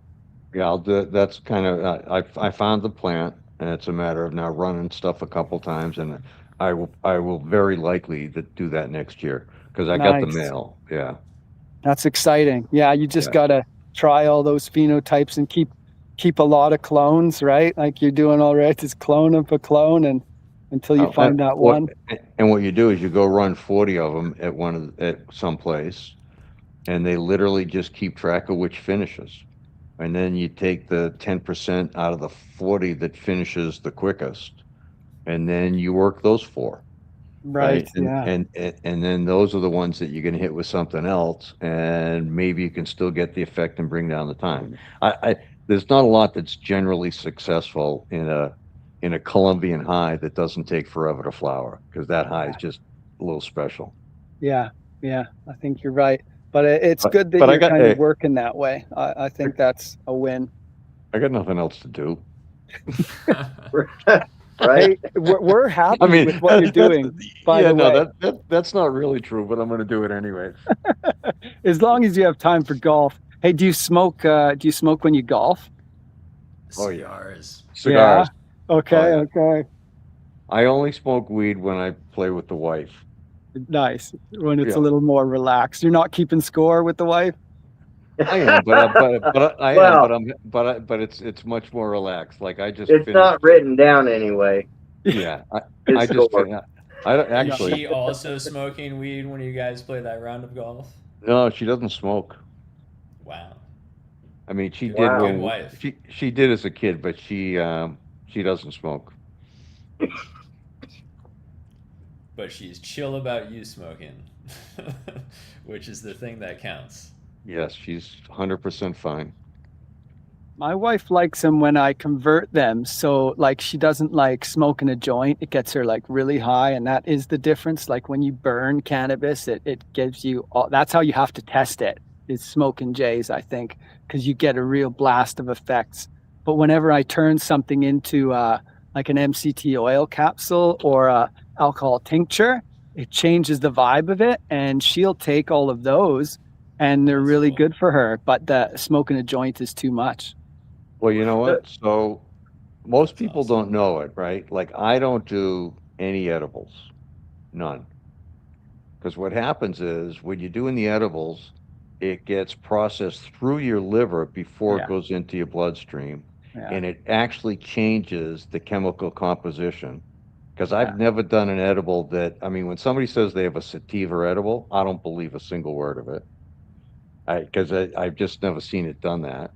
Yeah, I'll do. That's kind of I found the plant, and it's a matter of now running stuff a couple times, and I will very likely do that next year because I got the Nice. mail. Yeah, That's exciting. Yeah, you just Yeah. gotta try all those phenotypes and keep a lot of clones, right? Like you're doing already, just clone up a clone and until you Oh, find that one. And what you do is you go run 40 of them at some place, and they literally just keep track of which finishes, and then you take the 10% out of the 40 that finishes the quickest, and then you work those 4. Right. And, Yeah. and then those are the ones that you're going to hit with something else, and maybe you can still get the effect and bring down the time. There's not a lot that's generally successful in a Colombian high that doesn't take forever to flower because that high is just a little special. Yeah. Yeah. I think you're right. But it's good that but I you're got- kind hey. of working that way. I think that's a win. I got nothing else to do. Right? We're happy I mean, with what you're doing. By yeah, the no, way, that's not really true, but I'm going to do it anyway. as long as you have time for golf. Hey, do you smoke? Do you smoke when you golf? Oh, yeah. Cigars. Cigars. Okay. Oh, yeah. Okay. I only smoke weed when I play with the wife. Nice. When it's Yeah. a little more relaxed. You're not keeping score with the wife. I am, but it's much more relaxed. Like I just It's finished. not written down anyway. Yeah, It's I just score. I don't Is actually. she also smoking weed when you guys play that round of golf? No, she doesn't smoke. Wow. I mean, she did Wow. when Good wife. she did as a kid, but she doesn't smoke. But she's chill about you smoking, which is the thing that counts. Yes, she's 100% fine. My wife likes them when I convert them. So like she doesn't like smoking a joint. It gets her like really high. And that is the difference. Like when you burn cannabis, it gives you all, that's how you have to test it is smoking J's, I think, because you get a real blast of effects. But whenever I turn something into like an MCT oil capsule or a alcohol tincture, it changes the vibe of it. And she'll take all of those and they're That's really cool. good for her. But the smoking a joint is too much. Well, you know what? So most That's people awesome. don't know it, right? Like I don't do any edibles, none. Because what happens is when you're doing the edibles, it gets processed through your liver before Yeah. it goes into your bloodstream, Yeah. and it actually changes the chemical composition. Because Yeah. I've never done an edible that, I mean, when somebody says they have a sativa edible, I don't believe a single word of it. Because I've just never seen it done that.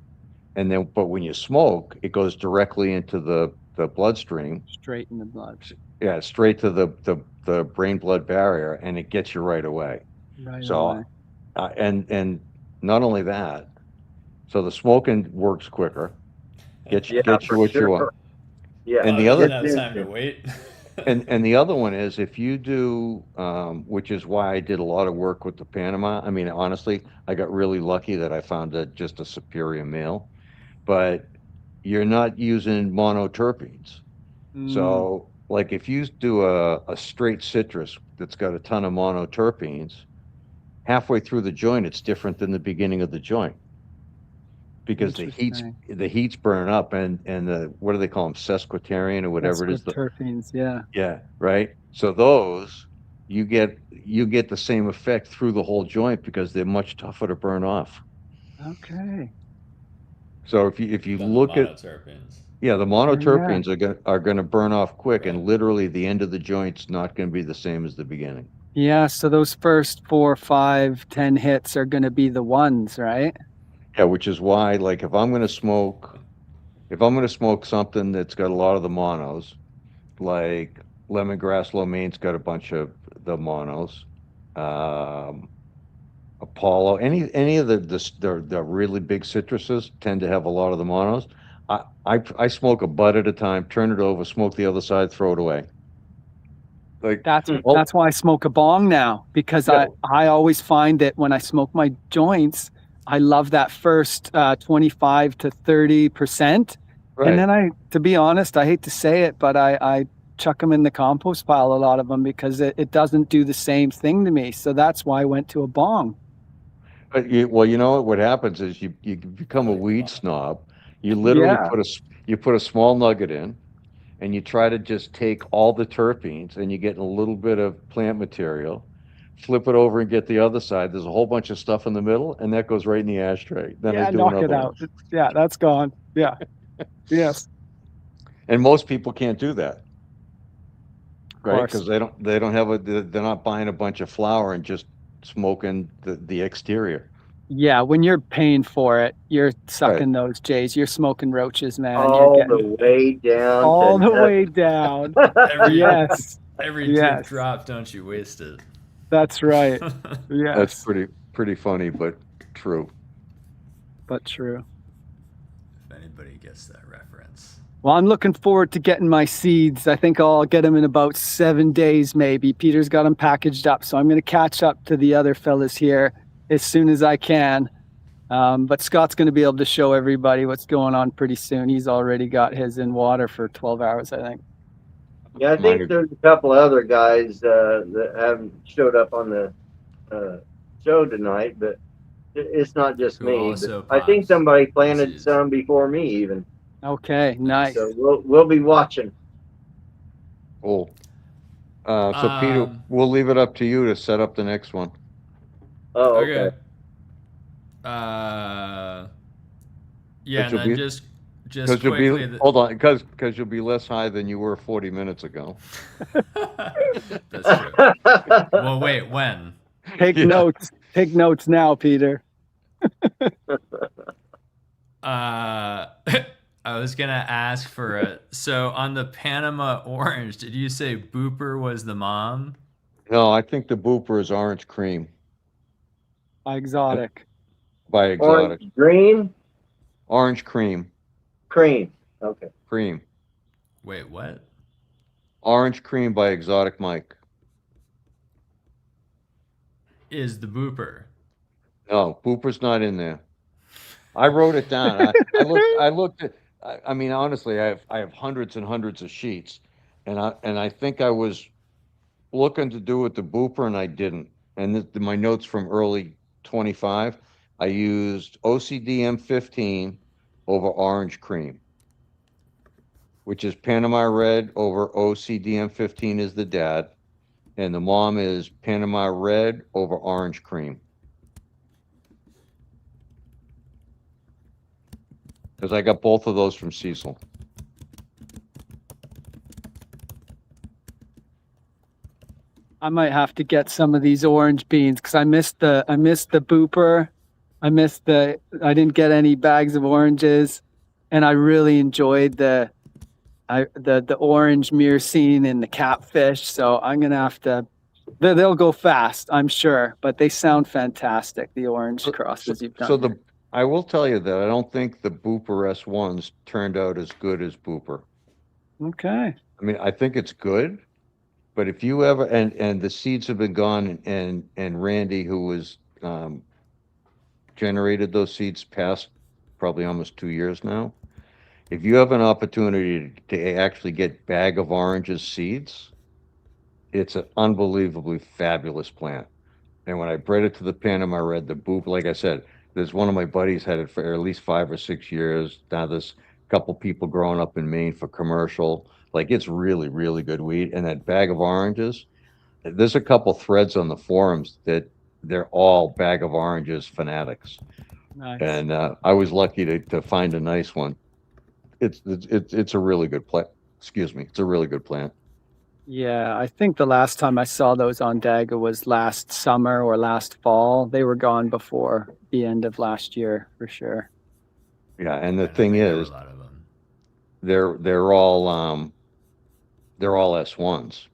And then, but when you smoke, it goes directly into the bloodstream. Straight in the blood. Yeah, straight to the brain blood barrier, and it gets you right away. Right So, away. and not only that, so the smoking works quicker, gets you for what you sure. want. Yeah. And the Oh, other- doesn't have time to wait. And the other one is if you do, which is why I did a lot of work with the Panama. I mean, honestly, I got really lucky that I found just a superior male, but you're not using monoterpenes. So, like if you do a straight citrus that's got a ton of monoterpenes, halfway through the joint, it's different than the beginning of the joint because the heat's burning up and the, what do they call them, sesquiterpene or whatever it is. Terpenes, yeah. Yeah, right. So those you get the same effect through the whole joint because they're much tougher to burn off. Okay. So if you Than the look at monoterpenes. yeah, the monoterpenes are gonna burn off quick, and literally the end of the joint's not gonna be the same as the beginning. Yeah, so those first 4, 5, 10 hits are going to be the ones, right? Yeah, which is why, like, if I'm gonna smoke something that's got a lot of the monos, like lemongrass lo main's got a bunch of the monos, Apollo, any of the really big citruses tend to have a lot of the monos. I smoke a bud at a time, turn it over, smoke the other side, throw it away. Like That's why I smoke a bong now, because Yeah. I always find that when I smoke my joints, I love that first 25 to 30%. right. And then to be honest, I hate to say it, but I chuck them in the compost pile, a lot of them, because it doesn't do the same thing to me. So that's why I went to a bong. But well, you know what happens is you become a weed snob. You literally Yeah. put a small nugget in, and you try to just take all the terpenes, and you get a little bit of plant material, flip it over and get the other side. There's a whole bunch of stuff in the middle, and that goes right in the ashtray. Then I Yeah, do knock another it one. out. Yeah, that's gone. Yeah. Yes. And most people can't do that, right? Course. Because they don't have they're not buying a bunch of flour and just smoking the exterior. Yeah, when you're paying for it, you're Right. sucking those J's. You're smoking roaches, man. You're All getting the way down all to the way down. Every Yes. every Yes. drop, don't you waste it. That's right. That's Yes. pretty funny, but true. But true. If anybody gets that reference. Well, I'm looking forward to getting my seeds. I think I'll get them in about 7 days, maybe. Peter's got them packaged up, so I'm going to catch up to the other fellas here as soon as I can. But Scott's going to be able to show everybody what's going on pretty soon. He's already got his in water for 12 hours, I think. Yeah, I think there's a couple other guys that haven't showed up on the show tonight, but it's not just Who me. also But I think pops somebody planted disease. some before me even. Okay, nice. So we'll be watching. Cool. So Peter, we'll leave it up to you to set up the next one. Oh, okay. Okay. Yeah, and you'll then be- just Because you'll quickly. be hold on, because you'll be less high than you were 40 minutes ago. That's true. Well, wait, when? Take Yeah. notes. Take notes now, Peter. I was gonna ask for a. So on the Panama Orange, did you say Booper was the mom? No, I think the Booper is orange cream Exotic. by Exotic. Orange, green, Orange cream. cream. Okay. Cream. Wait, what? Orange cream by Exotic Mike. Is the Booper? No, Booper's not in there. I wrote it down. I looked at. I mean, honestly, I have hundreds and hundreds of sheets, and I think I was looking to do it the Booper, and I didn't. And my notes from early 25, I used OCD M15 over orange cream, which is Panama Red over OCD M15 is the dad, and the mom is Panama Red over orange cream. Because I got both of those from Cecil. I might have to get some of these orange beans because I missed the Booper. I didn't get any bags of oranges, and I really enjoyed the orange myrcene and the catfish. So I'm gonna have to. They'll go fast, I'm sure, but they sound fantastic. The orange crosses you've done. So I will tell you that I don't think the Booper S1s turned out as good as Booper. Okay. I mean, I think it's good, but if you ever and the seeds have been gone, and Randy, who was generated those seeds past probably almost 2 years now. If you have an opportunity to actually get bag of oranges seeds, it's an unbelievably fabulous plant. And when I bred it to the Panama Red, the Boop, like I said, there's one of my buddies had it for at least 5 or 6 years. Now there's a couple people growing up in Maine for commercial. Like, it's really, really good weed. And that bag of oranges, there's a couple threads on the forums that they're all bag of oranges fanatics. Nice. And I was lucky to find a nice one. It's a really good plant. Excuse me. It's a really good plant. Yeah, I think the last time I saw those on dagga was last summer or last fall. They were gone before the end of last year for sure. Yeah, and the I thing think there were is, a lot of them. they're all S1s,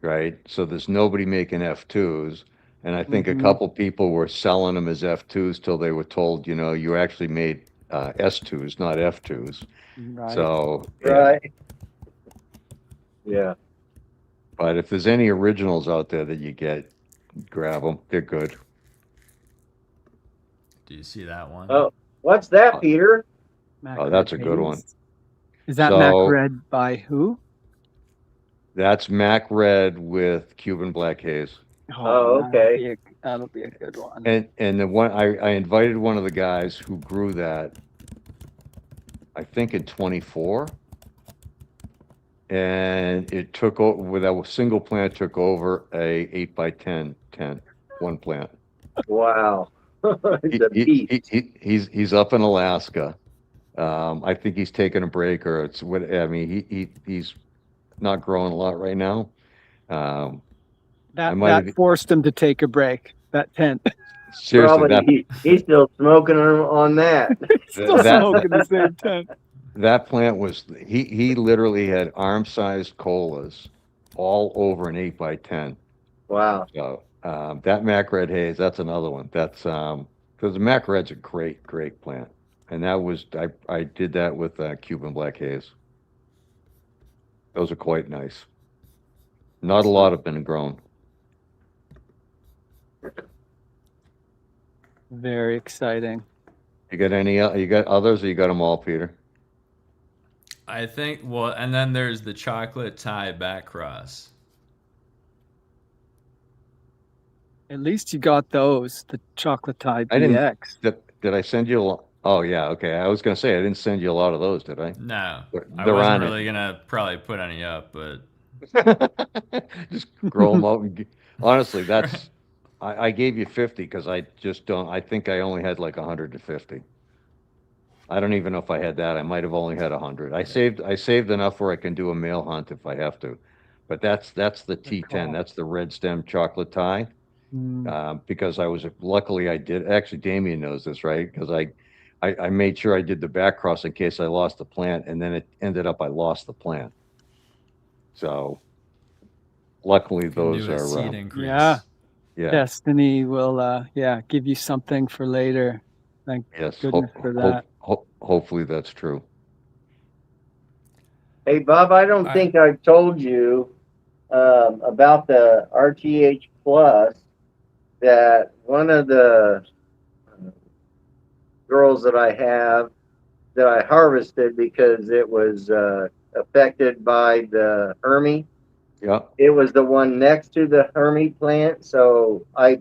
right? So there's nobody making F2s, and I think a couple people were selling them as F2s till they were told, you actually made S2s, not F2s. Right. So yeah. Right. Yeah. But if there's any originals out there that you get, grab them. They're good. Do you see that one? Oh, what's that, Peter? Mac Oh, that's Red a good one. Haze. Is that So- Mac Red by who? That's Mac Red with Cuban Black Haze. Oh, okay. That'll be a good one. And the one I invited one of the guys who grew that, I think in 24, and it took over with that single plant took over a 8x10 tent, one plant. Wow. It's a beast. He's up in Alaska. I think he's taking a break, or it's what I mean. He's not growing a lot right now. I That might have- forced him to take a break. That tent. Seriously, Probably he's still smoking on that. Still that- smoking the same tent. that plant was he literally had arm-sized colas all over an 8x10. Wow. So that Mac Red Haze, that's another one. That's because the Mac Red's a great plant, and that was I did that with Cuban Black Haze. Those are quite nice. Not a lot have been grown. Very exciting. You got any? You got others, or you got them all, Peter? I think, well, and then there's the chocolate Thai back cross. At least you got those, the chocolate Thai I didn't- BX. Did I send you a lot? Oh yeah, okay. I was gonna say I didn't send you a lot of those, did I? No, I They're wasn't on it. really gonna probably put any up, but Just grow them out. Honestly, that's I gave you 50 because I just don't. I think I only had like 150. I don't even know if I had that. I might have only had 100. I saved enough where I can do a mail hunt if I have to. But that's the T10. call. That's the red stem chocolate Thai. Mm. Because luckily I did. Actually, Damien knows this, right? Because I made sure I did the back cross in case I lost the plant, and then it ended up I lost the plant. So luckily those do a are seed increase. Yeah. yeah. Destiny will give you something for later. Thank Yes, goodness for that. hopefully that's true. Hey, Bob, I don't Hi. think I told you about the RTH Plus, that one of the girls that I have that I harvested because it was affected by the Hermy. Yeah, It was the one next to the Hermy plant, so I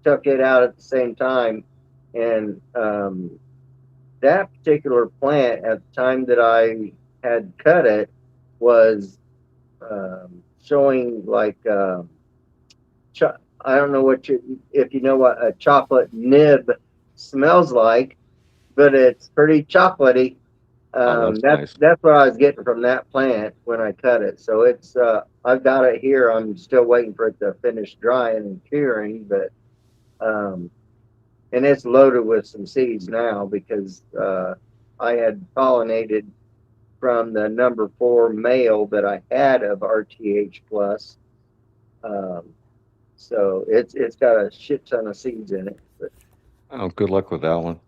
took it out at the same time. And that particular plant, at the time that I had cut it, was showing like I don't know if you know what a chocolate nib smells like, but it's pretty chocolatey. that's nice. That's what I was getting from that plant when I cut it. So it's I've got it here. I'm still waiting for it to finish drying and curing, but and it's loaded with some seeds now because I had pollinated from the number 4 male that I had of RTH Plus. So it's got a shit ton of seeds in it. But Oh, good luck with that one.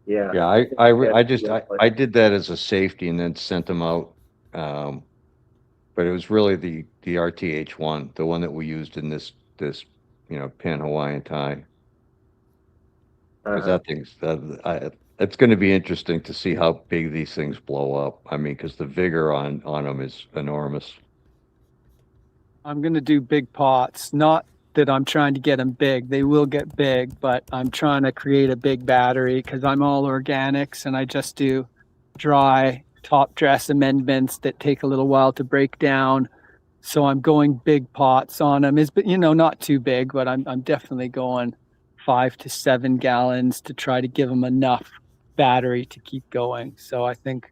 yeah. Yeah, I did that as a safety and then sent them out. But it was really the RTH one, the one that we used in this Panawaiian Thai. Because it's going to be interesting to see how big these things blow up. I mean, because the vigor on them is enormous. I'm going to do big pots. Not that I'm trying to get them big. They will get big, but I'm trying to create a big battery because I'm all organics and I just do dry top dress amendments that take a little while to break down. So I'm going big pots on them. Not too big, but I'm definitely going 5 to 7 gallons to try to give them enough battery to keep going. So I think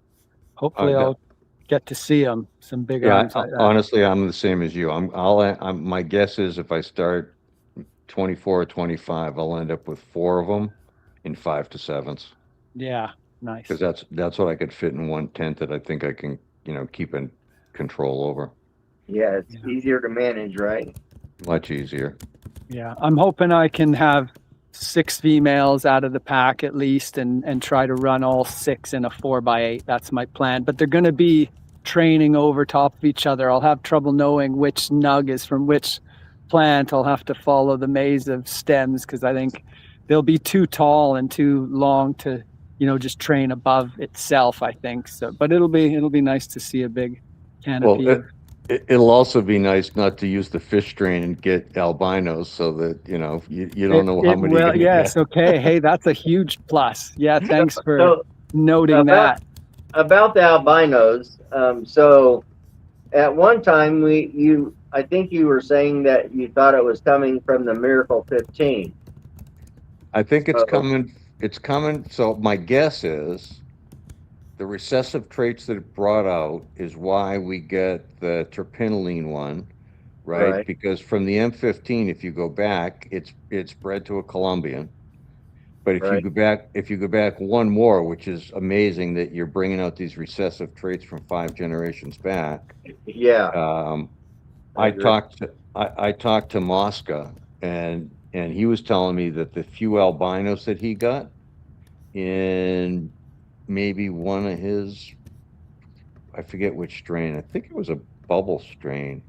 hopefully I'll get to see them, some big arms like that. Honestly, I'm the same as you. My guess is if I start 24 or 25, I'll end up with 4 of them in 5 to 7s. Yeah, nice. Because that's what I could fit in one tent that I think I can, keep in control over. Yeah, it's easier to manage, right? Much easier. Yeah, I'm hoping I can have 6 females out of the pack at least and try to run all 6 in a 4x8. That's my plan. But they're going to be training over top of each other. I'll have trouble knowing which nug is from which plant. I'll have to follow the maze of stems because I think they'll be too tall and too long to, just train above itself, I think. So, but it'll be nice to see a big canopy. It'll also be nice not to use the fish strain and get albinos, so that you don't know how many you're Well, gonna yes, get. okay. Hey, that's a huge plus. Yeah, thanks for So noting about that. about the albinos, so at one time I think you were saying that you thought it was coming from the Miracle 15. I think it's So, coming. It's coming. So my guess is the recessive traits that it brought out is why we get the terpinolene one, right? right, Because from the M15, if you go back, it's bred to a Colombian. But right, if you go back one more, which is amazing that you're bringing out these recessive traits from 5 generations back. yeah, Um, I agree. I talked to Mosca, and he was telling me that the few albinos that he got in maybe one of his, I forget which strain. I think it was a bubble strain,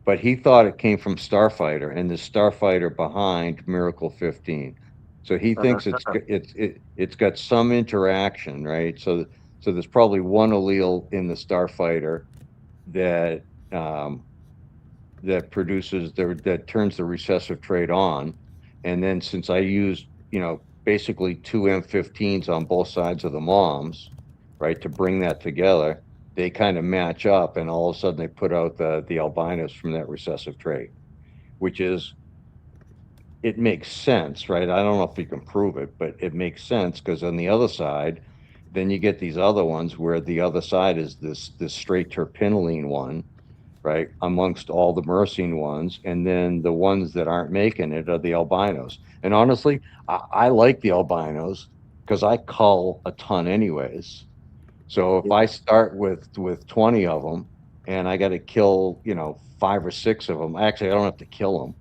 but he thought it came from Starfighter, and the Starfighter behind Miracle 15. So he thinks it's got some interaction, right? So there's probably one allele in the Starfighter that that turns the recessive trait on, and then since I used basically two M15s on both sides of the moms, right, to bring that together, they kind of match up, and all of a sudden they put out the albinos from that recessive trait, which is, it makes sense, right? I don't know if you can prove it, but it makes sense because on the other side, then you get these other ones where the other side is this straight terpinolene one, right, amongst all the myrcene ones, and then the ones that aren't making it are the albinos. And honestly, I like the albinos because I cull a ton anyways. So if I start with 20 of them and I got to kill 5 or 6 of them, actually I don't have to kill them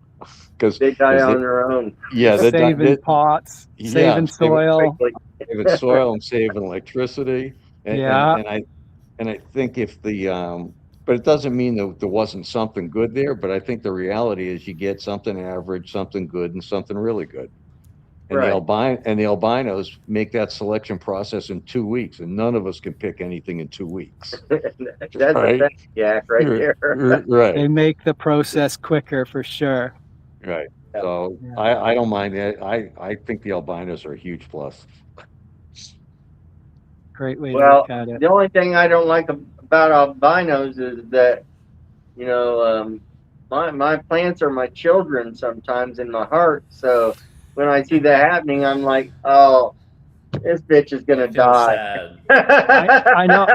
because They die they, on their own. yeah, Saving pots, yeah, saving soil. saving soil, I'm saving electricity, Yeah. and I think if but it doesn't mean that there wasn't something good there. But I think the reality is you get something average, something good, and something really good. And Right. the albinos make that selection process in 2 weeks, and none of us can pick anything in 2 weeks, That's a right? fact, Jack, right there. Right, They make the process quicker for sure. right. Yeah. So Yeah. I don't mind it. I think the albinos are a huge plus. Great way to Well, look at it. the only thing I don't like about albinos is that, my plants are my children sometimes in my heart. So when I see that happening, I'm like, oh, this bitch is gonna Feel die. sad. I know.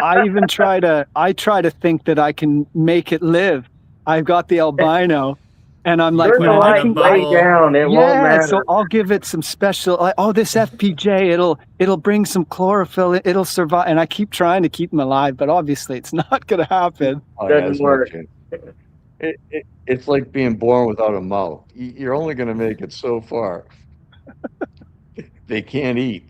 I try to think that I can make it live. I've got the albino, and I'm like, Burn the no, I Put it in a can. light way bubble. down. It won't Yeah, matter. so I'll give it some special. Like, oh, this FPJ, it'll bring some chlorophyll. It'll survive, and I keep trying to keep them alive, but obviously it's not going to happen. Oh, Doesn't there's no work. chance. It's like being born without a mouth. You're only going to make it so far. They can't eat.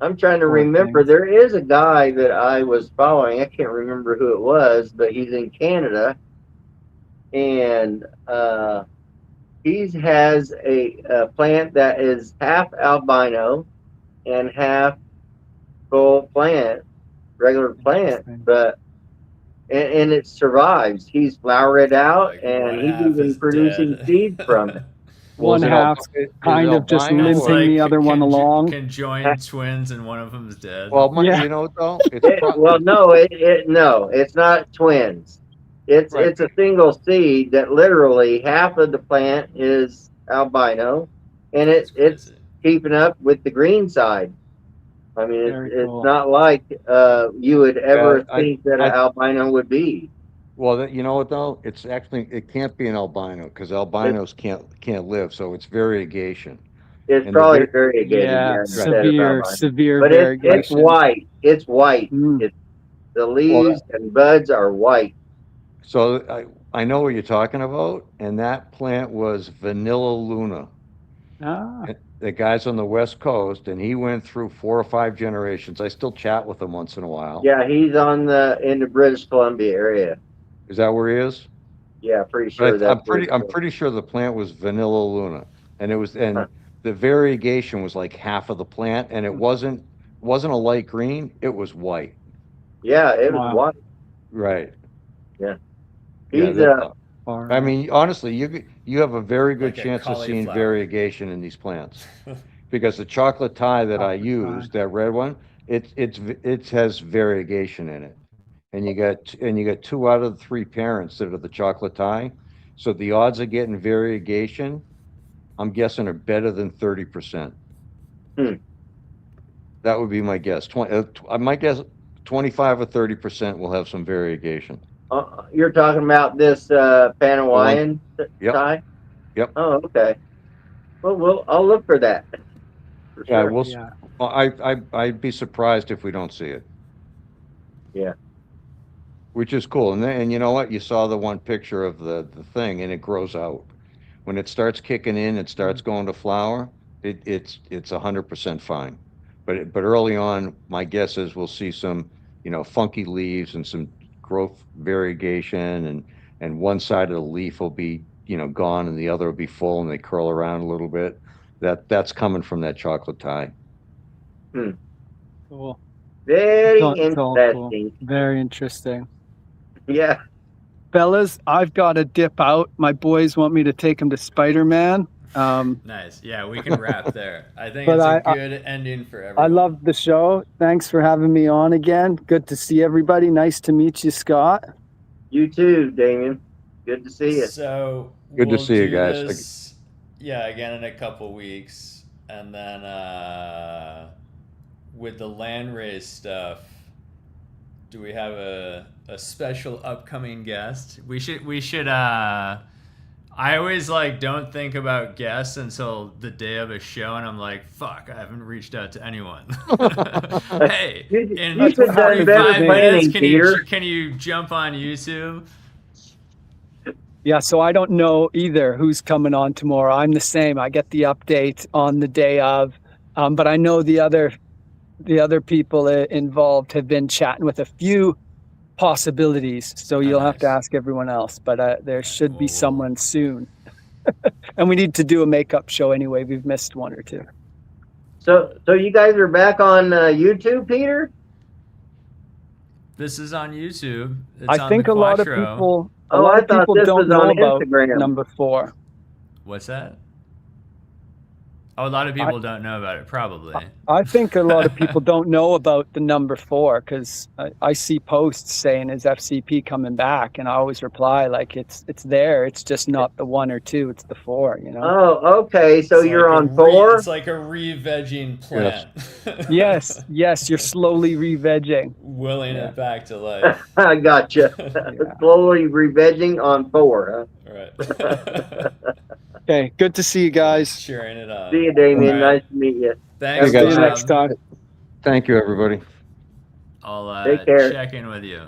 I'm trying to Poor remember. things. There is a guy that I was following. I can't remember who it was, but he's in Canada, and he has a plant that is half albino and half full plant, regular plant, Interesting. but and it survives. He's flowered it out, Like and one he's half even is producing dead. seed from it. One half is it kind of just albino It's limping the like other one along. conjoined twins and one of them's dead. Well, Yeah. you know what though? It's Well, no, no, it's not twins. It's Right. it's a single seed that literally half of the plant is albino, and That's it's crazy. keeping up with the green side. I mean, Very it's cool. not like you would ever I- think that an albino would be. well, you know what though? It's actually, it can't be an albino because albinos can't live. So it's variegation. It's And probably variegated, Yeah, instead of albino. severe But it's variegation. white. It's white. Mm. The leaves and buds are white. So I know what you're talking about, and that plant was Vanilla Luna. Ah, The guy's on the West Coast, and he went through 4 or 5 generations. I still chat with him once in a while. Yeah, he's in the British Columbia area. Is that where he is? Yeah, pretty sure But that's I'm pretty sure the plant was Vanilla Luna, and the variegation was like half of the plant, and it wasn't a light green. It was white. Yeah, it was Wow. white. Right. Yeah. Yeah, He's I mean, honestly, you have a very good Like a chance of seeing cauliflower. variegation in these plants. Because the chocolate Thai that I Chocolate Thai. use, that red one, it has variegation in it. And you got 2 out of the 3 parents that are the chocolate Thai. So the odds of getting variegation, I'm guessing, are better than 30%. Hmm. That would be my guess. I might guess 25 or 30% will have some variegation. you're talking about this Panawaiian Yep. Thai? Yep. Oh, okay. Well, I'll look for that. For Yeah, sure. Yeah. I'd be surprised if we don't see it. Yeah. Which is cool. And you know what? You saw the one picture of the thing, and it grows out. When it starts kicking in, it starts going to flower. It's 100% fine. But early on, my guess is we'll see some, funky leaves and some growth variegation, and one side of the leaf will be, gone, and the other will be full, and they curl around a little bit. That's coming from that chocolate Thai. Cool. Very It's all cool. interesting. Very interesting. Yeah. Fellas, I've got to dip out. My boys want me to take them to Spider-Man. Nice. Yeah, we can wrap there. I think But it's a good ending for everyone. I love the show. Thanks for having me on again. Good to see everybody. Nice to meet you, Scott. You too, Damien. Good to see you. So Good to we'll see you do guys. this, yeah, again in a couple weeks, and then with the land race stuff, do we have a special upcoming guest? We should. I always don't think about guests until the day of a show, and I'm like, fuck, I haven't reached out to anyone. Hey, in you should have done 45 better minutes, planning, Peter. can you jump on YouTube? Yeah, so I don't know either who's coming on tomorrow. I'm the same. I get the update on the day of, but I know the other people involved have been chatting with a few possibilities. So you'll have to nice. ask everyone else, but there should be Cool. someone soon. And we need to do a makeup show anyway. We've missed 1 or 2. So you guys are back on YouTube, Peter? This is on YouTube. It's I on think the a lot of Quattro. people. A Oh, lot I of thought people this don't was know on about Instagram. number 4. What's that? Oh, a lot of people don't know about it, probably. I think a lot of people don't know about the number 4 because I see posts saying, "Is FCP coming back?" And I always reply like, "It's there. It's just not the 1 or 2. It's the 4." You know. Oh, okay. So It's you're like on 4? It's like a re-vegging plant. Yes. You're slowly re-vegging. Willing Yeah. it back to life. I gotcha. Slowly re-vegging on 4, huh? Right. Okay, good to see you guys. Cheering it on. See you, Damien. All right. Nice to meet you. Thanks, Hey, guys. See you Bob. next time. Thank you, everybody. I'll Take care. check in with you. All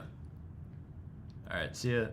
right, see you.